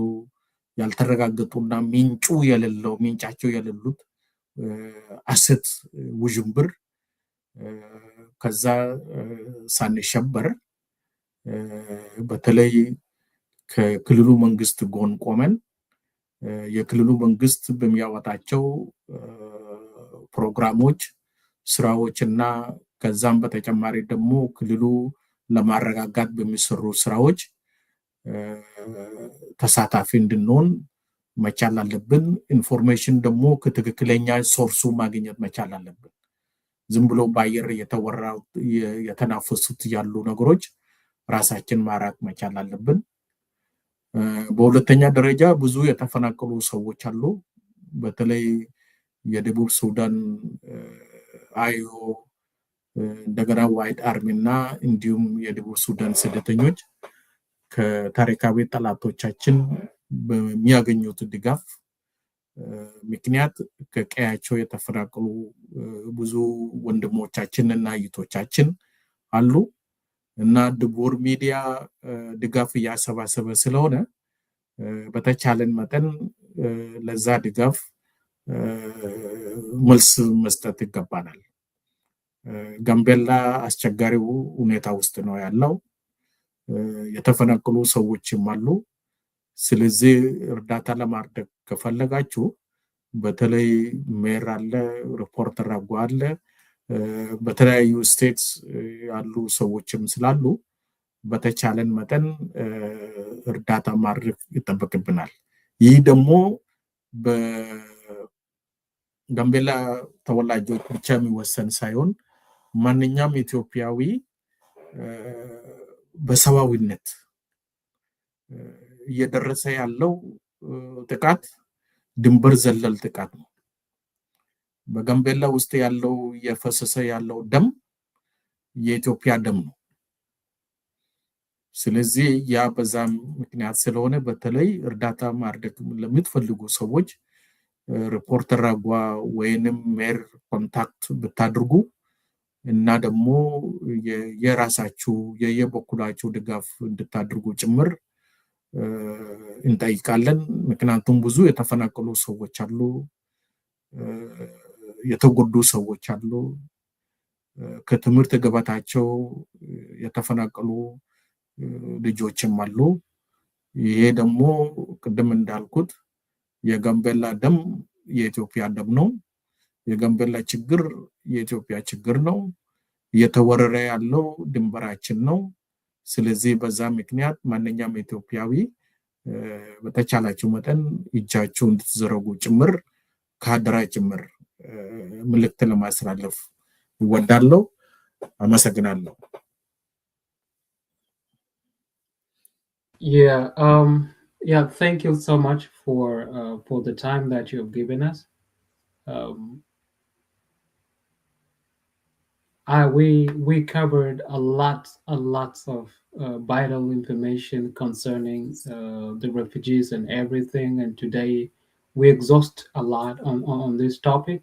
ያልተረጋገጡና ምንጫቸው የሌሉት አሰት ውዥንብር ከዛ ሳንሸበር በተለይ ከክልሉ መንግስት ጎን ቆመን የክልሉ መንግስት በሚያወጣቸው ፕሮግራሞች ስራዎችና ከዛም በተጨማሪ ደግሞ ክልሉ ለማረጋጋት በሚሰሩ ስራዎች ተሳታፊ እንድንሆን መቻል አለብን። ኢንፎርሜሽን ደግሞ ከትክክለኛ ሶርሱ ማግኘት መቻል አለብን። ዝም ብሎ ባየር የተወራው የተናፈሱት ያሉ ነገሮች ራሳችን ማራቅ መቻል አለብን። በሁለተኛ ደረጃ ብዙ የተፈናቀሉ ሰዎች አሉ። በተለይ የደቡብ ሱዳን አዮ እንደገና ዋይት አርሚና እንዲሁም የደቡብ ሱዳን ስደተኞች ከታሪካዊ ጠላቶቻችን በሚያገኙት ድጋፍ ምክንያት ከቀያቸው የተፈናቀሉ ብዙ ወንድሞቻችንና እህቶቻችን አሉ እና ድቡር ሚዲያ ድጋፍ ያሰባሰበ ስለሆነ በተቻለን መጠን ለዛ ድጋፍ መልስ መስጠት ይገባናል። ጋምቤላ አስቸጋሪው ሁኔታ ውስጥ ነው ያለው። የተፈናቀሉ ሰዎችም አሉ። ስለዚህ እርዳታ ለማድረግ ከፈለጋችሁ በተለይ ሜር አለ፣ ሪፖርተር አለ፣ በተለያዩ ስቴትስ ያሉ ሰዎችም ስላሉ በተቻለን መጠን እርዳታ ማድረግ ይጠበቅብናል። ይህ ደግሞ በጋምቤላ ተወላጆች ብቻ የሚወሰን ሳይሆን ማንኛውም ኢትዮጵያዊ በሰብአዊነት እየደረሰ ያለው ጥቃት ድንበር ዘለል ጥቃት ነው። በጋምቤላ ውስጥ ያለው እየፈሰሰ ያለው ደም የኢትዮጵያ ደም ነው። ስለዚህ ያ በዛ ምክንያት ስለሆነ በተለይ እርዳታ ማድረግ ለምትፈልጉ ሰዎች ሪፖርተር አጓ ወይንም ሜር ኮንታክት ብታድርጉ እና ደግሞ የራሳችሁ የየበኩላችሁ ድጋፍ እንድታድርጉ ጭምር እንጠይቃለን። ምክንያቱም ብዙ የተፈናቀሉ ሰዎች አሉ፣ የተጎዱ ሰዎች አሉ፣ ከትምህርት ገበታቸው የተፈናቀሉ ልጆችም አሉ። ይሄ ደግሞ ቅድም እንዳልኩት የጋምቤላ ደም የኢትዮጵያ ደም ነው። የጋምቤላ ችግር የኢትዮጵያ ችግር ነው። እየተወረረ ያለው ድንበራችን ነው። ስለዚህ በዛ ምክንያት ማንኛውም ኢትዮጵያዊ በተቻላችሁ መጠን እጃችሁ እንድትዘረጉ ጭምር ከአደራ ጭምር መልእክት ለማስተላለፍ እወዳለሁ። አመሰግናለሁ። Yeah, thank you so much for the time that you have given us. We covered a lot of vital information concerning the refugees and everything, and today we exhaust a lot on this topic.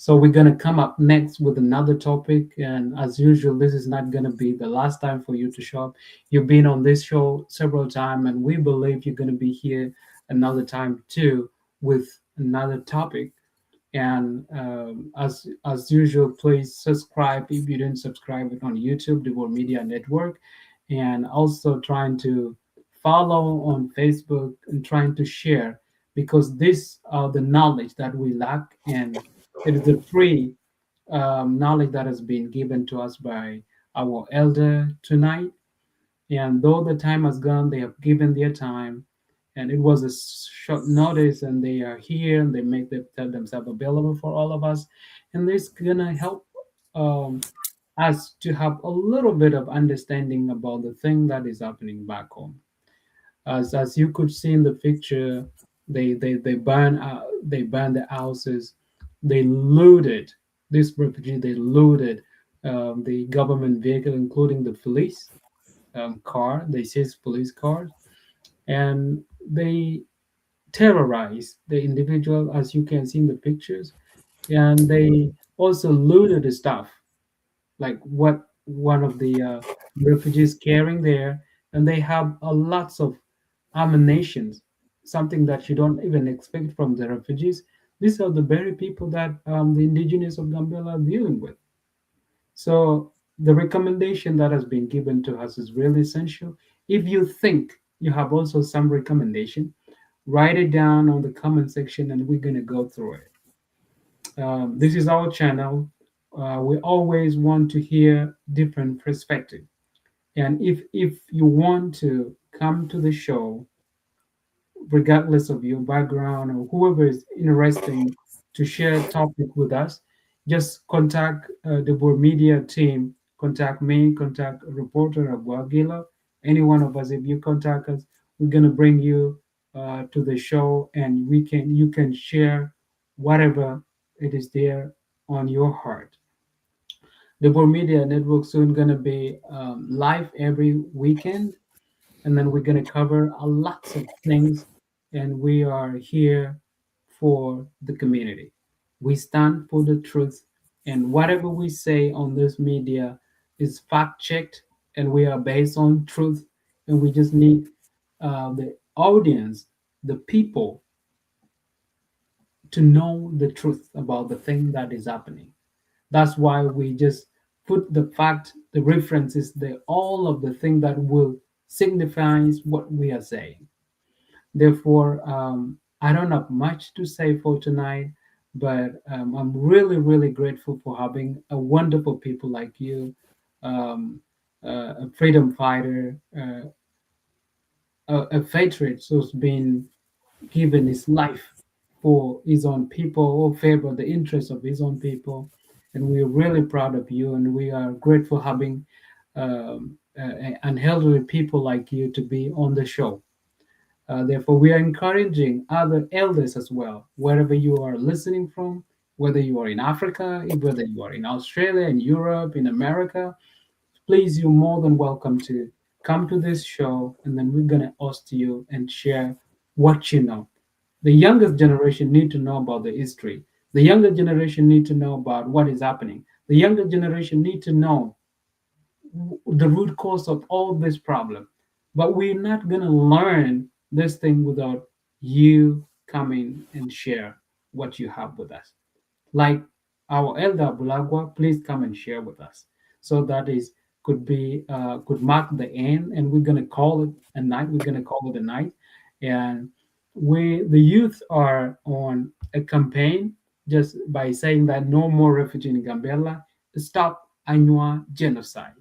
So we're going to come up next with another topic, and as usual, this is not going to be the last time for you to show up. You've been on this show several times, and we believe you're going to be here another time too with another topic. And as usual, please subscribe if you didn't subscribe it on YouTube, the World Media Network, and also trying to follow on Facebook and trying to share, because these are the knowledge that we lack, and it is the free knowledge that has been given to us by our elder tonight. And though the time has gone, they have given their time, and it was a short notice, and they are here and they make themselves available for all of us, and this is gonna help us to have a little bit of understanding about the thing that is happening back home. As you could see in the picture, they burn the houses, they looted this refugee, they looted the government vehicle, including the police car. They seized police cars, and they terrorize the individual, as you can see in the pictures, and they also looted the stuff, like what one of the refugees carrying there, and they have lots of ammunitions, something that you don't even expect from the refugees. These are the very people that the indigenous of Gambela are dealing with. So the recommendation that has been given to us is really essential. If you think you have also some recommendation, write it down on the comment section, and we're going to go through it. This is our channel. We always want to hear different perspective, and if you want to come to the show, regardless of your background or whoever is interested to share a topic with us, just contact the World Media team. Contact me, contact reporter Aguagila, any one of us. If you contact us, we're going to bring you to the show, and you can share whatever it is there on your heart. The World Media Network soon going to be live every weekend, and then we're going to cover a lots of things, and we are here for the community. We stand for the truth, and whatever we say on this media is fact-checked, and we are based on truth, and we just need the audience, the people, to know the truth about the thing that is happening. That's why we just put the fact, the references, all of the thing that will signify what we are saying. Therefore, I don't have much to say for tonight, but I'm really, really grateful for having a wonderful people like you, a freedom fighter, a patriot who's been given his life for his own people or favor the interests of his own people. And we are really proud of you, and we are grateful having and elderly people like you to be on the show. Therefore, we are encouraging other elders as well, wherever you are listening from, whether you are in Africa, whether you are in Australia, in Europe, in America, please, you're more than welcome to come to this show, and then we're going to host you and share what you know. The youngest generation need to know about the history. The younger generation need to know about what is happening. The younger generation need to know the root cause of all this problem. But we're not going to learn this thing without you coming and share what you have with us. Like our elder Bulagwa, please come and share with us. So that is could mark the end, and we're gonna call it a night. We're gonna call it a night, and the youth are on a campaign just by saying that no more refugee in Gambela, stop Anua genocide.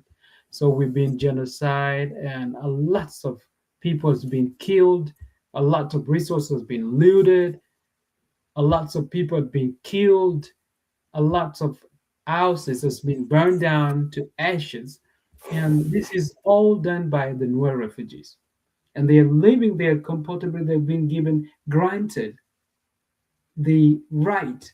So we've been genocide, and a lots of people has been killed, a lot of resources been looted, a lots of people have been killed, a lot of houses has been burned down to ashes, and this is all done by the Nuer refugees, and they are living there comfortably. They've been granted the right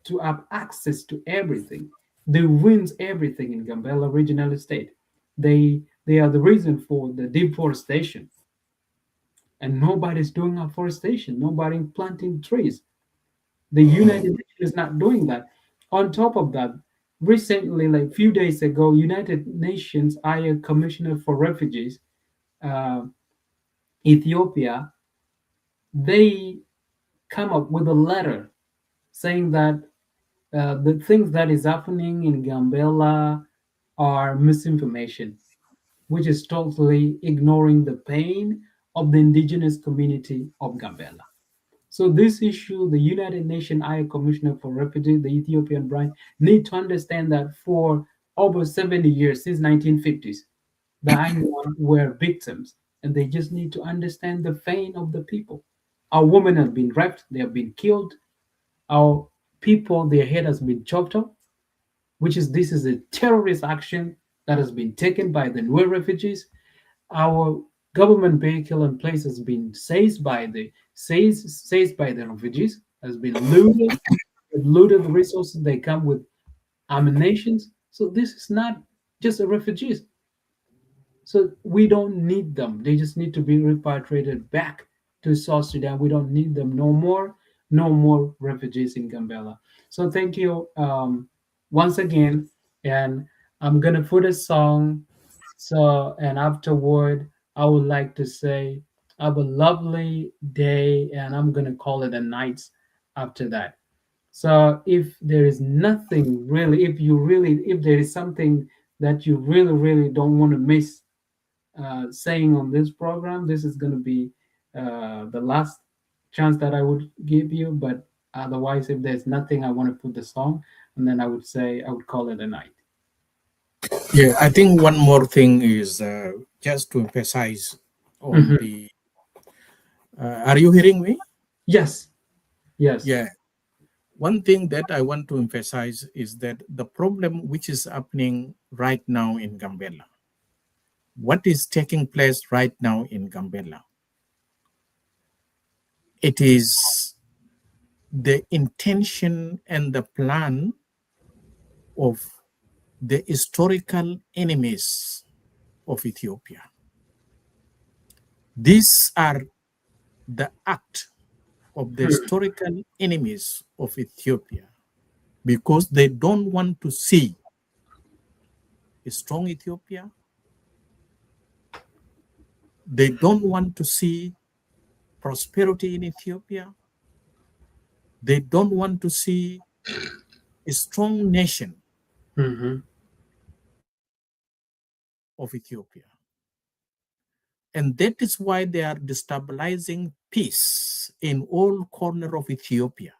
to have access to everything. They wins everything in Gambela regional estate. They are the reason for the deforestation, and nobody's doing afforestation. Nobody planting trees. The United Nations is not doing that. On top of that, recently, like a few days ago, United Nations High Commissioner for Refugees, Ethiopia, they come up with a letter saying that the things that is happening in Gambela are misinformation, which is totally ignoring the pain of the indigenous community of Gambela. So this issue, the United Nations High Commissioner for Refugees, the Ethiopian branch, need to understand that for over 70 years, since 1950s, the Ainu were victims, and they just need to understand the pain of the people. Our women have been raped, they have been killed. Our people, their head has been chopped off, this is a terrorist action that has been taken by the Nuer refugees. Our government vehicle and place has been seized by the refugees, has been looted the resources. They come with ammunitions. So this is not just a refugees. So we don't need them. They just need to be repatriated back to South Sudan. We don't need them no more. No more refugees in Gambela. So thank you once again. And I'm gonna put a song. So, and afterward, I would like to say, have a lovely day, and I'm gonna call it a night after that. So, if there is nothing really, if there is something that you really don't want to miss saying on this program, this is gonna be the last chance that I would give you. But otherwise, if there's nothing, I want to put the song, and then I would call it a night. Yeah, I think one more thing is just to emphasize on the. Are you hearing me? Yes. Yes. Yeah. One thing that I want to emphasize is that the problem which is happening right now in Gambela, what is taking place right now in Gambela, it is the intention and the plan of the historical enemies of Ethiopia. These are the act of the historical enemies of Ethiopia, because they don't want to see a strong Ethiopia. They don't want to see prosperity in Ethiopia. They don't want to see a strong nation of Ethiopia. And that is why they are destabilizing peace in all corners of Ethiopia.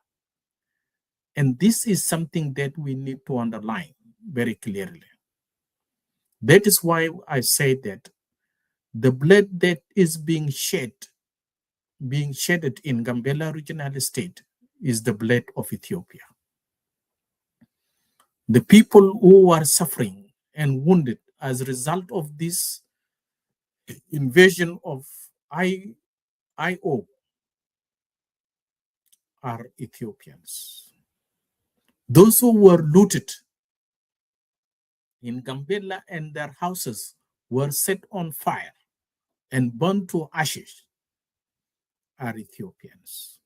And this is something that we need to underline very clearly. That is why I say that the blood that is being shedded in Gambela regional estate is the blood of Ethiopia. The people who are suffering and wounded as a result of this invasion of IO are Ethiopians. Those who were looted in Gambela and their houses were set on fire and burned to ashes are Ethiopians.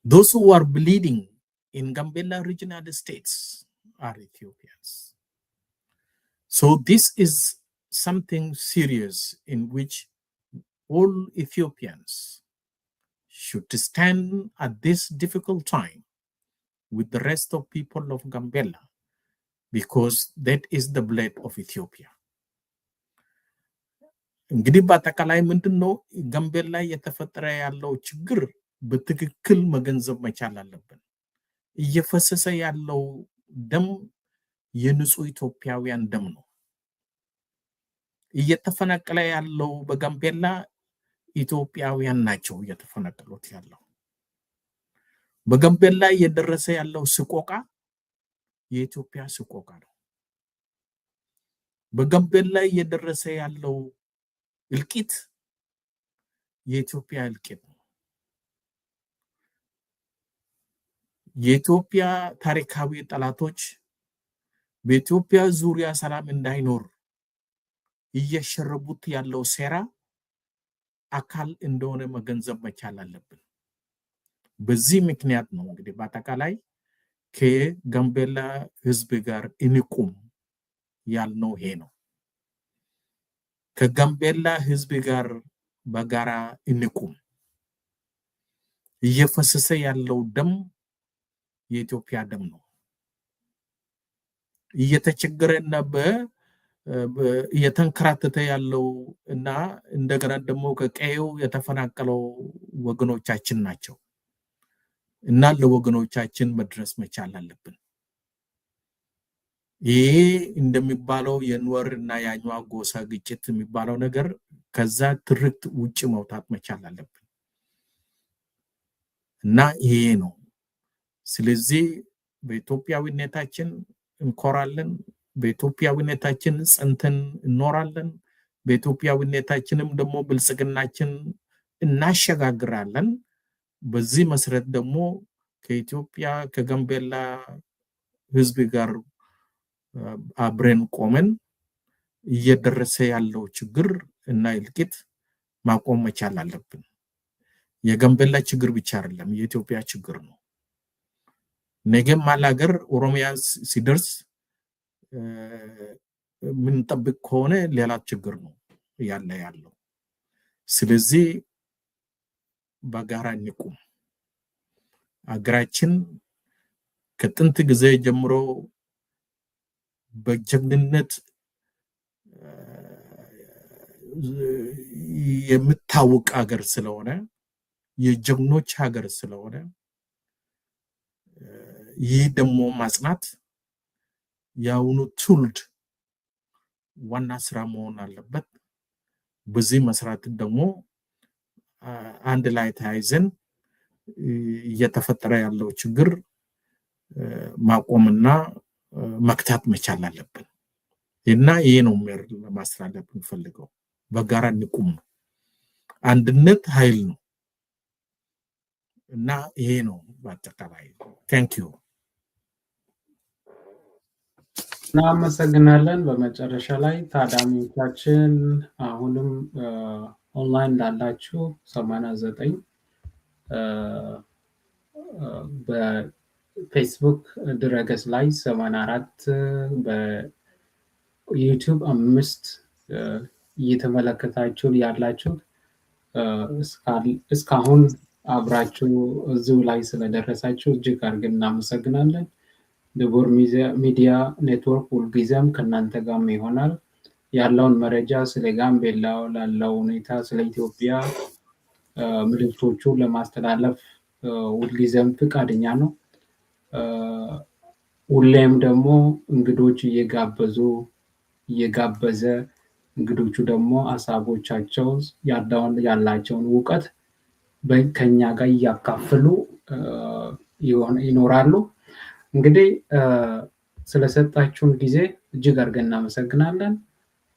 Those who are bleeding in Gambela regional states are Ethiopians. So this is something serious in which all Ethiopians should stand at this difficult time with the rest of people of Gambela, because that is the blood of Ethiopia. እንግዲህ በአጠቃላይ ምንድነው ጋምቤላ የተፈጠረ ያለው ችግር በትክክል መገንዘብ መቻል አለብን። እየፈሰሰ ያለው ደም የንጹህ ኢትዮጵያውያን ደም ነው። እየተፈናቀለ ያለው በጋምቤላ ኢትዮጵያውያን ናቸው እየተፈናቀሉት ያለው። በጋምቤላ እየደረሰ ያለው ስቆቃ የኢትዮጵያ ስቆቃ ነው። በጋምቤላ እየደረሰ ያለው እልቂት የኢትዮጵያ እልቂት ነው። የኢትዮጵያ ታሪካዊ ጠላቶች በኢትዮጵያ ዙሪያ ሰላም እንዳይኖር እየሸረቡት ያለው ሴራ አካል እንደሆነ መገንዘብ መቻል አለብን። በዚህ ምክንያት ነው እንግዲህ በአጠቃላይ ከጋምቤላ ህዝብ ጋር እንቁም ያልነው ይሄ ነው። ከጋምቤላ ህዝብ ጋር በጋራ እንቁም። እየፈሰሰ ያለው ደም የኢትዮጵያ ደም ነው። እየተቸገረና እየተንከራተተ ያለው እና እንደገና ደግሞ ከቀየው የተፈናቀለው ወገኖቻችን ናቸው እና ለወገኖቻችን መድረስ መቻል አለብን። ይሄ እንደሚባለው የንወርና ያኛዋ ጎሳ ግጭት የሚባለው ነገር ከዛ ትርክት ውጪ መውጣት መቻል አለብን እና ይሄ ነው። ስለዚህ በኢትዮጵያዊነታችን እንኮራለን፣ በኢትዮጵያዊነታችን ጸንተን እንኖራለን፣ በኢትዮጵያዊነታችንም ደግሞ ብልጽግናችን እናሸጋግራለን። በዚህ መሰረት ደግሞ ከኢትዮጵያ ከጋምቤላ ህዝብ ጋር አብረን ቆመን እየደረሰ ያለው ችግር እና እልቂት ማቆም መቻል አለብን። የጋምቤላ ችግር ብቻ አይደለም፣ የኢትዮጵያ ችግር ነው። ነገም ማላገር ኦሮሚያ ሲደርስ ምን ጠብቅ ከሆነ ሌላ ችግር ነው ያለው። ስለዚህ በጋራ እንቁም። አገራችን ከጥንት ጊዜ ጀምሮ በጀግንነት የምታወቅ ሀገር ስለሆነ የጀግኖች ሀገር ስለሆነ ይህ ደግሞ ማጽናት ያውኑ ትውልድ ዋና ስራ መሆን አለበት። በዚህ መስራት ደግሞ አንድ ላይ ተያይዘን እየተፈጠረ ያለው ችግር ማቆምና መክታት መቻል አለብን እና ይሄ ነው ማስተላለፍ እንፈልገው። በጋራ እንቁም ነው። አንድነት ኃይል ነው እና ይሄ ነው በአጠቃላይ። ታንክ ዩ። እናመሰግናለን። በመጨረሻ ላይ ታዳሚዎቻችን አሁንም ኦንላይን ላላችሁ 89 በፌስቡክ ድረገጽ ላይ 84 በዩቲዩብ 5 እየተመለከታችሁ ያላችሁ እስካሁን አብራችሁ እዚሁ ላይ ስለደረሳችሁ እጅግ አድርገን እናመሰግናለን። ድቡር ሚዲያ ኔትወርክ ሁልጊዜም ከእናንተ ጋር ይሆናል። ያለውን መረጃ ስለ ጋምቤላው ላለው ሁኔታ ስለ ኢትዮጵያ መልእክቶቹን ለማስተላለፍ ሁልጊዜም ፍቃደኛ ነው። ሁሌም ደግሞ እንግዶች እየጋበዘ እንግዶቹ ደግሞ ሀሳቦቻቸው ያላቸውን እውቀት ከኛ ጋር እያካፈሉ ይኖራሉ። እንግዲህ ስለሰጣችሁን ጊዜ እጅግ አድርገን እናመሰግናለን።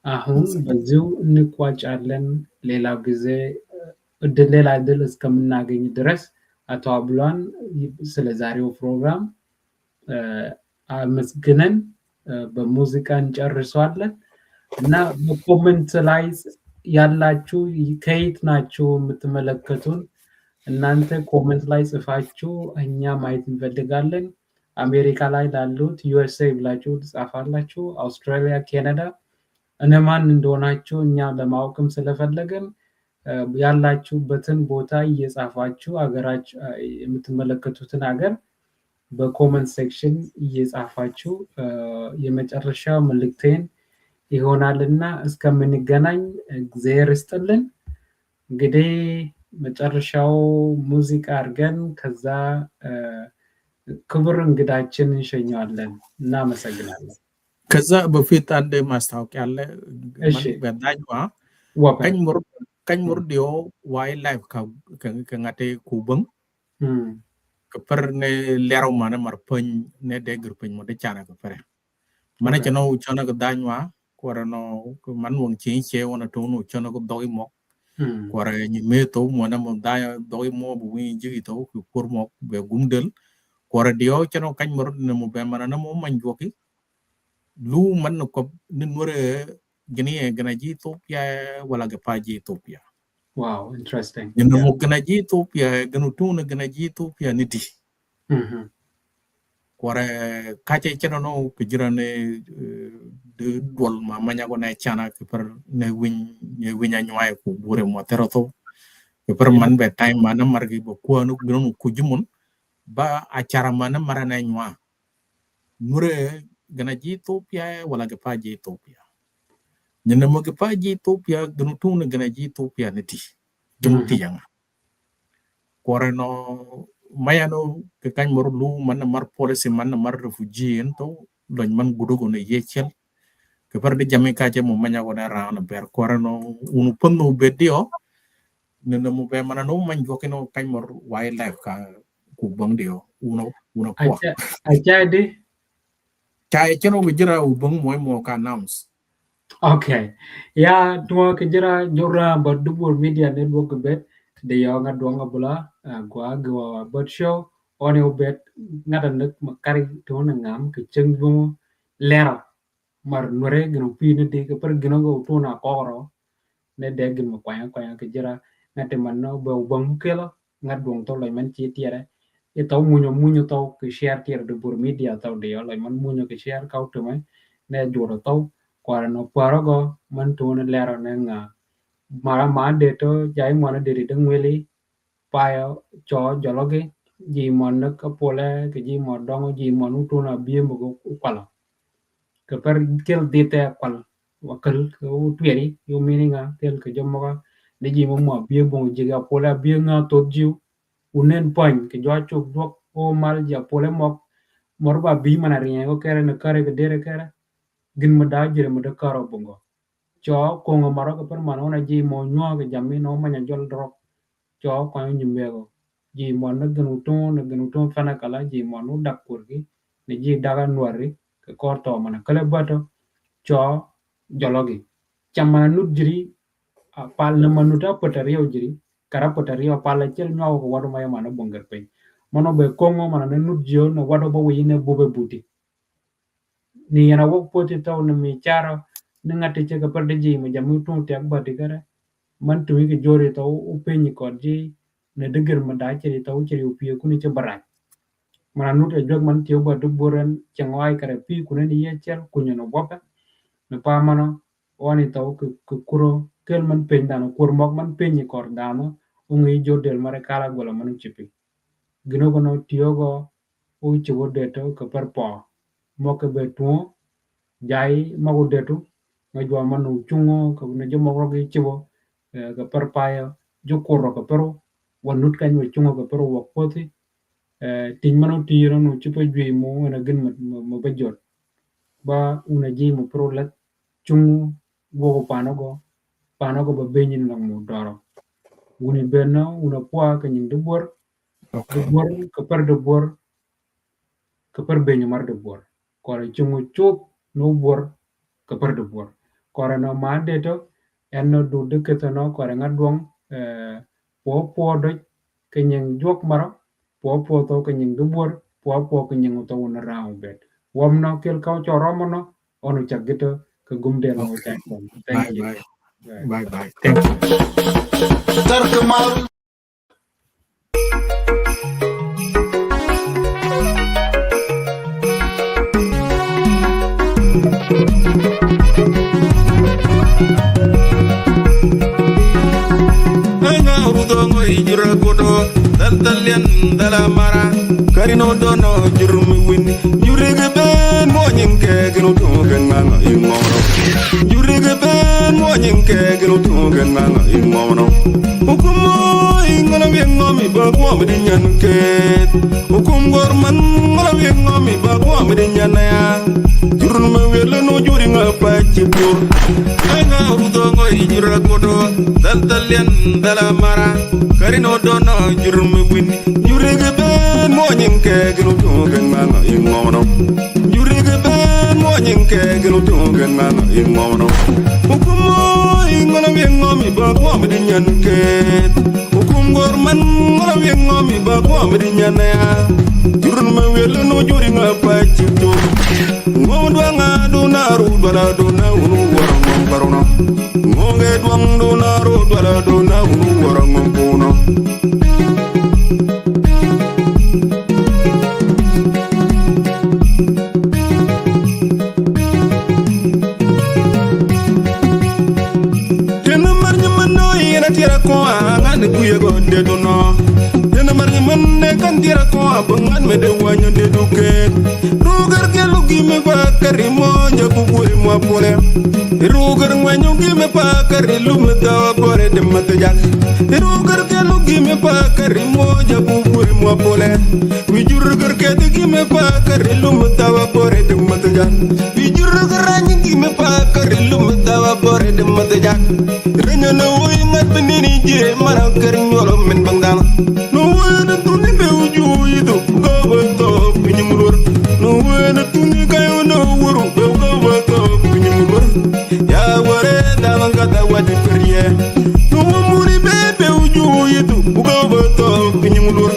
አሁን በዚሁ እንቋጫለን። ሌላ ጊዜ ሌላ እድል እስከምናገኝ ድረስ አቶ አብሏን ስለ ዛሬው ፕሮግራም አመስግነን በሙዚቃ እንጨርሰዋለን እና በኮሜንት ላይ ያላችሁ ከየት ናችሁ የምትመለከቱን? እናንተ ኮሜንት ላይ ጽፋችሁ እኛ ማየት እንፈልጋለን። አሜሪካ ላይ ላሉት ዩኤስኤ ብላችሁ ትጻፋላችሁ። አውስትራሊያ፣ ካናዳ እነማን እንደሆናችሁ እኛ ለማወቅም ስለፈለገን ያላችሁበትን ቦታ እየጻፋችሁ አገራችሁ የምትመለከቱትን ሀገር በኮመንት ሴክሽን እየጻፋችሁ የመጨረሻ መልእክቴን ይሆናልና እስከምንገናኝ እግዚአብሔር ይስጥልን። እንግዲህ መጨረሻው ሙዚቃ አድርገን ከዛ ክቡር እንግዳችን እንሸኘዋለን። እናመሰግናለን። ከዛ በፊት አንድ ማስታወቂያ አለ። በዳኝዋ ቀኝ ሙርዲዮ ዋይልድ ላይፍ ከንጋቴ ኩበን ከፐር ne lero mana marpany ne de grupany mo de chana ka pare mana chano chana ka danywa korano man wong chi che wona to no chana ko doi mo kore ni me to mo na mo da doi mo bu wi ji to ku por mo be gumdel kore dio chano kany mor ne mo be mana na mo man joki lu man no ko nin wore gani gana ji Ethiopia wala ga pa ji Ethiopia. Wow, interesting. You know, gonna ji Ethiopia, gonna tuna gonna ji Ethiopia niti. Kore kache chano no kujira ne de dwal ma manya ko na chana per ne winya nywae ku bure mo terato. Per man be time mana margi bo ku anu gnu kujumun ba acara mana marana nywa. Nure gonna ji Ethiopia wala ga pa ji Ethiopia. Nyana mo ga pa ji Ethiopia gnu tuna gonna ji Ethiopia niti. Jumti yang kore no mayano ke kan mor lu man mar policy man mar refugee ento don man gudugo ne yechel ke par de jamaica je mo manya ko na raana ber kore no unu ponno bedio ne mo be man no man jokino kan mor wildlife ka ku bang dio uno ko ajade chai cheno bijira u bang mo ka announce. Okay. Ya tua kejira jora berdubur media network bet de yang adwang abula gua bird show on your bet ngada nek makari to ngam ke cengbu lera mar nore gnu pi ne de per gnu go to na koro ne de gnu kwaya kejira ngate manno be bang kelo ngadwang to lai man chi tiere e to munyo to ke share tiere de bur media to de lai man munyo ke share kau to mai ne joro to kwara no kwara go man to ne lero ne nga mara ma de to jai mo na de de ngweli pa cho jologe ji mo na ka pole ke ji mo dong ji mo nu to na bie mo go kwala ke per kel de te kwal wakal ko tueri yo meaninga tel ke jomo ga de ji mo bie bo ji ga pole bie nga to jiu unen point ke jo chok dok o mal ja pole mo morba bi mana rien ko kere ne kare ke dere kere gin ma da jere ma da karo bongo cho ko ngo maro ko per mano na ji mo nyo ke jammi no ma nya jol drop cho ko ni mbego ji mo na gnu to fana kala ji mo no dak kurgi ne ji daga nwari ke korto mana kale bato cho jologi chamana nut jiri pal na manuta potario jiri kara potario pala chel nyaw ko wadu maya mana bongar pe mono be kongo mana ne nut jio na wadu bo wi ne bobe buti ni yana wok poti taw na mi charo ni ngati che ka perde ji mi jamu tu te akba de gara man tu ki jori taw u penyi ko ji ne deger ma da che taw che u pi ku ni che barai mana nut e jog man tiyo ba du boran changwai kare pi ku ne ni ye chel ku nyono bopa ne pa mano wani taw ku kuro kel man pen dano kur mok man penyi kor dano u ngi jodel mare kala gola manu chipi gino gono tiyo go u che wo de to ka par po moke be tuo jai mago detu ngajwa manu chungo ka ne jomo rogi chibo ka parpaya jokoro ka pero wanut kan we chungo ka pero wak poti tin manu tiro no chipo jwe mo na gen mo bajot ba una ji mo pro lat chungo go pano go ba benyin na mo doro uni benno una poa ka nyin dubor Okay. Debor keper debor keper benyumar debor. Kore chungu chuk no bor keper debor. Kore no mande to enno du deketo no kore ngadwong po do kenyeng jok maro po to kenyeng debor po kenyeng to wona round bed. Womno kel kau choromo no onu chagito ke gumdel no Okay. thank you. Bye. Thank you. Jura kodo dal dalian dalamara karino dono jurmi windi jurige ben moñin ke gënu tugen nana imono jurige ben moñin ke gënu tugen nana imono hukumo ingana wi ngomi ba ko mi di ñan ke hukum gor man ngala wi ngomi ba ko mi di ñan ya jurnu wele no juri nga pa ci bur ay nga rudo ngoy jura kodo dal dalian dalamara karino dono jurmi windi jurige ben moñin ke gënu tugen nana imono jurige ben moñin ke gënu tugen nana imono hukumo ingana wi ngomi ba ko mi di ñan ke hukum gor man ngala wi ngomi ba ko mi di ñan ya jurnu wele no juri nga pa ci bur ngomdwa nga do naru bala do na unu warangom barono ngonge dwang do naru bala do na unu warangom puno tena marnya mano ina tira ko angan kuye go de do no tena marnya manne kan tira ko abangan me de wanyo de duke rugar ke lugi me ba kari mo jabu buri mo pole rugar wanyo gi me ba kari lu me da bore de mata jak rugar ke lugi me ba kari mo jabu buri mo pole wi jurgar ke de gi me ba kari lu me da bore de mata jak wi jurgar ranyi gi me ba kari lu me da bore de mata jak renya no wi ngat benini je mara kari nyolo men bangdal no wena tuni be uju yido go ba to pinyumur no wena tuni kayo no wuru be go ba to pinyumur ya wore dalanga da wadi periye no muri be uju yido go ba to pinyumur